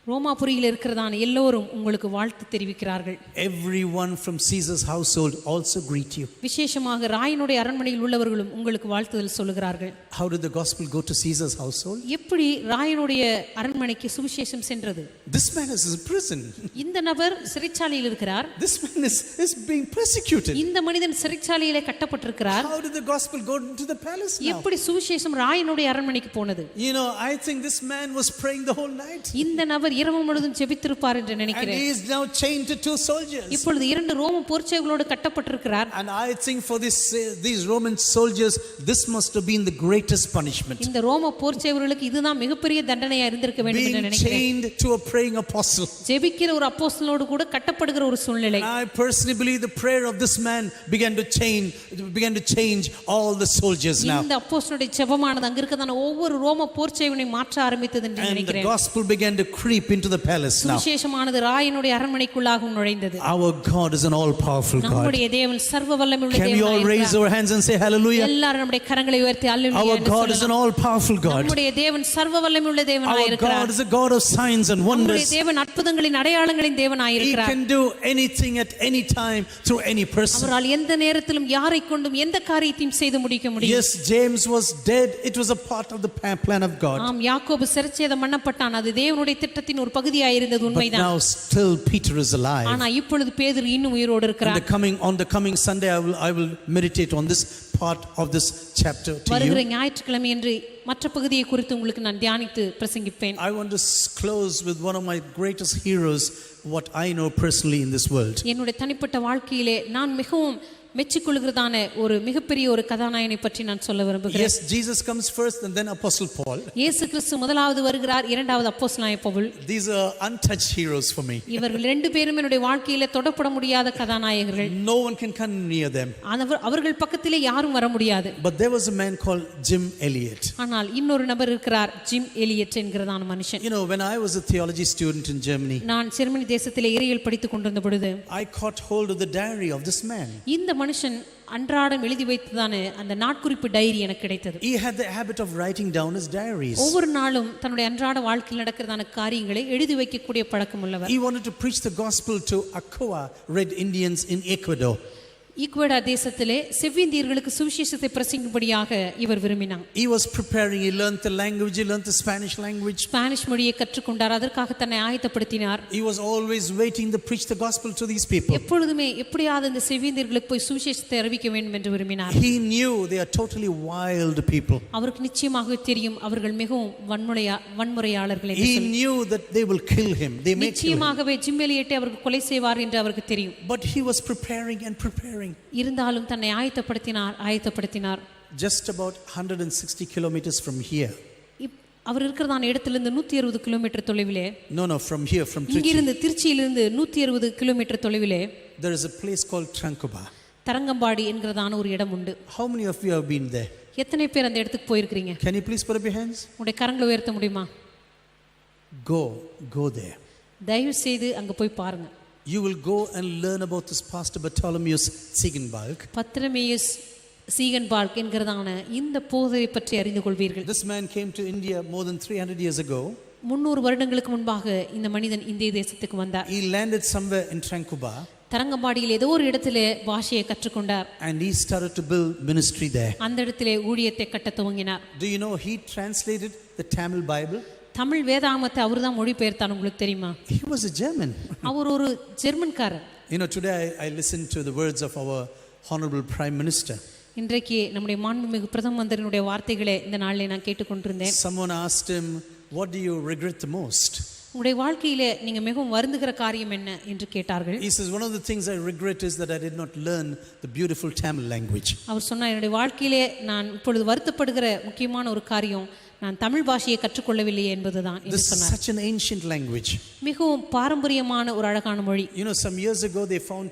[SPEAKER 2] ரோமாபுரியில் இருக்கிறதான எல்லோரும் உங்களுக்கு வாழ்த்து தெரிவிக்கிறார்கள்.
[SPEAKER 1] Everyone from Caesar's household also greet you.
[SPEAKER 2] விசேஷமாக ராயனுடைய அரண்மனையில் உள்ளவர்களும் உங்களுக்கு வாழ்த்துதல் சொல்லுகிறார்கள்.
[SPEAKER 1] How did the gospel go to Caesar's household?
[SPEAKER 2] எப்படி ராயனுடைய அரண்மனைக்கு சுவிசேஷம் சென்றது?
[SPEAKER 1] This man is in prison.
[SPEAKER 2] இந்த நபர் சிறைச்சாலையில் இருக்கிறார்.
[SPEAKER 1] This man is being persecuted.
[SPEAKER 2] இந்த மனிதன் சிறைச்சாலையிலே கட்டப்பட்டிருக்கிறார்.
[SPEAKER 1] How did the gospel go into the palace now?
[SPEAKER 2] எப்படி சுவிசேஷம் ராயனுடைய அரண்மனைக்கு போனது?
[SPEAKER 1] You know, I think this man was praying the whole night.
[SPEAKER 2] இந்த நபர் இரவு முழுவதும் ஜெபித்திருப்பார் என்று
[SPEAKER 1] And
[SPEAKER 2] நினைக்கிறேன்.
[SPEAKER 1] he is now chained to two soldiers.
[SPEAKER 2] இப்பொழுது இரண்டு ரோம போர்ச்சேவர்களோடு கட்டப்பட்டிருக்கிறார்.
[SPEAKER 1] And I think for these Roman soldiers, this must have been the greatest punishment.
[SPEAKER 2] இந்த ரோம போர்ச்சேவர்களுக்கு இதுதான் மிகப்பெரிய தண்டனையா இருந்திருக்க வேண்டும் என்று
[SPEAKER 1] Being
[SPEAKER 2] நினைக்கிறேன்.
[SPEAKER 1] chained to a praying apostle.
[SPEAKER 2] ஜெபிக்கிற ஒரு அப்போஸ்தலனோடு கூட கட்டப்படுகிற ஒரு சூழ்நிலை.
[SPEAKER 1] I personally believe the prayer of this man began to change all the soldiers now.
[SPEAKER 2] இந்த அப்போஸ்தலனுடைய ஜெபமானது அங்க இருக்கதான ஒவ்வொரு ரோம போர்ச்சேவனை மாற்ற ஆரம்பித்தது என்று
[SPEAKER 1] And the
[SPEAKER 2] நினைக்கிறேன்.
[SPEAKER 1] gospel began to creep into the palace now.
[SPEAKER 2] சுவிசேஷமானது ராயனுடைய அரண்மனைக்குள்ளாக நுழைந்தது.
[SPEAKER 1] Our God is an all powerful God.
[SPEAKER 2] நம்முடைய தேவன் சர்வ வல்லமையுள்ள
[SPEAKER 1] Can we all raise our hands and say hallelujah?
[SPEAKER 2] எல்லாரும் நம்முடைய கரங்களை உயர்த்தி அல்லேலூயா
[SPEAKER 1] Our
[SPEAKER 2] என்று
[SPEAKER 1] God is an
[SPEAKER 2] சொல்லலாம்.
[SPEAKER 1] all powerful God.
[SPEAKER 2] நம்முடைய தேவன் சர்வ வல்லமையுள்ள தேவனாய்
[SPEAKER 1] Our
[SPEAKER 2] இருக்கிறார்.
[SPEAKER 1] God is a God of signs and
[SPEAKER 2] நம்முடைய
[SPEAKER 1] wonders.
[SPEAKER 2] தேவன் அற்புதங்களின் அடையாளங்களின் தேவனாய்
[SPEAKER 1] He
[SPEAKER 2] இருக்கிறார்.
[SPEAKER 1] can do anything at any time through any person.
[SPEAKER 2] அவரால் எந்த நேரத்திலும் யாரை கொண்டும் எந்த காரியத்தையும் செய்து முடிக்க முடியும்.
[SPEAKER 1] Yes, James was dead. It was a part of the plan of God.
[SPEAKER 2] ஆம், யாக்கோபு சிறைச்சேதம் பண்ணப்பட்டான். அது தேவனுடைய திட்டத்தின் ஒரு பகுதியாய் இருந்தது,
[SPEAKER 1] But
[SPEAKER 2] உண்மைதான்.
[SPEAKER 1] now still Peter is alive.
[SPEAKER 2] ஆனா இப்பொழுது பேதுரு இன்னும் உயிரோடு இருக்கிறார்.
[SPEAKER 1] On the coming Sunday I will meditate on this part of this chapter to
[SPEAKER 2] வருகிற
[SPEAKER 1] you.
[SPEAKER 2] ஞாயிற்றுக்கிழமை என்று மற்ற பகுதியை குறித்து உங்களுக்கு நான் தியானித்து பிரசங்கிப்பேன்.
[SPEAKER 1] I want to close with one of my greatest heroes, what I know personally in this world.
[SPEAKER 2] என்னுடைய தனிப்பட்ட வாழ்க்கையிலே நான் மிகவும் மெச்சிக்கொள்கிறதான ஒரு மிகப்பெரிய ஒரு கதாநாயகனை பற்றி நான் சொல்ல விரும்புகிறேன்.
[SPEAKER 1] Yes, Jesus comes first and then Apostle Paul.
[SPEAKER 2] இயேசு கிறிஸ்து முதலாவது வருகிறார், இரண்டாவது அப்போஸ்தலனாகிய Pavul.
[SPEAKER 1] These are untouched heroes for me.
[SPEAKER 2] இவர்கள் ரெண்டு பேரும் என்னுடைய வாழ்க்கையிலே தொடப்பட முடியாத கதாநாயகர்கள்.
[SPEAKER 1] No one can come near them.
[SPEAKER 2] அவர்கள் பக்கத்திலே யாரும் வர முடியாது.
[SPEAKER 1] But there was a man called Jim Elliot.
[SPEAKER 2] ஆனால் இன்னொரு நபர் இருக்கிறார், ஜிம் எலியட் என்கிறதான மனுஷன்.
[SPEAKER 1] You know, when I was a theology student in Germany,
[SPEAKER 2] நான் ஜெர்மனி தேசத்திலே இறையியல் படித்துக் கொண்டிருந்த பொழுது
[SPEAKER 1] I caught hold of the diary of this man.
[SPEAKER 2] இந்த மனுஷன் அன்றாடம் எழுதி வைத்ததான அந்த நாட்குறிப்பு டைரி எனக்கு கிடைத்தது.
[SPEAKER 1] He had the habit of writing down his diaries.
[SPEAKER 2] ஒவ்வொரு நாளும் தன்னுடைய அன்றாட வாழ்க்கையில் நடக்கிறதான காரியங்களை எழுதி வைக்கக்கூடிய பழக்கம் உள்ளவர்.
[SPEAKER 1] He wanted to preach the gospel to Aqua Red Indians in Ecuador.
[SPEAKER 2] ஈக்குவடா தேசத்திலே செவ்விந்தியர்களுக்கு சுவிசேஷத்தை பிரசங்கிக்கும்படியாக இவர் விரும்பினார்.
[SPEAKER 1] He was preparing, he learned the language, he learned the Spanish language.
[SPEAKER 2] Spanish மொழியை கற்றுக்கொண்டார், அதற்காக தன்னை ஆயத்தப்படுத்தினார்.
[SPEAKER 1] He was always waiting to preach the gospel to these people.
[SPEAKER 2] எப்பொழுதுமே எப்படியாவது இந்த செவ்விந்தியர்களுக்கு போய் சுவிசேஷத்தை அறிவிக்க வேண்டும் என்று விரும்பினார்.
[SPEAKER 1] He knew they are totally wild people.
[SPEAKER 2] அவருக்கு நிச்சயமாக தெரியும் அவர்கள் மிகவும் வன்முறையாளர்கள் என்று
[SPEAKER 1] He
[SPEAKER 2] சொல்லி.
[SPEAKER 1] knew that they will kill him. They may kill him.
[SPEAKER 2] நிச்சயமாகவே ஜிம் எலியட்டை அவர்கள் கொலை செய்வார் என்று அவருக்கு தெரியும்.
[SPEAKER 1] But he was preparing and preparing.
[SPEAKER 2] இருந்தாலும் தன்னை ஆயத்தப்படுத்தினார்.
[SPEAKER 1] Just about 160 kilometers from here.
[SPEAKER 2] அவர் இருக்கிறதான இடத்திலிருந்து 160 கிலோமீட்டர் தொலைவிலே,
[SPEAKER 1] No, from here, from Trichy.
[SPEAKER 2] இங்கிருந்து திருச்சியிலிருந்து 160 கிலோமீட்டர் தொலைவிலே
[SPEAKER 1] There is a place called Tranquba.
[SPEAKER 2] Tharangambadi என்கிறதான ஒரு இடம் உண்டு.
[SPEAKER 1] How many of you have been there?
[SPEAKER 2] எத்தனை பேர் அந்த இடத்துக்கு போயிருக்கிறீங்க?
[SPEAKER 1] Can you please put up your hands?
[SPEAKER 2] உங்களுடைய கரங்களை உயர்த்த முடியுமா?
[SPEAKER 1] Go there.
[SPEAKER 2] தயவு செய்து அங்க போய் பாருங்க.
[SPEAKER 1] You will go and learn about this Pastor Bartholomeus Ziegenbalg.
[SPEAKER 2] Bartholomeus Ziegenbalg என்கிறதான இந்த போதரை பற்றி அறிந்து கொள்வீர்கள்.
[SPEAKER 1] This man came to India more than 300 years ago.
[SPEAKER 2] 300 வருடங்களுக்கு முன்பாக இந்த மனிதன் இந்திய தேசத்துக்கு வந்தார்.
[SPEAKER 1] He landed somewhere in Tranquba.
[SPEAKER 2] தரங்கம்பாடியில் ஏதோ ஒரு இடத்திலே பாஷையை கற்றுக்கொண்டார்.
[SPEAKER 1] And he started to build ministry there.
[SPEAKER 2] அந்த இடத்திலே ஊழியத்தை கட்டத் துவங்கினார்.
[SPEAKER 1] Do you know he translated the Tamil Bible?
[SPEAKER 2] Tamil வேதாகமத்தை அவர்தான் மொழிபெயர்த்தார். உங்களுக்கு தெரியுமா?
[SPEAKER 1] He was a German.
[SPEAKER 2] அவர் ஒரு ஜெர்மன்காரர்.
[SPEAKER 1] You know, today I listened to the words of our honorable Prime Minister.
[SPEAKER 2] இன்றைக்கு நம்முடைய மாண்புமிகு பிரதம மந்திரியினுடைய வார்த்தைகளை இந்த நாளிலே நான் கேட்டுக்கொண்டிருந்தேன்.
[SPEAKER 1] Someone asked him, what do you regret the most?
[SPEAKER 2] உங்களுடைய வாழ்க்கையிலே நீங்க மிகவும் வருந்துகிற காரியம் என்ன என்று கேட்டார்கள்.
[SPEAKER 1] He says, one of the things I regret is that I did not learn the beautiful Tamil language.
[SPEAKER 2] அவர் சொன்னார், என்னுடைய வாழ்க்கையிலே நான் இப்பொழுது வருத்தப்படுகிற முக்கியமான ஒரு காரியம் நான் தமிழ் பாஷையை கற்றுக்கொள்ளவில்லை என்பதுதான் என்று
[SPEAKER 1] This is
[SPEAKER 2] சொன்னார்.
[SPEAKER 1] such an ancient language.
[SPEAKER 2] மிகவும் பாரம்பரியமான ஒரு அழகான மொழி.
[SPEAKER 1] You know, some years ago they found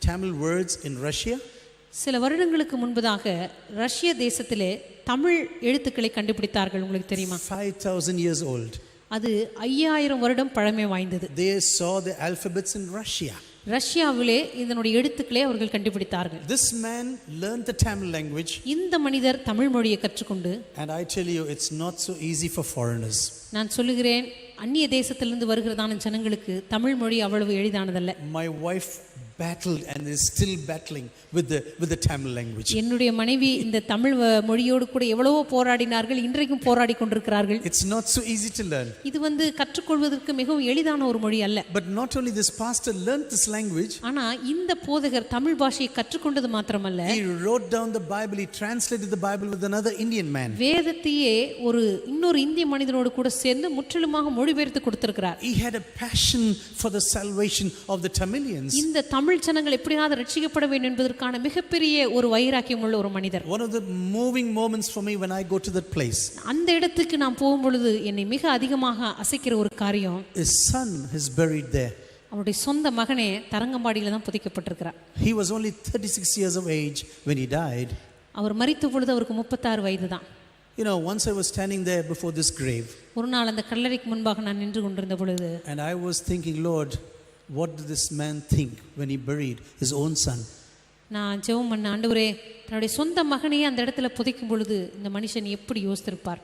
[SPEAKER 1] Tamil words in Russia.
[SPEAKER 2] சில வருடங்களுக்கு முன்பதாக ரஷ்ய தேசத்திலே தமிழ் எழுத்துக்களை கண்டுபிடித்தார்கள். உங்களுக்கு தெரியுமா?
[SPEAKER 1] 5,000 years old.
[SPEAKER 2] அது 5000 வருடம் பழமை வாய்ந்தது.
[SPEAKER 1] They saw the alphabets in Russia.
[SPEAKER 2] ரஷ்யாவிலே இதனுடைய எழுத்துக்களை அவர்கள் கண்டுபிடித்தார்கள்.
[SPEAKER 1] This man learned the Tamil language.
[SPEAKER 2] இந்த மனிதர் தமிழ் மொழியை கற்றுக்கொண்டு,
[SPEAKER 1] And I tell you, it's not so easy for foreigners.
[SPEAKER 2] நான் சொல்லுகிறேன், அந்நிய தேசத்திலிருந்து வருகிறதான ஜனங்களுக்கு தமிழ் மொழி அவ்வளவு எளிதானதல்ல.
[SPEAKER 1] My wife battled and is still battling with the Tamil language.
[SPEAKER 2] என்னுடைய மனைவி இந்த தமிழ் மொழியோடு கூட எவ்வளவோ போராடினார்கள், இன்றைக்கும் போராடி கொண்டிருக்கிறார்கள்.
[SPEAKER 1] It's not so easy to learn.
[SPEAKER 2] இது கற்றுக்கொள்வதற்கு மிகவும் எளிதான ஒரு மொழி அல்ல.
[SPEAKER 1] But not only this pastor learned this language,
[SPEAKER 2] ஆனா இந்த போதகர் தமிழ் பாஷையை கற்றுக்கொண்டது மாத்திரமல்ல,
[SPEAKER 1] he wrote down the Bible, he translated the Bible with another Indian man.
[SPEAKER 2] வேதத்தையே இன்னொரு இந்திய மனிதனோடு கூட சேர்ந்து முற்றிலுமாக மொழிபெயர்த்து கொடுத்திருக்கிறார்.
[SPEAKER 1] He had a passion for the salvation of the Tamilians.
[SPEAKER 2] இந்த தமிழ் ஜனங்கள் எப்படியாவது ரட்சிக்கப்பட வேண்டும் என்பதற்கான மிகப்பெரிய ஒரு வைராக்கியம் உள்ள ஒரு மனிதர்.
[SPEAKER 1] One of the moving moments for me when I go to that place,
[SPEAKER 2] அந்த இடத்துக்கு நான் போகும் பொழுது என்னை மிக அதிகமாக அசைக்கிற ஒரு காரியம்,
[SPEAKER 1] his son is buried there.
[SPEAKER 2] அவருடைய சொந்த மகனே தரங்கம்பாடியில தான் புதைக்கப்பட்டிருக்கிறார்.
[SPEAKER 1] He was only 36 years of age when he died.
[SPEAKER 2] அவர் மரித்த பொழுது அவருக்கு 36 வயது தான்.
[SPEAKER 1] You know, once I was standing there before this grave,
[SPEAKER 2] ஒரு நாள் அந்த கல்லறைக்கு முன்பாக நான் நின்று கொண்டிருந்த பொழுது,
[SPEAKER 1] and I was thinking, Lord, what did this man think when he buried his own son?
[SPEAKER 2] நான் ஜெபம் பண்ண, ஆண்டவரே, தன்னுடைய சொந்த மகனையே அந்த இடத்துல புதைக்கும் பொழுது இந்த மனுஷன் எப்படி யோசித்திருப்பார்?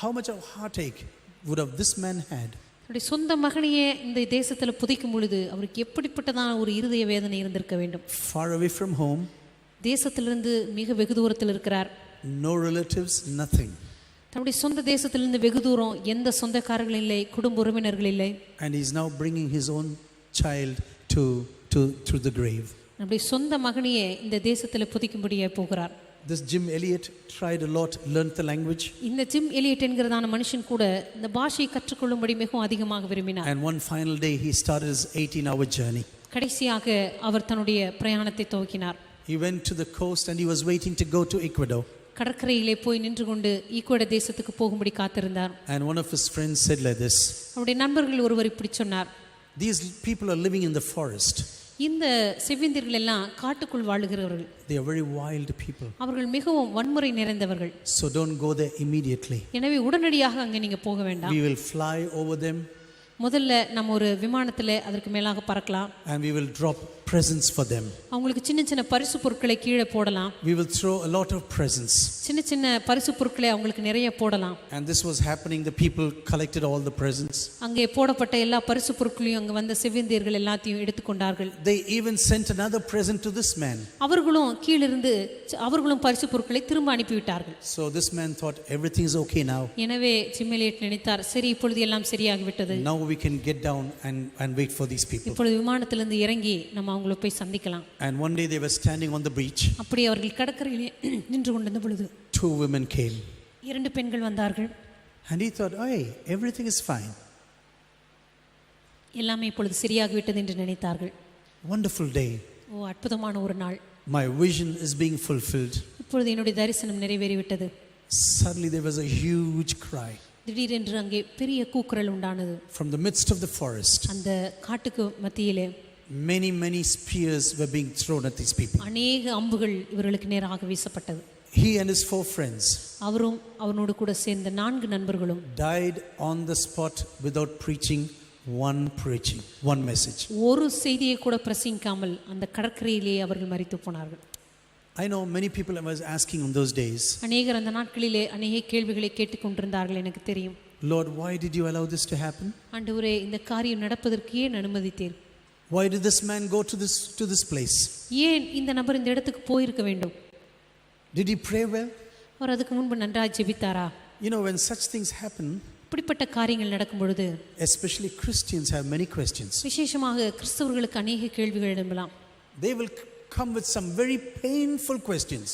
[SPEAKER 1] How much of heartache would have this man had?
[SPEAKER 2] தன்னுடைய சொந்த மகனையே இந்த தேசத்துல புதைக்கும் பொழுது அவருக்கு எப்படிப்பட்டதான ஒரு இருதய வேதனை இருந்திருக்க வேண்டும்.
[SPEAKER 1] Far away from home,
[SPEAKER 2] தேசத்திலிருந்து மிக வெகு தூரத்தில் இருக்கிறார்.
[SPEAKER 1] no relatives, nothing.
[SPEAKER 2] தன்னுடைய சொந்த தேசத்திலிருந்து வெகு தூரம், எந்த சொந்தக்காரர்கள் இல்லை, குடும்ப உறவினர்கள் இல்லை.
[SPEAKER 1] And he's now bringing his own child to the grave.
[SPEAKER 2] நம்முடைய சொந்த மகனையே இந்த தேசத்துல புதைக்கும்படியே போகிறார்.
[SPEAKER 1] This Jim Elliot tried a lot, learned the language.
[SPEAKER 2] இந்த ஜிம் எலியட் என்கிறதான மனுஷன் கூட இந்த பாஷையை கற்றுக்கொள்ளும்படி மிகவும் அதிகமாக விரும்பினார்.
[SPEAKER 1] And one final day he started his 18-hour journey.
[SPEAKER 2] கடைசியாக அவர் தன்னுடைய பிரயாணத்தை துவக்கினார்.
[SPEAKER 1] He went to the coast and he was waiting to go to Ecuador.
[SPEAKER 2] கடற்கரையிலே போய் நின்று கொண்டு ஈக்குவடர் தேசத்துக்கு போகும்படி காத்திருந்தார்.
[SPEAKER 1] And one of his friends said like this,
[SPEAKER 2] அவருடைய நண்பர்கள் ஒருவர் இப்படி சொன்னார்,
[SPEAKER 1] these people are living in the forest.
[SPEAKER 2] இந்த செவ்விந்தியர்கள் எல்லாம் காட்டுக்குள் வாழுகிறவர்கள்.
[SPEAKER 1] They are very wild people.
[SPEAKER 2] அவர்கள் மிகவும் வன்முறை நிறைந்தவர்கள்.
[SPEAKER 1] So don't go there immediately.
[SPEAKER 2] எனவே உடனடியாக அங்கே நீங்க போக வேண்டாம்.
[SPEAKER 1] We will fly over them.
[SPEAKER 2] முதல்ல நம்ம ஒரு விமானத்துல அதற்கு மேலாக பறக்கலாம்.
[SPEAKER 1] And we will drop presents for them.
[SPEAKER 2] அவங்களுக்கு சின்ன சின்ன பரிசு பொருட்களை கீழே போடலாம்.
[SPEAKER 1] We will throw a lot of presents.
[SPEAKER 2] சின்ன சின்ன பரிசு பொருட்களை அவங்களுக்கு நிறைய போடலாம்.
[SPEAKER 1] And this was happening. The people collected all the presents.
[SPEAKER 2] அங்கே போடப்பட்ட எல்லா பரிசு பொருட்களையும் அங்க வந்த செவ்விந்தியர்கள் எல்லாத்தையும் எடுத்துக்கொண்டார்கள்.
[SPEAKER 1] They even sent another present to this man.
[SPEAKER 2] அவர்களும் கீழிருந்து அவர்களும் பரிசு பொருட்களை திரும்ப அனுப்பிவிட்டார்கள்.
[SPEAKER 1] So this man thought everything is okay now.
[SPEAKER 2] எனவே ஜிம் எலியட் நினைத்தார், சரி இப்பொழுது எல்லாம் சரியாகிவிட்டது.
[SPEAKER 1] Now we can get down and wait for these people.
[SPEAKER 2] இப்பொழுது விமானத்திலிருந்து இறங்கி நம்ம அவங்களை போய் சந்திக்கலாம்.
[SPEAKER 1] And one day they were standing on the beach.
[SPEAKER 2] அப்படி அவர்கள் கடற்கரையிலே நின்று கொண்டிருந்த பொழுது
[SPEAKER 1] Two women came.
[SPEAKER 2] இரண்டு பெண்கள் வந்தார்கள்.
[SPEAKER 1] And he thought, hey, everything is fine.
[SPEAKER 2] எல்லாமே இப்பொழுது சரியாகிவிட்டது என்று நினைத்தார்கள்.
[SPEAKER 1] Wonderful day.
[SPEAKER 2] ஓ, அற்புதமான ஒரு நாள்.
[SPEAKER 1] My vision is being fulfilled.
[SPEAKER 2] இப்பொழுது என்னுடைய தரிசனம் நிறைவேறிவிட்டது.
[SPEAKER 1] Suddenly there was a huge cry.
[SPEAKER 2] திடீரென்று அங்கே பெரிய கூக்குரல் உண்டானது.
[SPEAKER 1] From the midst of the forest,
[SPEAKER 2] அந்த காட்டுக்கு மத்தியிலே
[SPEAKER 1] many spears were being thrown at these people.
[SPEAKER 2] அநேக அம்புகள் இவர்களுக்கு நேராக வீசப்பட்டது.
[SPEAKER 1] He and his 4 friends
[SPEAKER 2] அவரும் அவனோடு கூட சேர்ந்த 4 நண்பர்களும்
[SPEAKER 1] died on the spot without preaching one message.
[SPEAKER 2] ஒரு செய்தியை கூட பிரசங்கிக்காமல் அந்த கடற்கரையிலேயே அவர்கள் மரித்து போனார்கள்.
[SPEAKER 1] I know many people was asking on those days,
[SPEAKER 2] அநேகர் அந்த நாட்களிலே அநேக கேள்விகளை கேட்டுக்கொண்டிருந்தார்கள். எனக்கு தெரியும்.
[SPEAKER 1] Lord, why did you allow this to happen?
[SPEAKER 2] ஆண்டவரே, இந்த காரியம் நடப்பதற்கு ஏன் அனுமதித்தீர்?
[SPEAKER 1] Why did this man go to this place?
[SPEAKER 2] ஏன் இந்த நபர் இந்த இடத்துக்கு போயிருக்க வேண்டும்?
[SPEAKER 1] Did he pray well?
[SPEAKER 2] அவர் அதுக்கு முன்பு நன்றாக ஜெபித்தாரா?
[SPEAKER 1] You know, when such things happen,
[SPEAKER 2] இப்படிப்பட்ட காரியங்கள் நடக்கும் பொழுது
[SPEAKER 1] especially Christians have many questions.
[SPEAKER 2] விசேஷமாக கிறிஸ்தவர்களுக்கு அநேக கேள்விகள் எழும்பலாம்.
[SPEAKER 1] They will come with some very painful questions.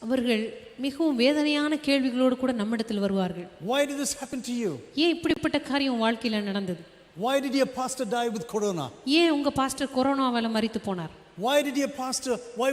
[SPEAKER 2] அவர்கள் மிகவும் வேதனையான கேள்விகளோடு கூட நம்மிடத்தில் வருவார்கள்.
[SPEAKER 1] Why did this happen to you?
[SPEAKER 2] ஏன் இப்படிப்பட்ட காரியம் வாழ்க்கையில நடந்தது?
[SPEAKER 1] Why did your pastor die with corona?
[SPEAKER 2] ஏன் உங்க பாஸ்டர் கொரோனாவால மரித்து போனார்?
[SPEAKER 1] Why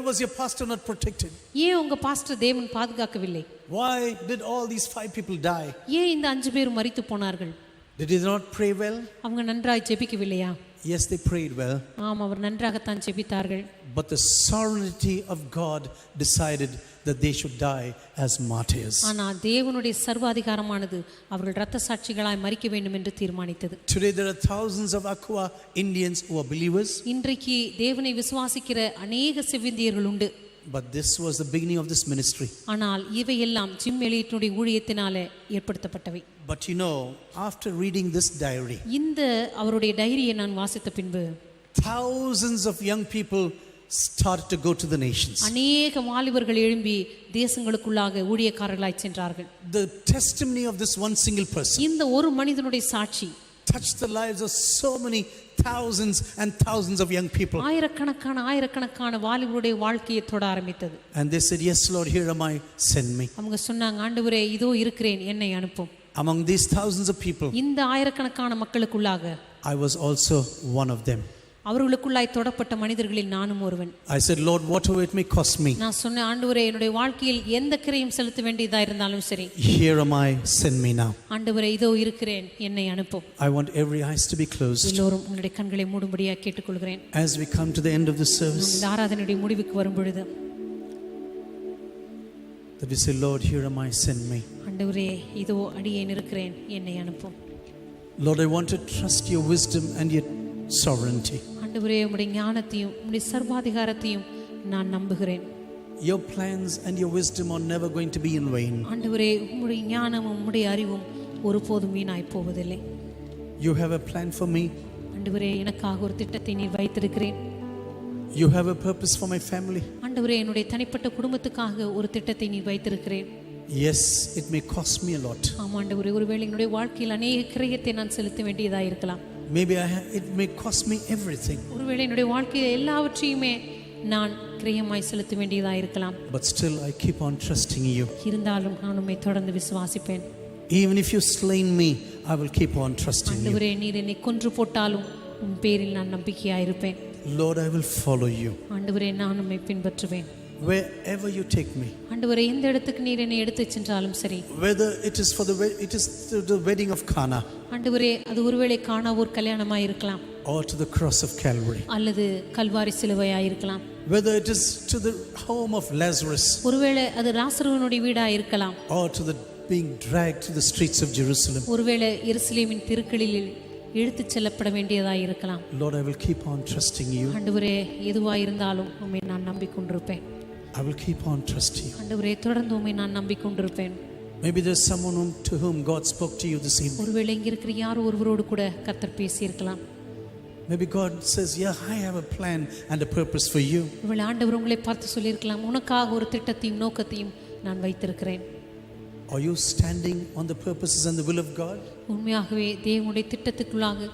[SPEAKER 1] was your pastor not protected?
[SPEAKER 2] ஏன் உங்க பாஸ்டர் தேவன் பாதுகாக்கவில்லை?
[SPEAKER 1] Why did all these 5 people die?
[SPEAKER 2] ஏன் இந்த 5 பேர் மரித்து போனார்கள்?
[SPEAKER 1] Did they not pray well?
[SPEAKER 2] அவங்க நன்றாய் ஜெபிக்கவில்லையா?
[SPEAKER 1] Yes, they prayed well.
[SPEAKER 2] ஆம், அவர் நன்றாகத்தான் ஜெபித்தார்கள்.
[SPEAKER 1] But the sovereignty of God decided that they should die as martyrs.
[SPEAKER 2] ஆனா தேவனுடைய சர்வாதிகாரமானது அவர்கள் இரத்த சாட்சிகளாய் மரிக்க வேண்டும் என்று தீர்மானித்தது.
[SPEAKER 1] Today there are thousands of Akwa Indians who are believers.
[SPEAKER 2] இன்றைக்கு தேவனை விசுவாசிக்கிற அநேக செவ்விந்தியர்கள் உண்டு.
[SPEAKER 1] But this was the beginning of this ministry.
[SPEAKER 2] ஆனால் இவையெல்லாம் gym எலியட்டுடைய ஊழியத்தினாலே ஏற்படுத்தப்பட்டவை.
[SPEAKER 1] But you know, after reading this diary,
[SPEAKER 2] இந்த அவருடைய டைரியை நான் வாசித்த பின்பு
[SPEAKER 1] thousands of young people started to go to the nations.
[SPEAKER 2] அநேக வாலிபர்கள் எழும்பி தேசங்களுக்குள்ளாக ஊழியக்காரர்களாய் சென்றார்கள்.
[SPEAKER 1] The testimony of this one single person
[SPEAKER 2] இந்த ஒரு மனிதனுடைய சாட்சி
[SPEAKER 1] touched the lives of so many thousands and thousands of young people.
[SPEAKER 2] ஆயிரக்கணக்கான வாலிபருடைய வாழ்க்கையை தொட ஆரம்பித்தது.
[SPEAKER 1] And they said, yes Lord, here am I, send me.
[SPEAKER 2] அவங்க சொன்னாங்க, ஆண்டவரே இதோ இருக்கிறேன், என்னை அனுப்பும்.
[SPEAKER 1] Among these thousands of people,
[SPEAKER 2] இந்த ஆயிரக்கணக்கான மக்களுக்குள்ளாக
[SPEAKER 1] I was also one of them.
[SPEAKER 2] அவர்களுக்குள்ளாய் தொடப்பட்ட மனிதர்களில் நானும் ஒருவன்.
[SPEAKER 1] I said, Lord, whatever it may cost me,
[SPEAKER 2] நான் சொன்னேன், ஆண்டவரே என்னுடைய வாழ்க்கையில் எந்த கிரையும் செலுத்த வேண்டியதா இருந்தாலும் சரி,
[SPEAKER 1] here am I, send me now.
[SPEAKER 2] ஆண்டவரே இதோ இருக்கிறேன், என்னை அனுப்பும்.
[SPEAKER 1] I want every eyes to be closed.
[SPEAKER 2] எல்லோரும் உங்களுடைய கண்களை மூடும்படியாக கேட்டுக்கொள்கிறேன்.
[SPEAKER 1] As we come to the end of the service,
[SPEAKER 2] இந்த ஆராதனையுடைய முடிவுக்கு வரும் பொழுது
[SPEAKER 1] that we say, Lord, here am I, send me.
[SPEAKER 2] ஆண்டவரே இதோ அடியேன் இருக்கிறேன், என்னை அனுப்பும்.
[SPEAKER 1] Lord, I want to trust your wisdom and your sovereignty.
[SPEAKER 2] ஆண்டவரே உம்முடைய ஞானத்தையும் உம்முடைய சர்வாதிகாரத்தையும் நான் நம்புகிறேன்.
[SPEAKER 1] Your plans and your wisdom are never going to be in vain.
[SPEAKER 2] ஆண்டவரே உம்முடைய ஞானமும் உம்முடைய அறிவும் ஒருபோதும் வீணாய் போவதில்லை.
[SPEAKER 1] You have a plan for me.
[SPEAKER 2] ஆண்டவரே எனக்காக ஒரு திட்டத்தை நீர் வைத்திருக்கிறேன்.
[SPEAKER 1] You have a purpose for my family.
[SPEAKER 2] ஆண்டவரே என்னுடைய தனிப்பட்ட குடும்பத்துக்காக ஒரு திட்டத்தை நீர் வைத்திருக்கிறேன்.
[SPEAKER 1] Yes, it may cost me a lot.
[SPEAKER 2] ஆமாம் ஆண்டவரே, ஒருவேளை என்னுடைய வாழ்க்கையில் அநேக கிரயத்தை நான் செலுத்த வேண்டியதாக இருக்கலாம்.
[SPEAKER 1] Maybe it may cost me everything.
[SPEAKER 2] ஒருவேளை என்னுடைய வாழ்க்கையில் எல்லாவற்றையுமே நான் கிரயமாய் செலுத்த வேண்டியதாக இருக்கலாம்.
[SPEAKER 1] But still I keep on trusting you.
[SPEAKER 2] இருந்தாலும் நான் உம்மை தொடர்ந்து விசுவாசிப்பேன்.
[SPEAKER 1] Even if you slain me, I will keep on trusting you.
[SPEAKER 2] ஆண்டவரே நீர் என்னை கொன்று போட்டாலும் உம் பேரில் நான் நம்பிக்கையாக இருப்பேன்.
[SPEAKER 1] Lord, I will follow you.
[SPEAKER 2] ஆண்டவரே நான் உம்மை பின்பற்றுவேன்.
[SPEAKER 1] Wherever you take me.
[SPEAKER 2] ஆண்டவரே எந்த இடத்துக்கு நீர் என்னை எடுத்துச் சென்றாலும் சரி.
[SPEAKER 1] Whether it is to the wedding of Cana.
[SPEAKER 2] ஆண்டவரே அது ஒருவேளை கானாவூர் கல்யாணமாய் இருக்கலாம்.
[SPEAKER 1] Or to the cross of Calvary.
[SPEAKER 2] அல்லது கல்வாரி சிலுவையாய் இருக்கலாம்.
[SPEAKER 1] Whether it is to the home of Lazarus.
[SPEAKER 2] ஒருவேளை அது லாசருவினுடைய வீடாய் இருக்கலாம்.
[SPEAKER 1] Or to the being dragged to the streets of Jerusalem.
[SPEAKER 2] ஒருவேளை எருசலேமின் தெருக்களில் இழுத்துச் செல்லப்பட வேண்டியதாய் இருக்கலாம்.
[SPEAKER 1] Lord, I will keep on trusting you.
[SPEAKER 2] ஆண்டவரே எதுவாய் இருந்தாலும் உம்மை நான் நம்பிக்கொண்டிருப்பேன்.
[SPEAKER 1] I will keep on trusting you.
[SPEAKER 2] ஆண்டவரே தொடர்ந்து உம்மை நான் நம்பிக்கொண்டிருப்பேன்.
[SPEAKER 1] Maybe there's someone to whom God spoke to you this evening.
[SPEAKER 2] ஒருவேளை இங்க இருக்கிற யாரோ ஒருவரோடு கூட கர்த்தர் பேசி இருக்கலாம்.
[SPEAKER 1] Maybe God says, yeah, I have a plan and a purpose for you.
[SPEAKER 2] ஒருவேளை ஆண்டவர் உங்களை பார்த்து சொல்லியிருக்கலாம், உனக்காக ஒரு திட்டத்தையும் நோக்கத்தையும் நான் வைத்திருக்கிறேன்.
[SPEAKER 1] Are you standing on the purposes and the will of God?
[SPEAKER 2] உண்மையாகவே தேவனுடைய திட்டத்துக்குள்ளாக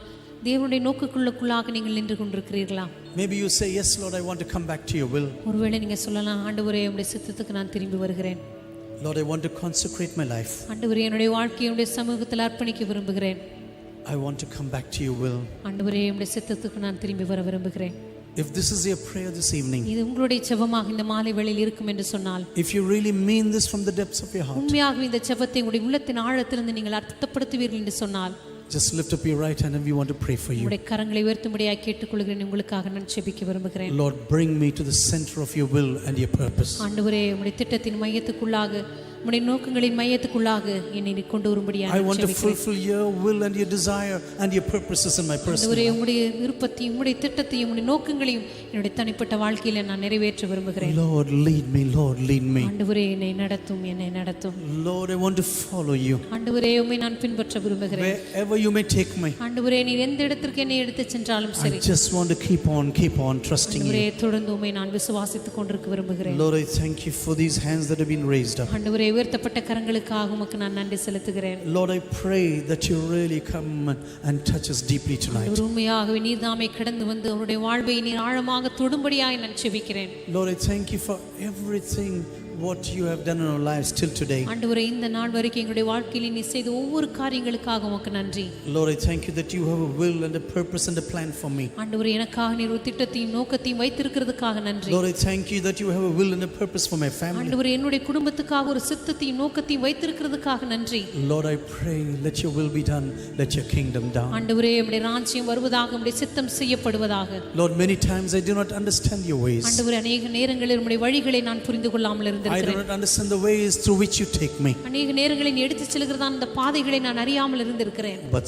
[SPEAKER 2] தேவனுடைய நோக்குக்குள்ளாக நீங்கள் நின்று கொண்டிருக்கிறீர்களா?
[SPEAKER 1] Maybe you say, yes Lord, I want to come back to your will.
[SPEAKER 2] ஒருவேளை நீங்க சொல்லலாம், ஆண்டவரே உம்முடைய சித்தத்துக்கு நான் திரும்பி வருகிறேன்.
[SPEAKER 1] Lord, I want to consecrate my life.
[SPEAKER 2] ஆண்டவரே என்னுடைய வாழ்க்கையை உம்முடைய சமூகத்தில் அர்ப்பணிக்க விரும்புகிறேன்.
[SPEAKER 1] I want to come back to your will.
[SPEAKER 2] ஆண்டவரே உம்முடைய சித்தத்துக்கு நான் திரும்பி வர விரும்புகிறேன்.
[SPEAKER 1] If this is your prayer this evening,
[SPEAKER 2] இது உங்களுடைய ஜெபமாக இந்த மாலை வேளையில் இருக்கும் என்று சொன்னால்,
[SPEAKER 1] if you really mean this from the depths of your heart,
[SPEAKER 2] உண்மையாகவே இந்த ஜெபத்தை உங்களுடைய உள்ளத்தின் ஆழத்திலிருந்து நீங்கள் அர்த்தப்படுத்துவீர்கள் என்று சொன்னால்,
[SPEAKER 1] just lift up your right hand and we want to pray for you.
[SPEAKER 2] உங்களுடைய கரங்களை உயர்த்தும்படியாக கேட்டுக்கொள்கிறேன். உங்களுக்காக நான் ஜெபிக்க விரும்புகிறேன்.
[SPEAKER 1] Lord, bring me to the center of your will and your purpose.
[SPEAKER 2] ஆண்டவரே உம்முடைய திட்டத்தின் மையத்துக்குள்ளாக, உம்முடைய நோக்கங்களின் மையத்துக்குள்ளாக என்னை நீ கொண்டு வரும்படியாக
[SPEAKER 1] I
[SPEAKER 2] நான்
[SPEAKER 1] want to
[SPEAKER 2] ஜெபிக்கிறேன்.
[SPEAKER 1] fulfill your will and your desire and your purposes in my personal
[SPEAKER 2] ஆண்டவரே
[SPEAKER 1] life.
[SPEAKER 2] உம்முடைய விருப்பத்தையும் உம்முடைய திட்டத்தையும் உம்முடைய நோக்கங்களையும் என்னுடைய தனிப்பட்ட வாழ்க்கையில நான் நிறைவேற்ற விரும்புகிறேன்.
[SPEAKER 1] Lord, lead me. Lord, lead me.
[SPEAKER 2] ஆண்டவரே என்னை நடத்தும், என்னை நடத்தும்.
[SPEAKER 1] Lord, I want to follow you.
[SPEAKER 2] ஆண்டவரே உம்மை நான் பின்பற்ற விரும்புகிறேன்.
[SPEAKER 1] Wherever you may take me.
[SPEAKER 2] ஆண்டவரே நீர் எந்த இடத்திற்கு என்னை எடுத்துச் சென்றாலும்
[SPEAKER 1] I
[SPEAKER 2] சரி,
[SPEAKER 1] just want to keep on trusting
[SPEAKER 2] ஆண்டவரே
[SPEAKER 1] you.
[SPEAKER 2] தொடர்ந்து உம்மை நான் விசுவாசித்துக் கொண்டிருக்க விரும்புகிறேன்.
[SPEAKER 1] Lord, I thank you for these hands that have been raised up.
[SPEAKER 2] ஆண்டவரே உயர்த்தப்பட்ட கரங்களுக்காக உமக்கு நான் நன்றி செலுத்துகிறேன்.
[SPEAKER 1] Lord, I pray that you really come and touch us deeply tonight.
[SPEAKER 2] ஆண்டவரே உண்மையாகவே நீர் தாமே கடந்து வந்து அவருடைய வாழ்வை நீர் ஆழமாக தொடும்படியாக நான் ஜெபிக்கிறேன்.
[SPEAKER 1] Lord, I thank you for everything what you have done in our lives till today.
[SPEAKER 2] ஆண்டவரே இந்த நாள் வரைக்கும் எங்களுடைய வாழ்க்கையில் நீ செய்த ஒவ்வொரு காரியங்களுக்காக உமக்கு நன்றி.
[SPEAKER 1] Lord, I thank you that you have a will and a purpose and a plan for me.
[SPEAKER 2] ஆண்டவரே எனக்காக நீர் ஒரு திட்டத்தையும் நோக்கத்தையும் வைத்திருக்கிறதுக்காக நன்றி.
[SPEAKER 1] Lord, I thank you that you have a will and a purpose for my family.
[SPEAKER 2] ஆண்டவரே என்னுடைய குடும்பத்துக்காக ஒரு சித்தத்தையும் நோக்கத்தையும் வைத்திருக்கிறதுக்காக நன்றி.
[SPEAKER 1] Lord, I pray let your will be done, let your kingdom down.
[SPEAKER 2] ஆண்டவரே உம்முடைய ராஜ்யம் வருவதாக, உம்முடைய சித்தம் செய்யப்படுவதாக.
[SPEAKER 1] Lord, many times I do not understand your ways.
[SPEAKER 2] ஆண்டவரே அநேக நேரங்களில் உம்முடைய வழிகளை நான் புரிந்து கொள்ளாமல்
[SPEAKER 1] I do
[SPEAKER 2] இருந்திருக்கிறேன்.
[SPEAKER 1] not understand the ways through which you take me.
[SPEAKER 2] அநேக நேரங்களில் நீ எடுத்துச் செல்கிறதான அந்த பாதைகளை நான் அறியாமல் இருந்திருக்கிறேன்.
[SPEAKER 1] But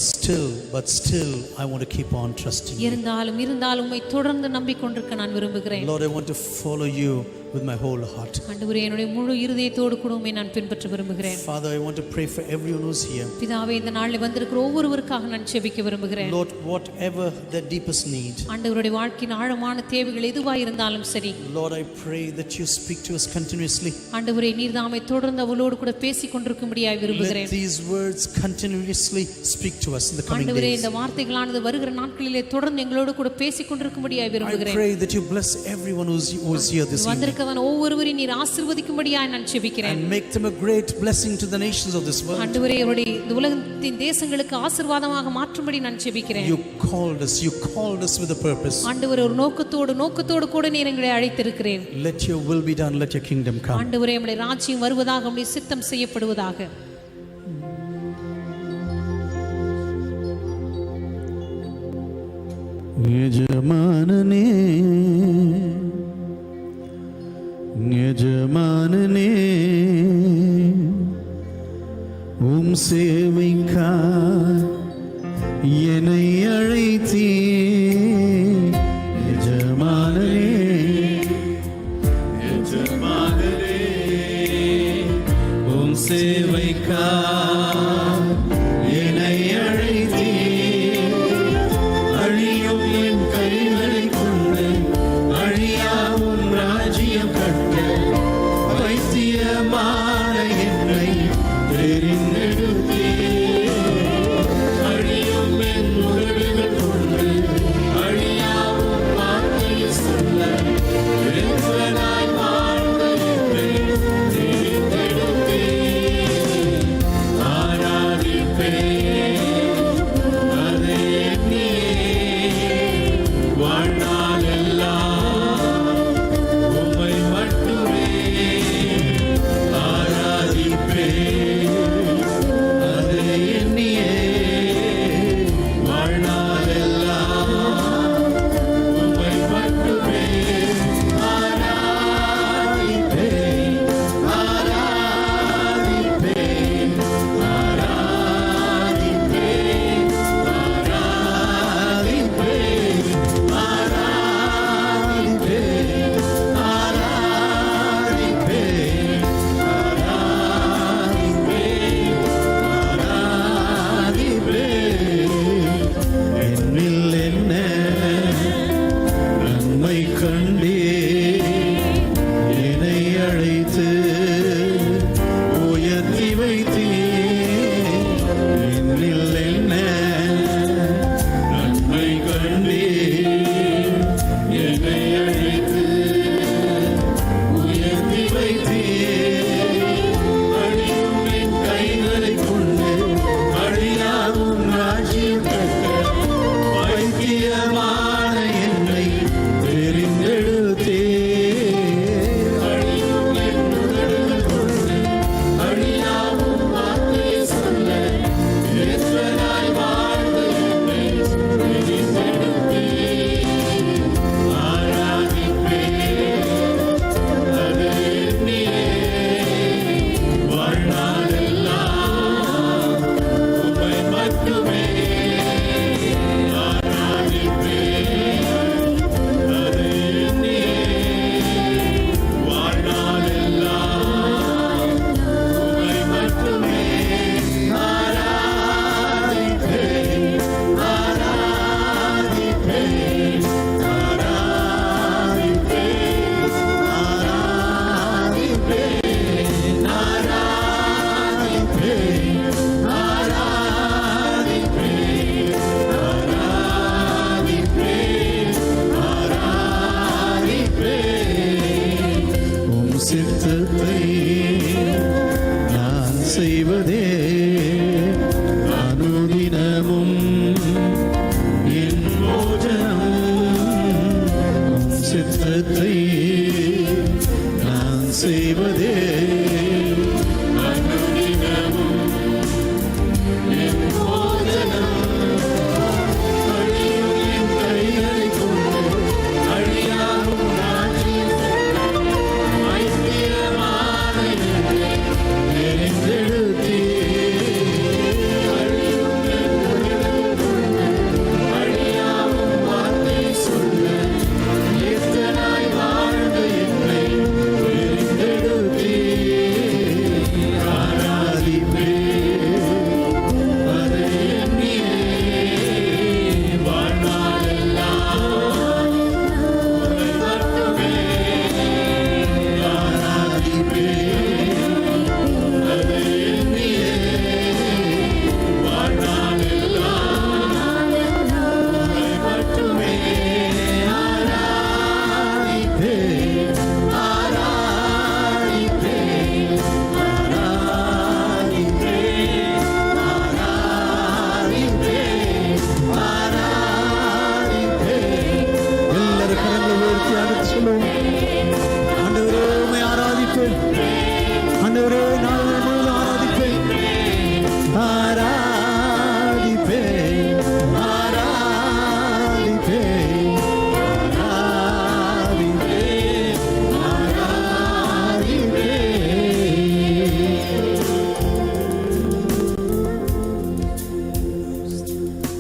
[SPEAKER 1] still I want to keep on trusting you.
[SPEAKER 2] இருந்தாலும் உம்மை தொடர்ந்து நம்பிக்கொண்டிருக்க நான் விரும்புகிறேன்.
[SPEAKER 1] Lord, I want to follow you with my whole heart.
[SPEAKER 2] ஆண்டவரே, என்னுடைய முழு இருதயத்தோடு கூட உம்மை நான் பின்பற்ற விரும்புகிறேன்.
[SPEAKER 1] Father, I want to pray for everyone who's here.
[SPEAKER 2] பிதாவே, இந்த நாளில் வந்திருக்கிற ஒவ்வொருவருக்காக நான் ஜெபிக்க விரும்புகிறேன்.
[SPEAKER 1] Lord, whatever their deepest need,
[SPEAKER 2] ஆண்டவருடைய வாழ்க்கையின் ஆழமான தேவைகள் எதுவாக இருந்தாலும் சரி,
[SPEAKER 1] Lord, I pray that you speak to us continuously.
[SPEAKER 2] ஆண்டவரே, நீர் தாமே தொடர்ந்து அவளோடு கூட பேசிக் கொண்டிருக்கும்படியாய் விரும்புகிறேன்.
[SPEAKER 1] Let these words continuously speak to us in the coming
[SPEAKER 2] ஆண்டவரே,
[SPEAKER 1] days.
[SPEAKER 2] இந்த வார்த்தைகளானது வருகிற நாட்களிலே தொடர்ந்து எங்களோடு கூட பேசிக் கொண்டிருக்கும்படியாய்
[SPEAKER 1] I
[SPEAKER 2] விரும்புகிறேன்.
[SPEAKER 1] pray that you bless everyone who's here this evening
[SPEAKER 2] வந்திருக்கவன் ஒவ்வொருவரையும் நீர் ஆசீர்வதிக்கும்படியாய் நான் ஜெபிக்கிறேன்.
[SPEAKER 1] and make them a great blessing to the nations of this world.
[SPEAKER 2] ஆண்டவரே, அவருடைய இந்த உலகத்தின் தேசங்களுக்கு ஆசீர்வாதமாக மாற்றும்படி நான் ஜெபிக்கிறேன்.
[SPEAKER 1] You called us with a purpose.
[SPEAKER 2] ஆண்டவரே, ஒரு நோக்கத்தோடு கூட நீர் எங்களை அழைத்திருக்கிறேன்.
[SPEAKER 1] Let your will be done, let your kingdom come.
[SPEAKER 2] ஆண்டவரே, உம்முடைய ராஜ்யம் வருவதாக, உம்முடைய சித்தம் செய்யப்படுவதாக.
[SPEAKER 1] யஜமானனே, யஜமானனே, உம் சேவைக்காய் என்னை அழைத்தீ. யஜமானனே, யஜமானனே, உம் சேவைக்காய் என்னை அழைத்தீ. அழியும் என் கைகளை கொண்டு அழியா உன் ராஜ்யம் கட்ட வைத்தியமான என்னை தெரிந்தெடுத்தே. அழியும் என்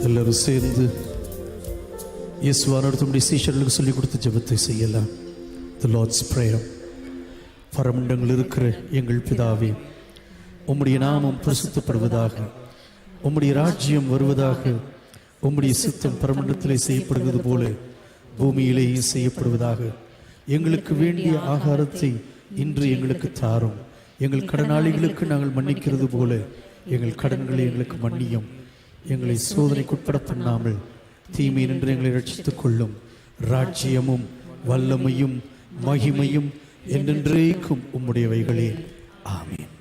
[SPEAKER 1] எல்லாரும் சேர்ந்து இயேசுவானவர் தம்முடைய சீஷர்களுக்கு சொல்லிக் கொடுத்த ஜெபத்தை செய்யலாம். The Lord's Prayer. பரமண்டங்கள் இருக்கிற எங்கள் பிதாவே, உம்முடைய நாமம் பரிசுத்தப்படுவதாக, உம்முடைய ராஜ்யம் வருவதாக, உம்முடைய சித்தம் பரமண்டத்திலே செய்யப்படுவது போல பூமியிலேயும் செய்யப்படுவதாக. எங்களுக்கு வேண்டிய ஆகாரத்தை இன்று எங்களுக்கு தாரும். எங்கள் கடனாளிகளுக்கு நாங்கள் மன்னிக்கிறது போல எங்கள் கடன்களை எங்களுக்கு மன்னியும். எங்களை சோதனைக்குட்பட பண்ணாமல் தீமை நின்று எங்களை ரட்சித்துக் கொள்ளும். ராஜ்யமும் வல்லமையும் மகிமையும் என்றென்றைக்கும் உம்முடையவைகளே. ஆமென்.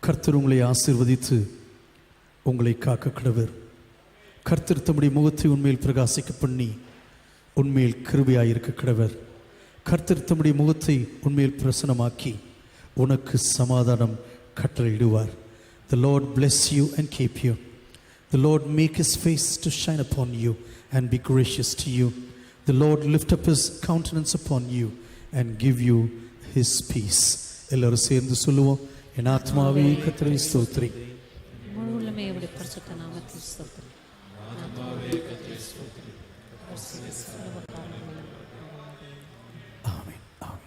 [SPEAKER 1] கர்த்தர் உங்களை ஆசீர்வதித்து உங்களை காக்க கடவர். கர்த்தர் தம்முடைய முகத்தை உண்மையில் பிரகாசிக்க பண்ணி உண்மையில் கிருபையாயிருக்க கடவர். கர்த்தர் தம்முடைய முகத்தை உண்மையில் பிரசனமாக்கி உனக்கு சமாதானம் கட்டளையிடுவார். The Lord bless you and keep you. The Lord make his face to shine upon you and be gracious to you. The Lord lift up his countenance upon you and give you his peace. எல்லாரும் சேர்ந்து சொல்லுவோம். என் ஆத்மாவே கர்த்தரை ஸ்தோத்திரி.
[SPEAKER 2] முழு உள்ளமே அவருடைய பரிசுத்த நாமத்தில் ஸ்தோத்திரி.
[SPEAKER 1] ஆமென். ஆமென்.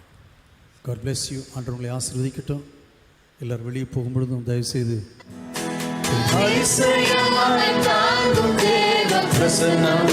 [SPEAKER 1] God bless you. ஆண்டவர் உங்களை ஆசீர்வதிக்கட்டும். எல்லாரும் வெளியே போகும்பொழுதும் தயவு செய்து
[SPEAKER 3] அதிசயமாய் தாங்கும் தேவ பிரசன்னம்